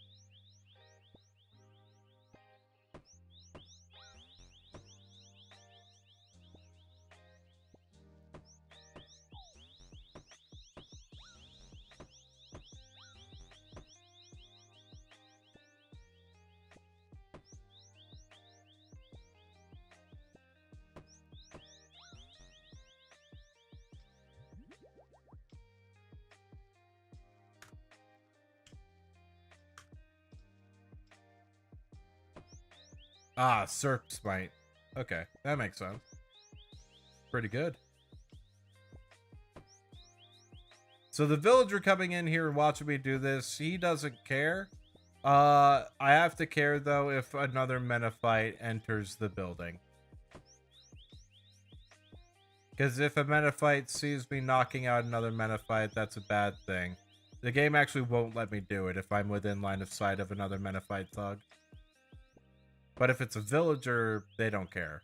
Ah, Serp Smite. Okay, that makes sense. Pretty good. So the villager coming in here and watching me do this, he doesn't care. I have to care, though, if another Menafite enters the building. Because if a Menafite sees me knocking out another Menafite, that's a bad thing. The game actually won't let me do it if I'm within line of sight of another Menafite thug. But if it's a villager, they don't care.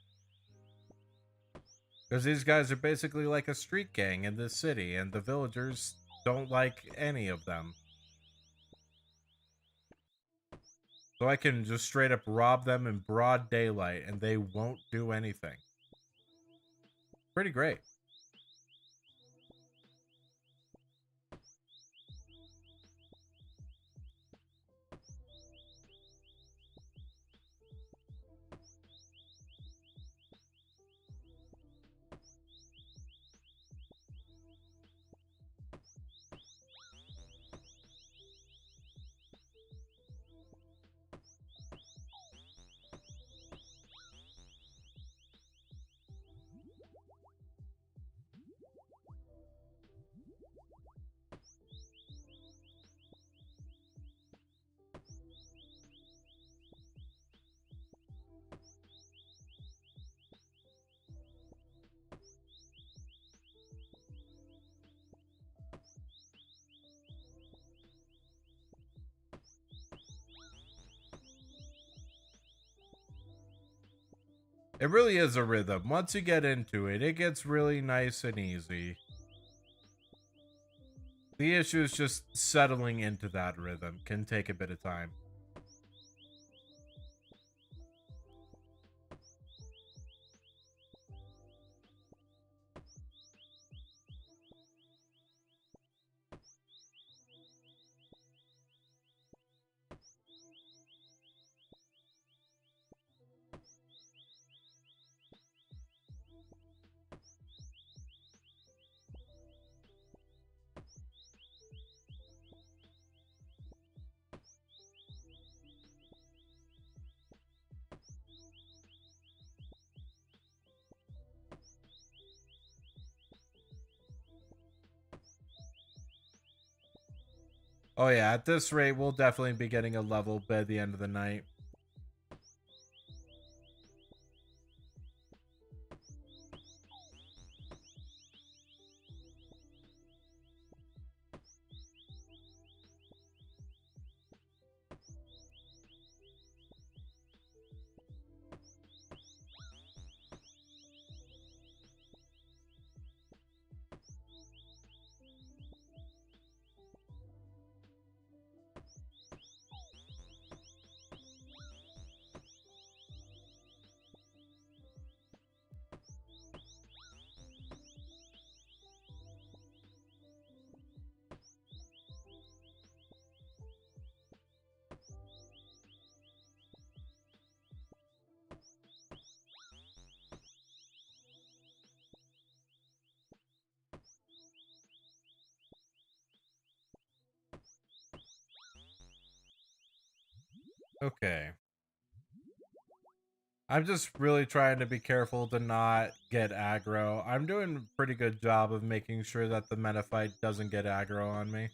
Because these guys are basically like a street gang in this city, and the villagers don't like any of them. So I can just straight up rob them in broad daylight, and they won't do anything. Pretty great. It really is a rhythm. Once you get into it, it gets really nice and easy. The issue is just settling into that rhythm. Can take a bit of time. Oh yeah, at this rate, we'll definitely be getting a level by the end of the night. Okay. I'm just really trying to be careful to not get aggro. I'm doing a pretty good job of making sure that the Metaphyte doesn't get aggro on me.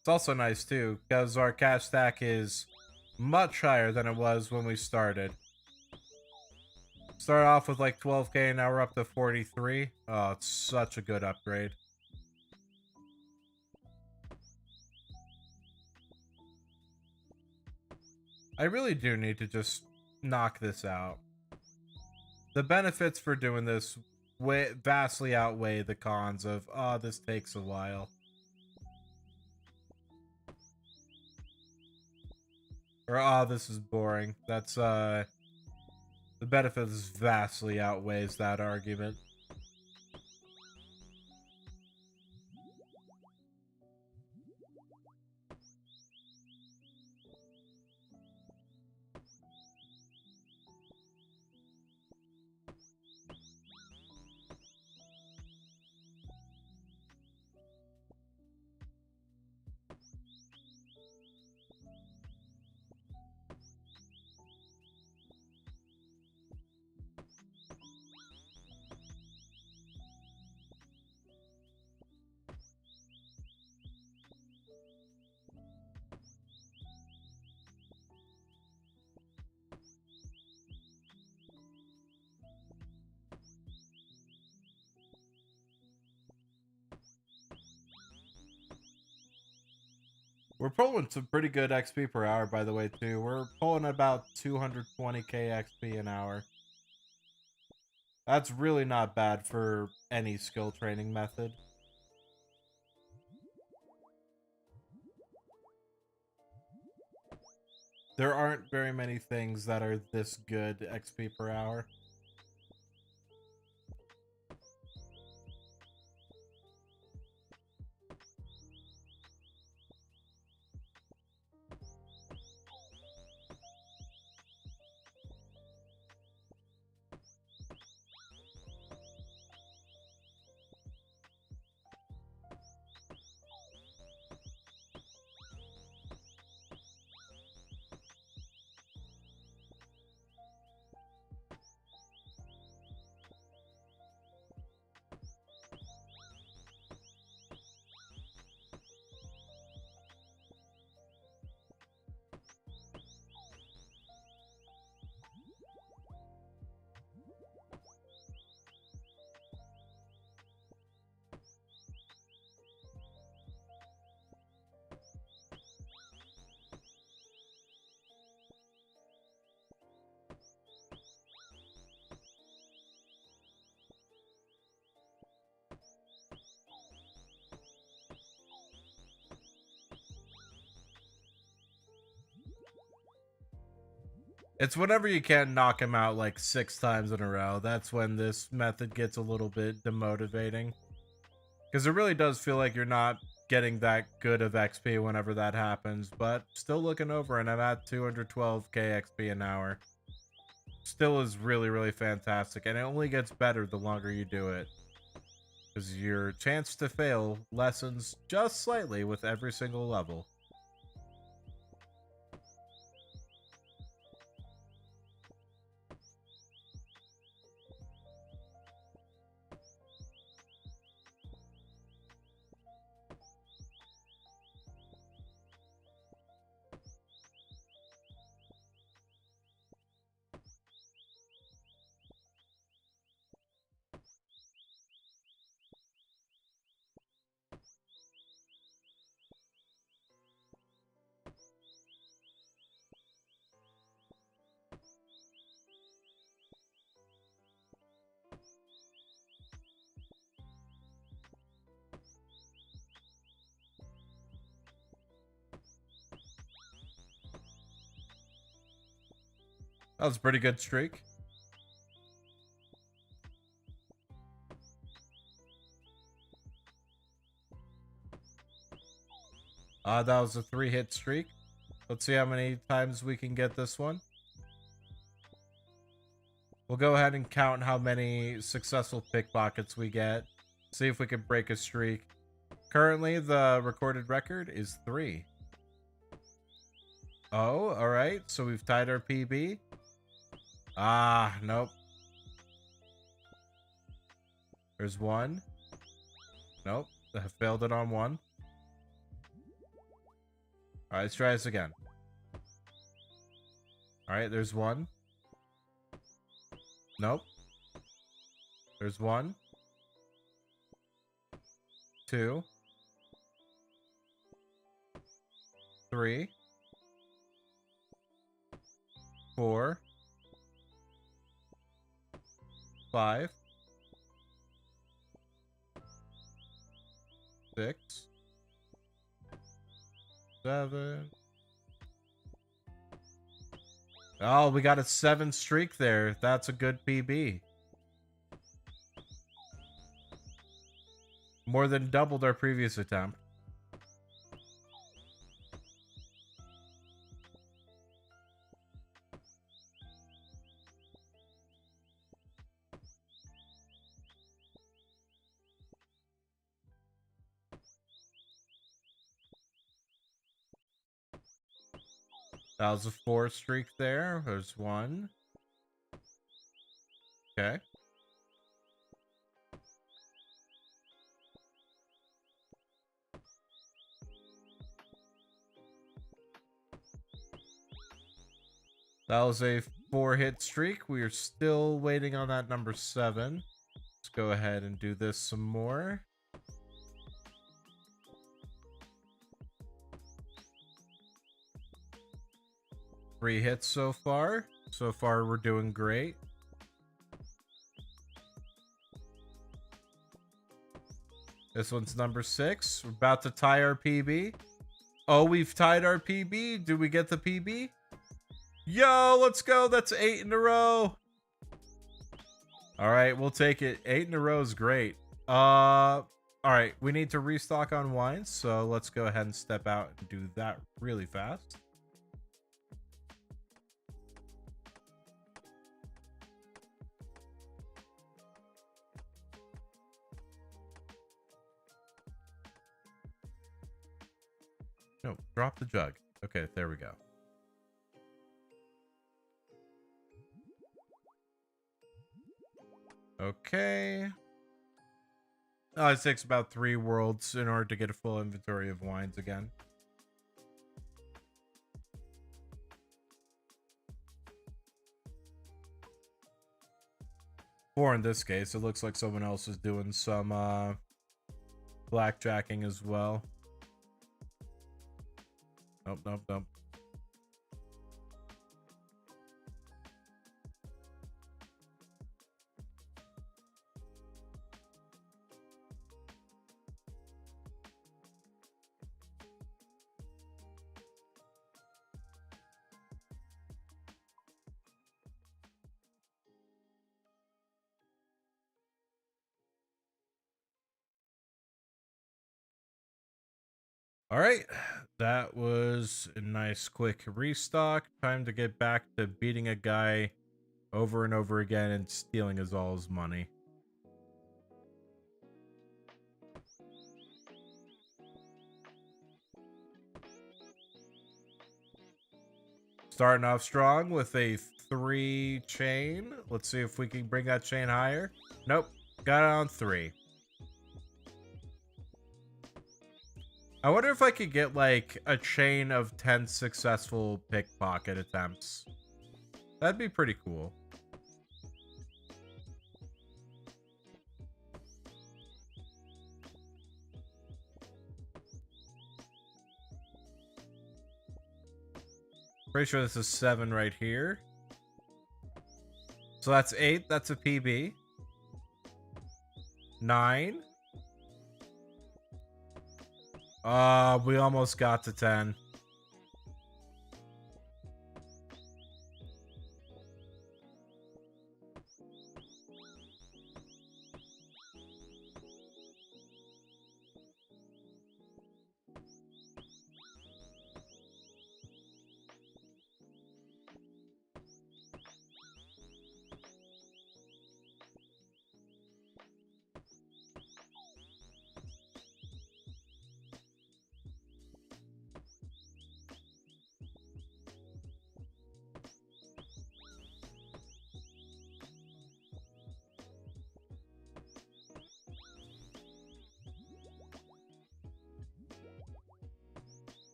It's also nice too, because our cash stack is much higher than it was when we started. Started off with like 12k, now we're up to 43. Oh, it's such a good upgrade. I really do need to just knock this out. The benefits for doing this vastly outweigh the cons of, oh, this takes a while. Or, oh, this is boring. That's, the benefits vastly outweighs that argument. We're pulling some pretty good XP per hour, by the way, too. We're pulling about 220k XP an hour. That's really not bad for any skill training method. There aren't very many things that are this good XP per hour. It's whenever you can't knock him out like 6 times in a row. That's when this method gets a little bit demotivating. Because it really does feel like you're not getting that good of XP whenever that happens. But still looking over, and I'm at 212k XP an hour. Still is really, really fantastic. And it only gets better the longer you do it. Because your chance to fail lessens just slightly with every single level. That was a pretty good streak. That was a 3-hit streak. Let's see how many times we can get this one. We'll go ahead and count how many successful pickpockets we get. See if we can break a streak. Currently, the recorded record is 3. Oh, all right. So we've tied our PB. Ah, nope. There's 1. Nope. I failed it on 1. All right, let's try this again. All right, there's 1. Nope. There's 1. 2. 3. 4. 5. 6. 7. Oh, we got a 7 streak there. That's a good PB. More than doubled our previous attempt. That was a 4 streak there. There's 1. Okay. That was a 4-hit streak. We are still waiting on that number 7. Let's go ahead and do this some more. Three hits so far. So far, we're doing great. This one's number 6. We're about to tie our PB. Oh, we've tied our PB. Do we get the PB? Yo, let's go. That's 8 in a row. All right, we'll take it. 8 in a row is great. All right, we need to restock on wines, so let's go ahead and step out and do that really fast. No, drop the jug. Okay, there we go. Okay. Oh, it takes about 3 worlds in order to get a full inventory of wines again. Four in this case. It looks like someone else is doing some blackjacking as well. Nope, nope, nope. All right, that was a nice quick restock. Time to get back to beating a guy over and over again and stealing all his money. Starting off strong with a 3 chain. Let's see if we can bring that chain higher. Nope, got it on 3. I wonder if I could get like a chain of 10 successful pickpocket attempts. That'd be pretty cool. Pretty sure this is 7 right here. So that's 8. That's a PB. 9. We almost got to 10.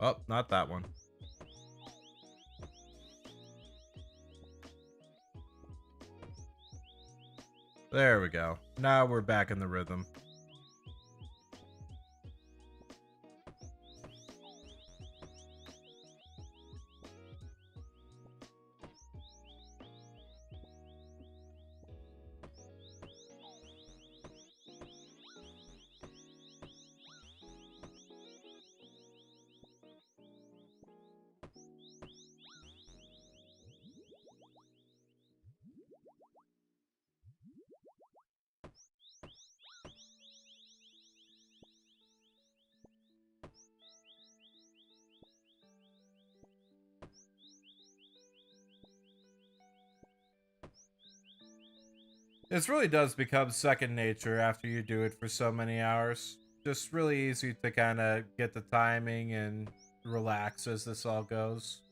Oh, not that one. There we go. Now we're back in the rhythm. This really does become second nature after you do it for so many hours. Just really easy to kind of get the timing and relax as this all goes.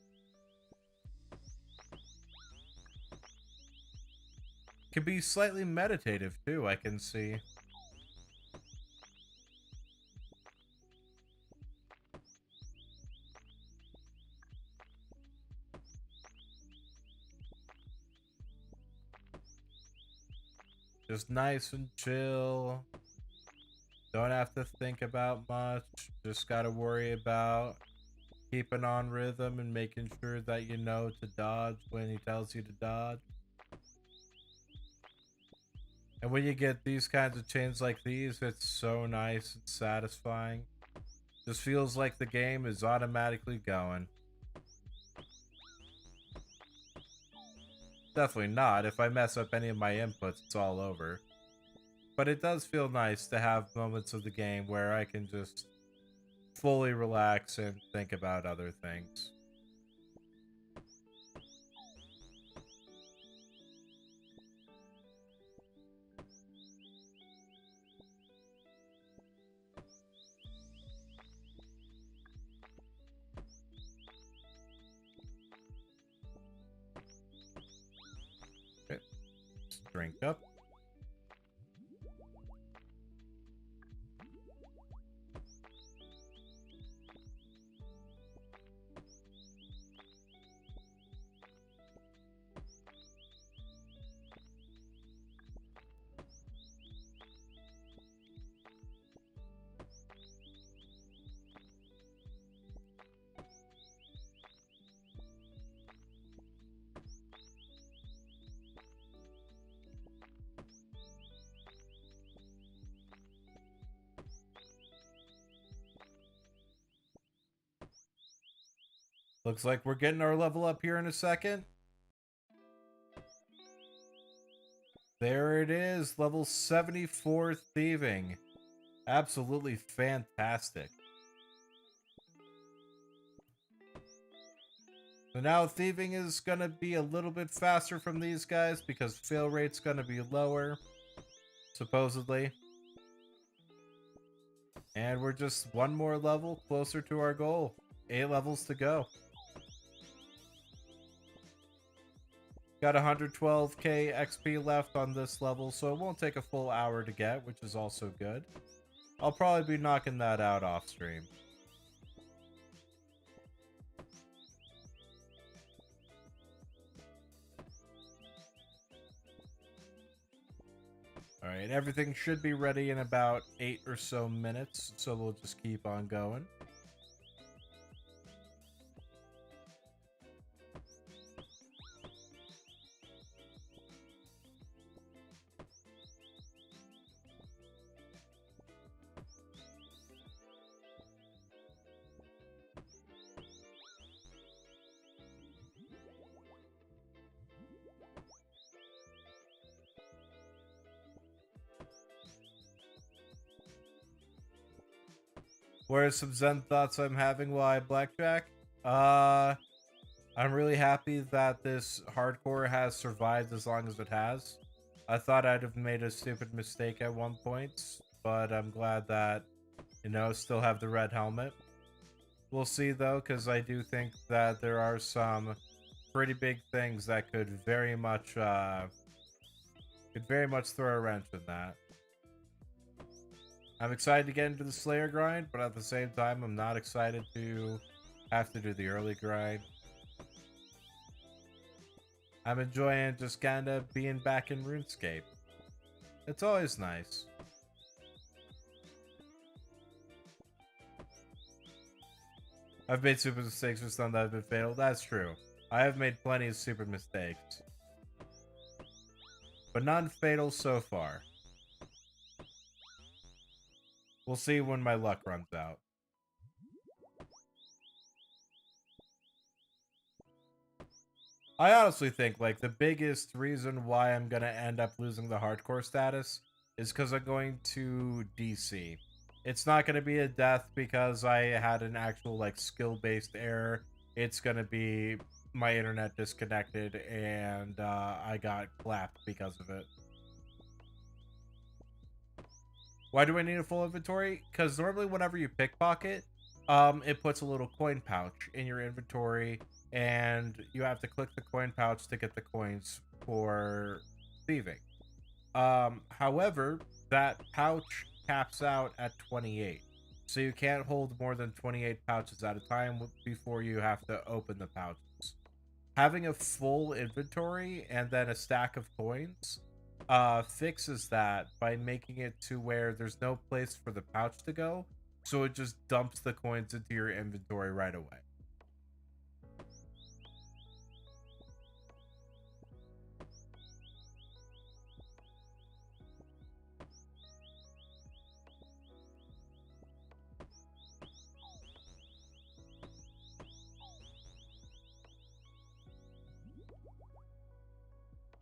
Can be slightly meditative too, I can see. Just nice and chill. Don't have to think about much. Just gotta worry about keeping on rhythm and making sure that you know to dodge when he tells you to dodge. And when you get these kinds of chains like these, it's so nice and satisfying. Just feels like the game is automatically going. Definitely not. If I mess up any of my inputs, it's all over. But it does feel nice to have moments of the game where I can just fully relax and think about other things. Okay, let's drink up. Looks like we're getting our level up here in a second. There it is, level 74 thieving. Absolutely fantastic. So now thieving is going to be a little bit faster from these guys because fail rate's going to be lower, supposedly. And we're just one more level closer to our goal. 8 levels to go. Got 112k XP left on this level, so it won't take a full hour to get, which is also good. I'll probably be knocking that out off stream. Alright, everything should be ready in about 8 or so minutes, so we'll just keep on going. What are some Zen thoughts I'm having while I blackjack? I'm really happy that this hardcore has survived as long as it has. I thought I'd have made a stupid mistake at one point, but I'm glad that, you know, still have the red helmet. We'll see though, because I do think that there are some pretty big things that could very much throw a wrench in that. I'm excited to get into the Slayer grind, but at the same time, I'm not excited to Have to do the early grind. I'm enjoying just kind of being back in RuneScape. It's always nice. I've made super mistakes for some that have been fatal. That's true. I have made plenty of super mistakes. But none fatal so far. We'll see when my luck runs out. I honestly think, like, the biggest reason why I'm gonna end up losing the hardcore status is because I'm going to DC. It's not gonna be a death because I had an actual, like, skill-based error. It's gonna be my internet disconnected and I got clapped because of it. Why do I need a full inventory? Because normally whenever you pickpocket, it puts a little coin pouch in your inventory, and you have to click the coin pouch to get the coins for thieving. However, that pouch caps out at 28. So you can't hold more than 28 pouches at a time before you have to open the pouches. Having a full inventory and then a stack of coins fixes that by making it to where there's no place for the pouch to go, so it just dumps the coins into your inventory right away.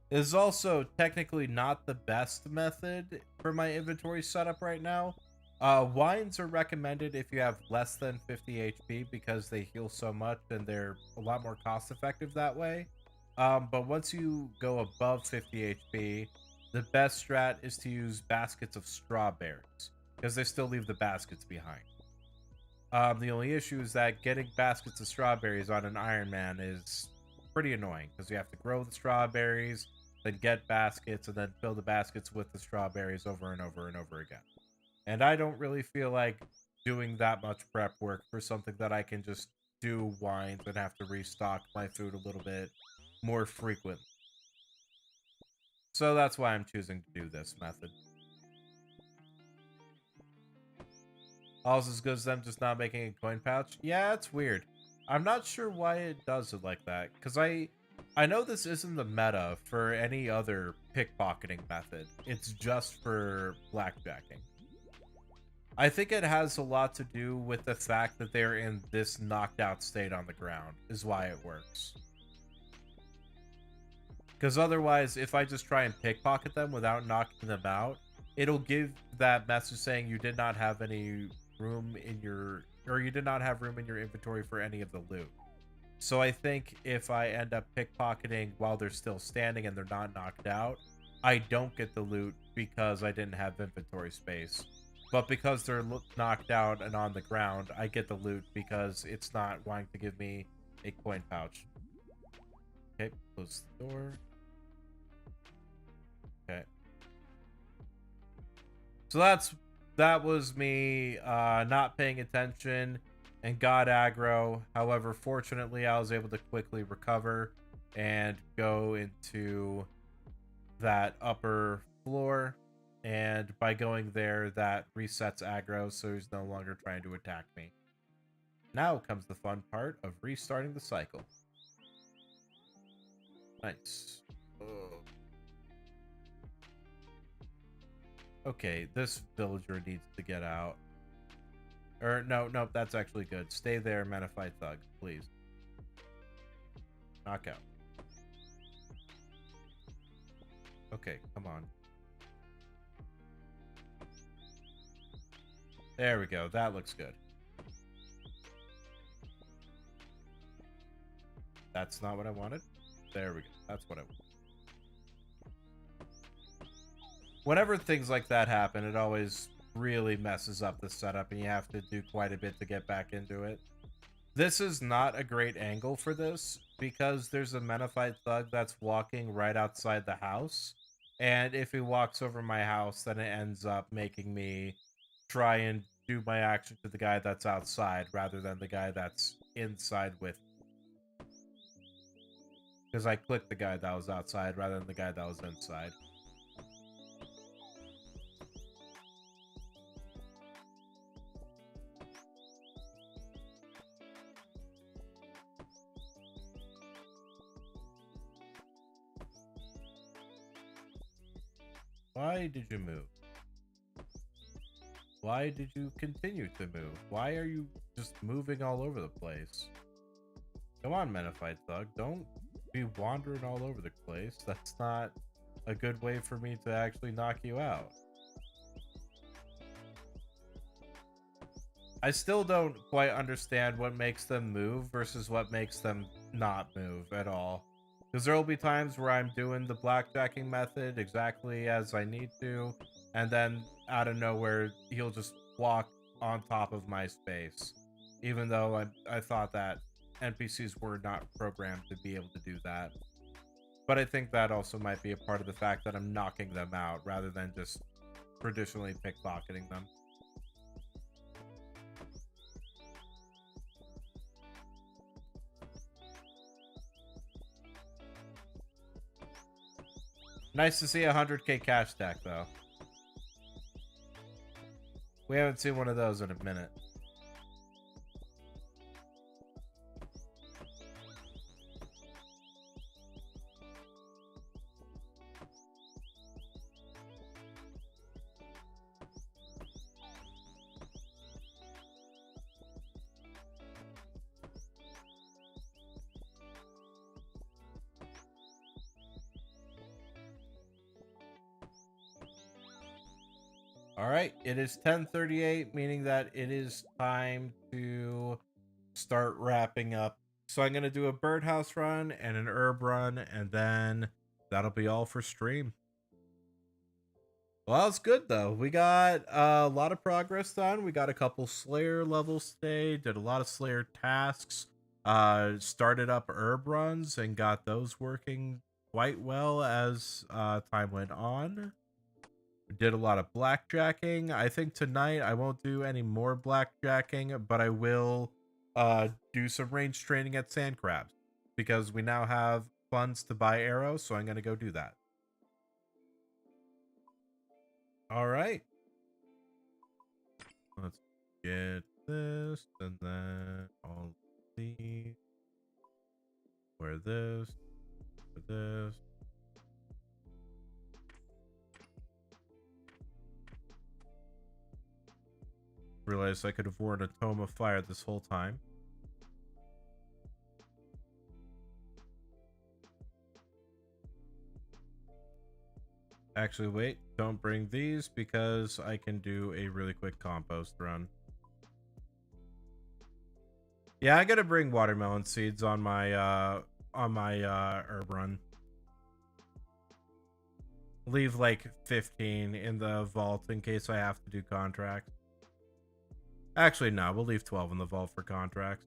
Is also technically not the best method for my inventory setup right now. Wines are recommended if you have less than 50 HP because they heal so much and they're a lot more cost effective that way. But once you go above 50 HP, the best strat is to use baskets of strawberries because they still leave the baskets behind. The only issue is that getting baskets of strawberries on an Iron Man is pretty annoying because you have to grow the strawberries, then get baskets, and then fill the baskets with the strawberries over and over and over again. And I don't really feel like doing that much prep work for something that I can just do wines and have to restock my food a little bit more frequent. So that's why I'm choosing to do this method. Also as good as them just not making a coin pouch. Yeah, it's weird. I'm not sure why it does it like that, because I know this isn't the meta for any other pickpocketing method. It's just for blackjacking. I think it has a lot to do with the fact that they're in this knocked out state on the ground is why it works. Because otherwise, if I just try and pickpocket them without knocking them out, it'll give that message saying you did not have any room in your, or you did not have room in your inventory for any of the loot. So I think if I end up pickpocketing while they're still standing and they're not knocked out, I don't get the loot because I didn't have inventory space. But because they're knocked out and on the ground, I get the loot because it's not wanting to give me a coin pouch. Okay, close the door. Okay. So that was me not paying attention and got aggro. However, fortunately, I was able to quickly recover and go into that upper floor. And by going there, that resets aggro, so he's no longer trying to attack me. Now comes the fun part of restarting the cycle. Nice. Oh. Okay, this villager needs to get out. Or, no, that's actually good. Stay there, Metafight Thug, please. Knockout. Okay, come on. There we go. That looks good. That's not what I wanted. There we go. That's what I want. Whenever things like that happen, it always really messes up the setup, and you have to do quite a bit to get back into it. This is not a great angle for this, because there's a Metafight Thug that's walking right outside the house, and if he walks over my house, then it ends up making me try and do my action to the guy that's outside rather than the guy that's inside with me. Because I clicked the guy that was outside rather than the guy that was inside. Why did you move? Why did you continue to move? Why are you just moving all over the place? Come on, Menifite Thug. Don't be wandering all over the place. That's not a good way for me to actually knock you out. I still don't quite understand what makes them move versus what makes them not move at all. Because there will be times where I'm doing the blackjacking method exactly as I need to, and then out of nowhere, he'll just walk on top of my space. Even though I thought that NPCs were not programmed to be able to do that. But I think that also might be a part of the fact that I'm knocking them out rather than just traditionally pickpocketing them. Nice to see a 100k cash stack, though. We haven't seen one of those in a minute. All right, it is 10:38, meaning that it is time to start wrapping up. So I'm going to do a birdhouse run and an herb run, and then that'll be all for stream. Well, that's good, though. We got a lot of progress done. We got a couple Slayer levels today, did a lot of Slayer tasks, started up herb runs, and got those working quite well as time went on. Did a lot of blackjacking. I think tonight I won't do any more blackjacking, but I will do some range training at Sand Crabs because we now have funds to buy arrows, so I'm going to go do that. All right. Let's get this and then all these. Where this, where this. Realized I could have worn a Tome of Fire this whole time. Actually, wait, don't bring these because I can do a really quick compost run. Yeah, I gotta bring watermelon seeds on my herb run. Leave like 15 in the vault in case I have to do contracts. Actually, no, we'll leave 12 in the vault for contracts.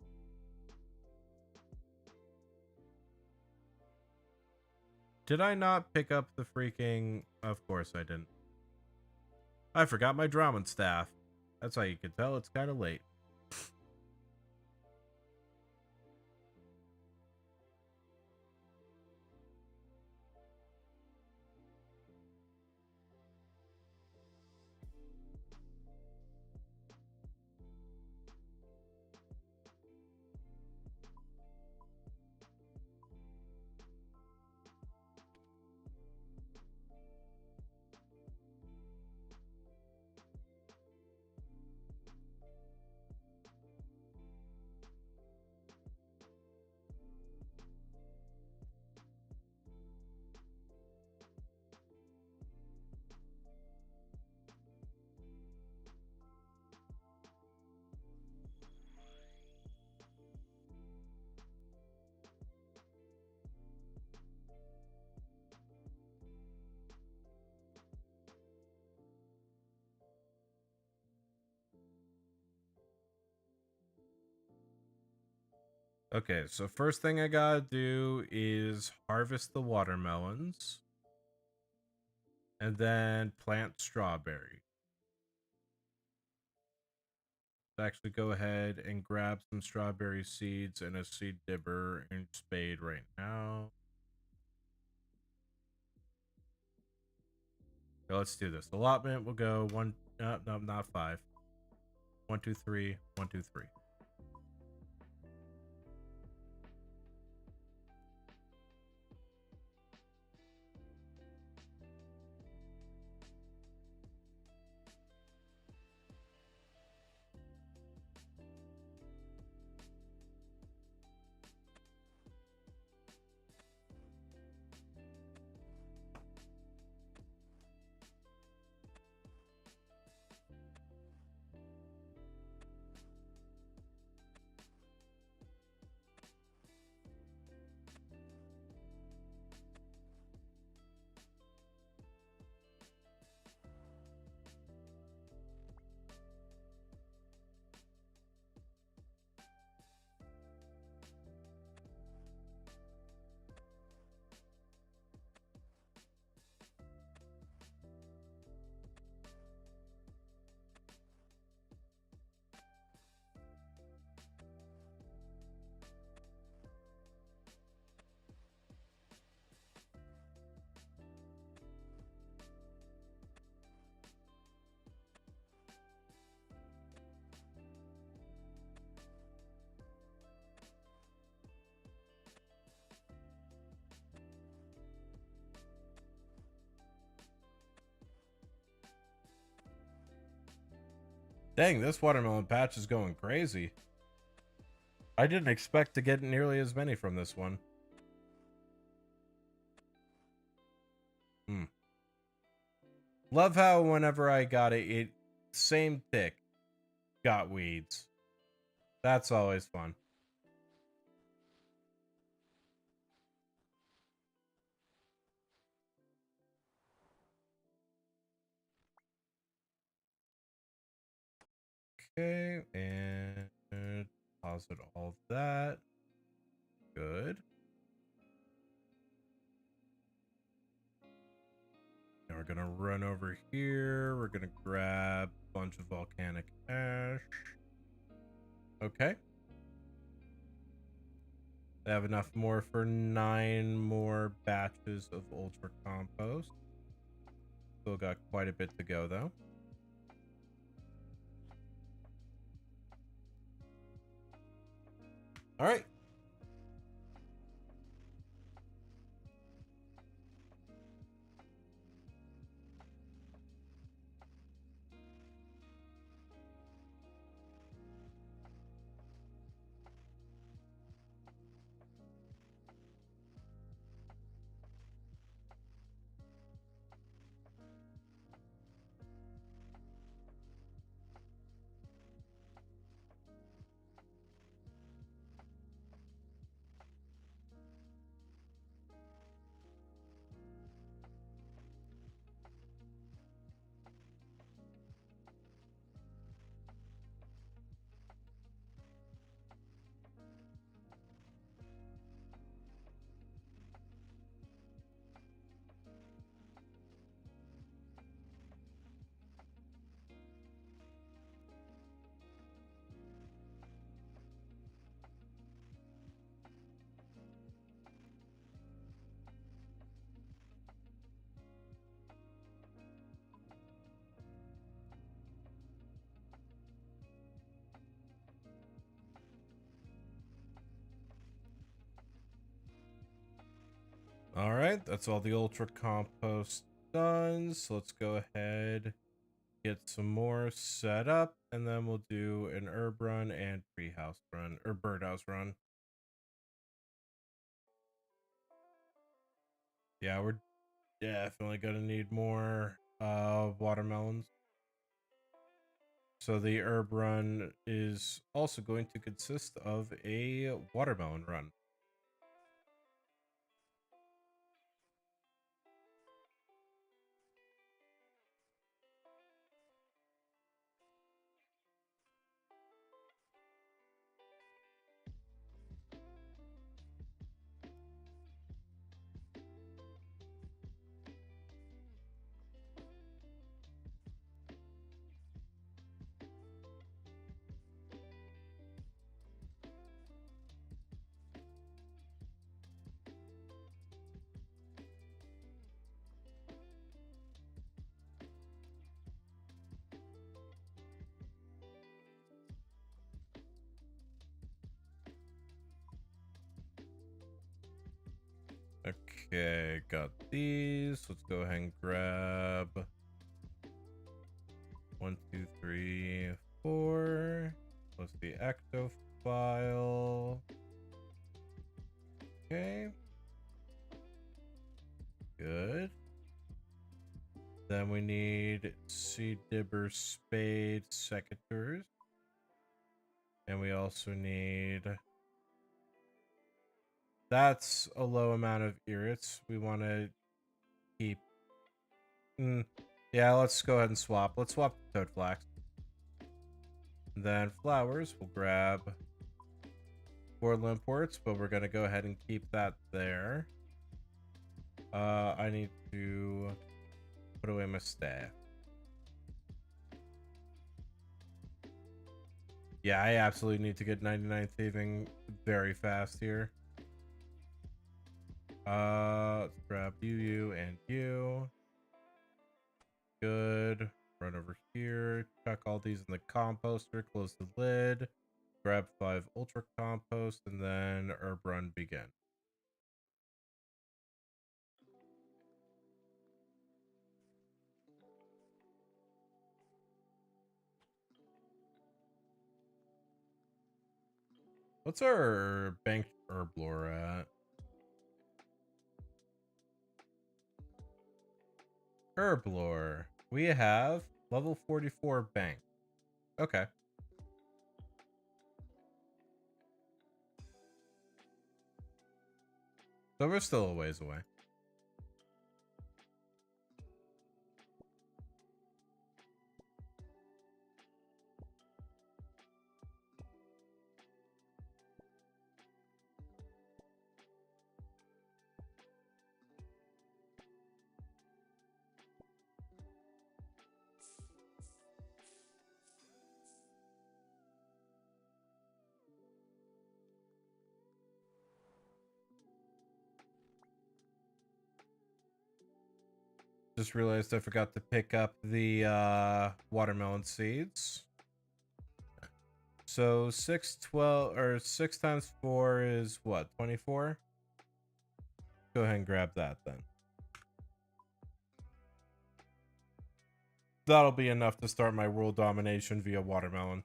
Did I not pick up the freaking... Of course I didn't. I forgot my Drummond staff. That's how you can tell it's kind of late. Okay, so first thing I gotta do is harvest the watermelons. And then plant strawberry. actually go ahead and grab some strawberry seeds and a seed dibber and spade right now. Okay, let's do this. Allotment will go one, no, not 5. 1, 2, 3, 1, 2, 3. Dang, this watermelon patch is going crazy. I didn't expect to get nearly as many from this one. Love how whenever I got it, same thick, got weeds. That's always fun. Okay, and deposit all that. Good. Now we're gonna run over here. We're gonna grab a bunch of volcanic ash. Okay. I have enough more for 9 more batches of ultra compost. Still got quite a bit to go though. All right. All right, that's all the ultra compost done. So let's go ahead, get some more set up, and then we'll do an herb run and treehouse run or birdhouse run. Yeah, we're definitely gonna need more watermelons. So the herb run is also going to consist of a watermelon run. Okay, got these. Let's go ahead and grab 1, 2, 3, 4. Plus the ecto file. Okay. Good. Then we need seed dibber spade secateurs. And we also need... That's a low amount of irrits. We want to keep... Yeah, let's go ahead and swap. Let's swap to toad flax. And then flowers, we'll grab 4 limports, but we're going to go ahead and keep that there. I need to put away my staff. Yeah, I absolutely need to get 99 thieving very fast here. Let's grab you, and you. Good. Run over here. Chuck all these in the composter. Close the lid. Grab 5 ultra compost, and then herb run begin. What's our banked herb lore at? Herb lore. We have level 44 bank. Okay. So we're still a ways away. Just realized I forgot to pick up the watermelon seeds. So 6, 12, or 6 times 4 is what, 24? Go ahead and grab that then. That'll be enough to start my world domination via watermelon.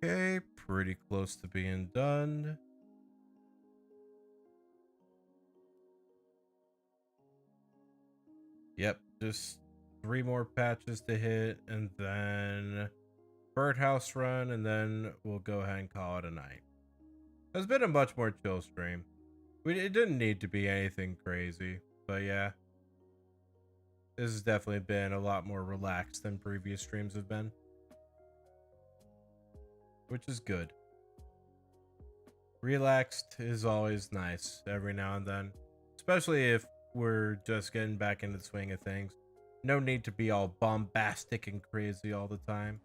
Okay, pretty close to being done. Yep, just 3 more patches to hit, and then birdhouse run, and then we'll go ahead and call it a night. It's been a much more chill stream. It didn't need to be anything crazy, but yeah. This has definitely been a lot more relaxed than previous streams have been, which is good. Relaxed is always nice every now and then, especially if we're just getting back into the swing of things. No need to be all bombastic and crazy all the time.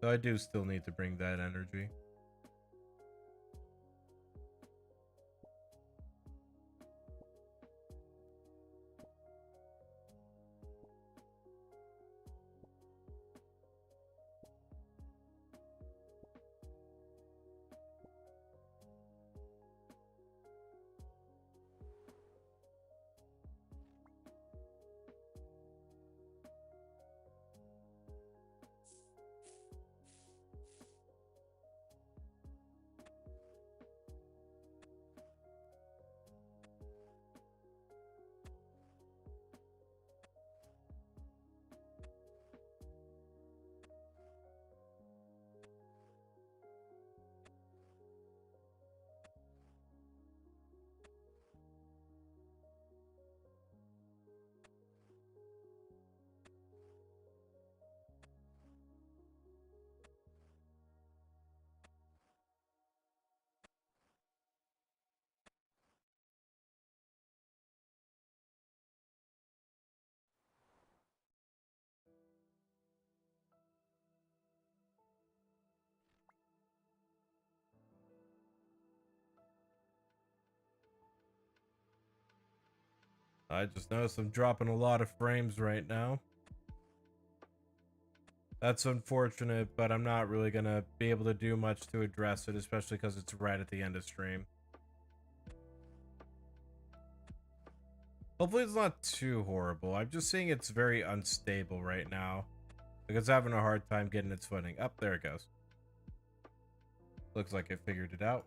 So I do still need to bring that energy. I just noticed I'm dropping a lot of frames right now. That's unfortunate, but I'm not really gonna be able to do much to address it, especially because it's right at the end of stream. Hopefully it's not too horrible. I'm just seeing it's very unstable right now. Like it's having a hard time getting its footing. Up there it goes. Looks like it figured it out.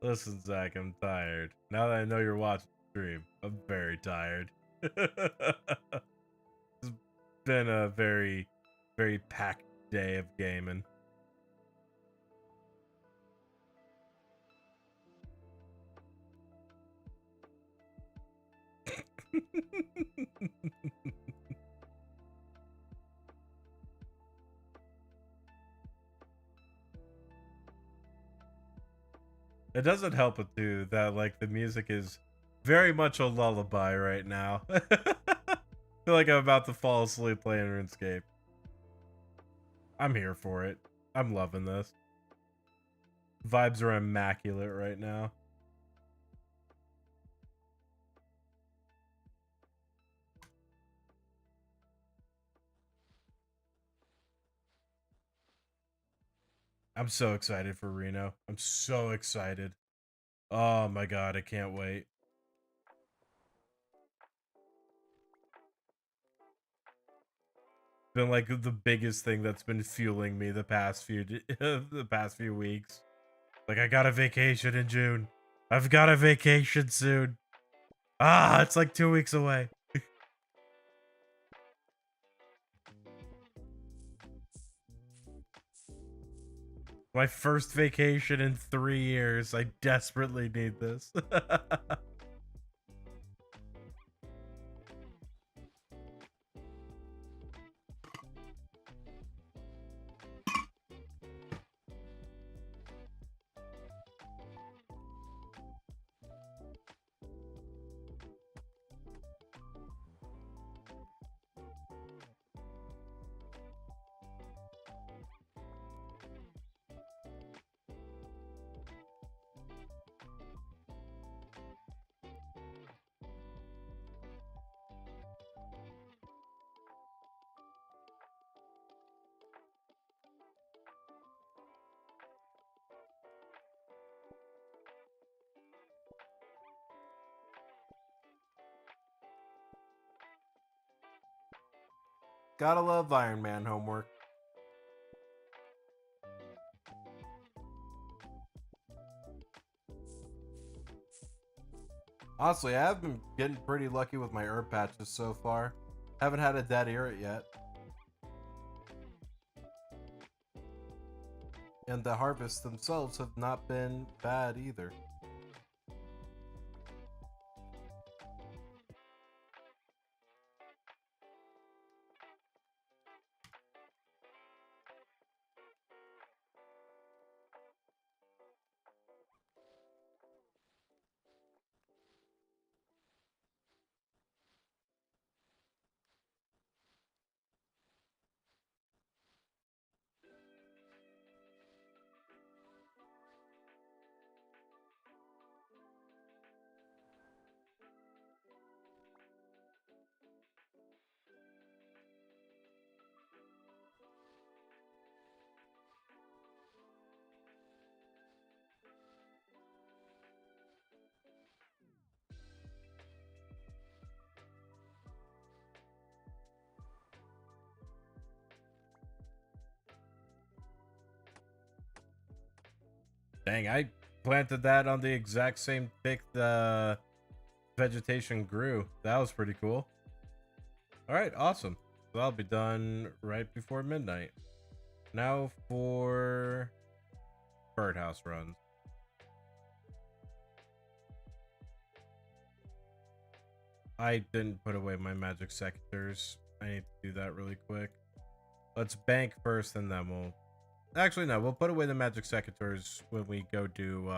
Listen, Zach, I'm tired. Now that I know you're watching the stream, I'm very tired. It's been a very, very packed day of gaming. It doesn't help it too that like the music is very much a lullaby right now. I feel like I'm about to fall asleep playing RuneScape. I'm here for it. I'm loving this. Vibes are immaculate right now. I'm so excited for Reno. I'm so excited. Oh my god, I can't wait. Been like the biggest thing that's been fueling me the past few the past few weeks. Like I got a vacation in June. I've got a vacation soon. Ah, it's like 2 weeks away. My first vacation in 3 years. I desperately need this. Gotta love Iron Man homework. Honestly, I have been getting pretty lucky with my herb patches so far. Haven't had a dead ear yet. And the harvests themselves have not been bad either. Dang, I planted that on the exact same tick the vegetation grew. That was pretty cool. All right, awesome. So that'll be done right before midnight. Now for birdhouse runs. I didn't put away my magic sectors. I need to do that really quick. Let's bank first and then we'll... Actually, no, we'll put away the magic secators when we go do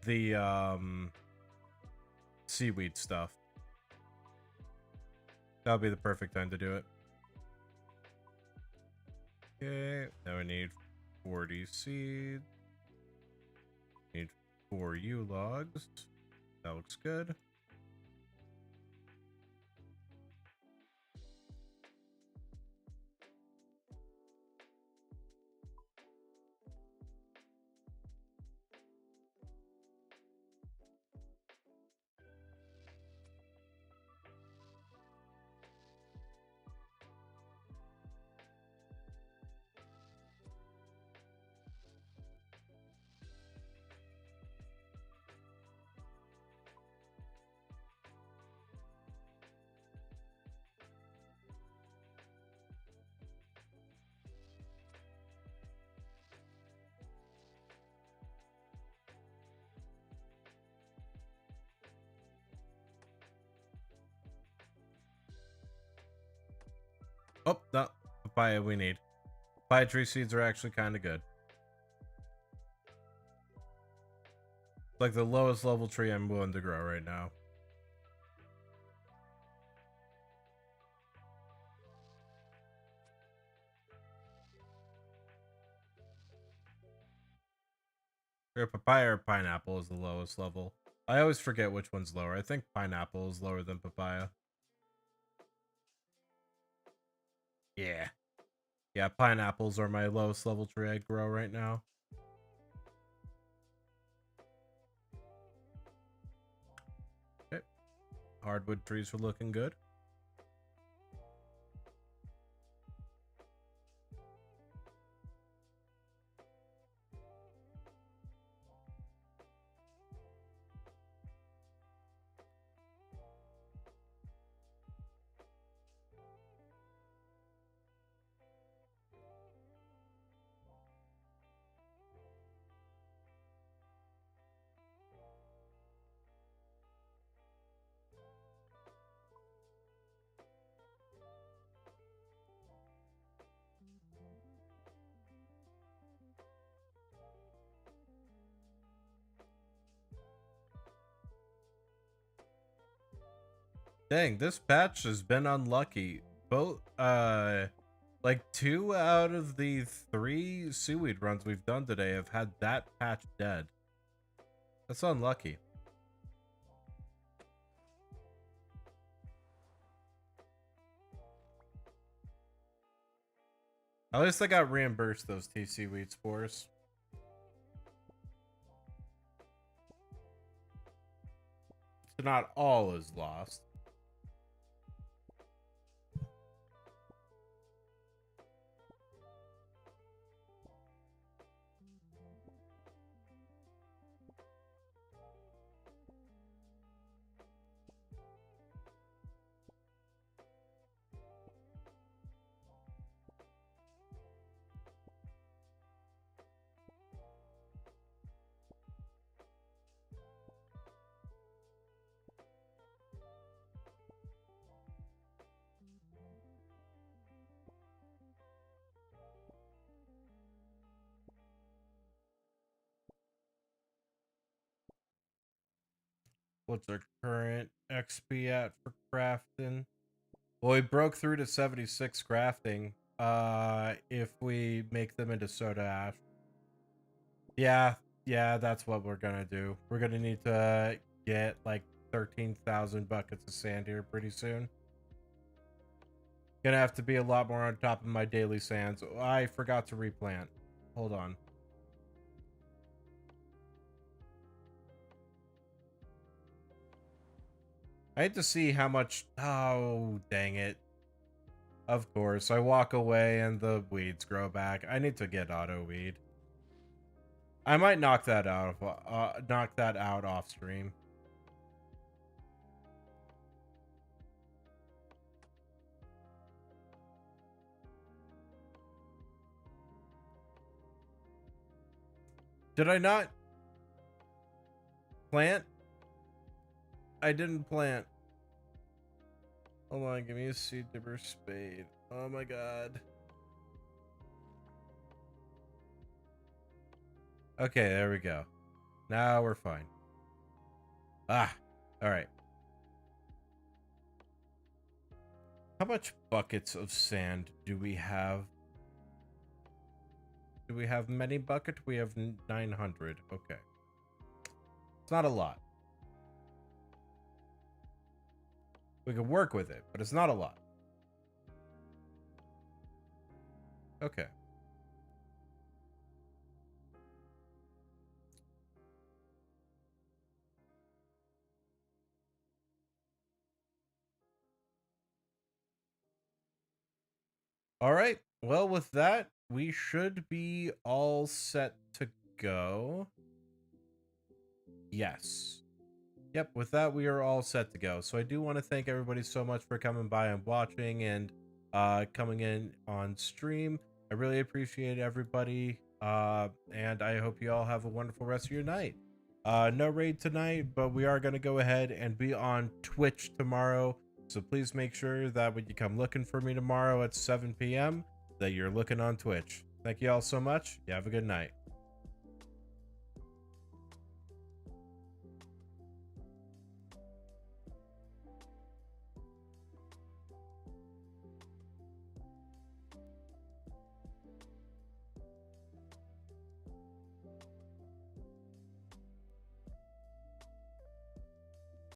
the seaweed stuff. That'll be the perfect time to do it. Okay, now we need 40 seeds. Need 4 U logs. That looks good. Oh, no, papaya we need. Papaya tree seeds are actually kind of good. Like the lowest level tree I'm willing to grow right now. Or papaya or pineapple is the lowest level. I always forget which one's lower. I think pineapple is lower than papaya. Yeah. Yeah, pineapples are my lowest level tree I grow right now. Okay. Hardwood trees are looking good. Dang, this patch has been unlucky. Both, like 2 out of the 3 seaweed runs we've done today have had that patch dead. That's unlucky. At least I got reimbursed those TC weed spores. So not all is lost. What's our current XP at for crafting? Well, we broke through to 76 crafting. If we make them into soda ash. Yeah, that's what we're gonna do. We're gonna need to get like 13,000 buckets of sand here pretty soon. Gonna have to be a lot more on top of my daily sands. I forgot to replant. Hold on. I hate to see how much... Oh, dang it. Of course, I walk away and the weeds grow back. I need to get auto weed. I might knock that out off stream. Did I not plant? I didn't plant. Hold on, give me a seed dipper spade. Oh my god. Okay, there we go. Now we're fine. Ah, alright. How much buckets of sand do we have? Do we have many buckets? We have 900. Okay. It's not a lot. We can work with it, but it's not a lot. Okay. All right. Well, with that, we should be all set to go. Yes. Yep, with that, we are all set to go. So I do want to thank everybody so much for coming by and watching and coming in on stream. I really appreciate everybody. And I hope you all have a wonderful rest of your night. No raid tonight, but we are going to go ahead and be on Twitch tomorrow. So please make sure that when you come looking for me tomorrow at 7 p.m., that you're looking on Twitch. Thank you all so much. You have a good night.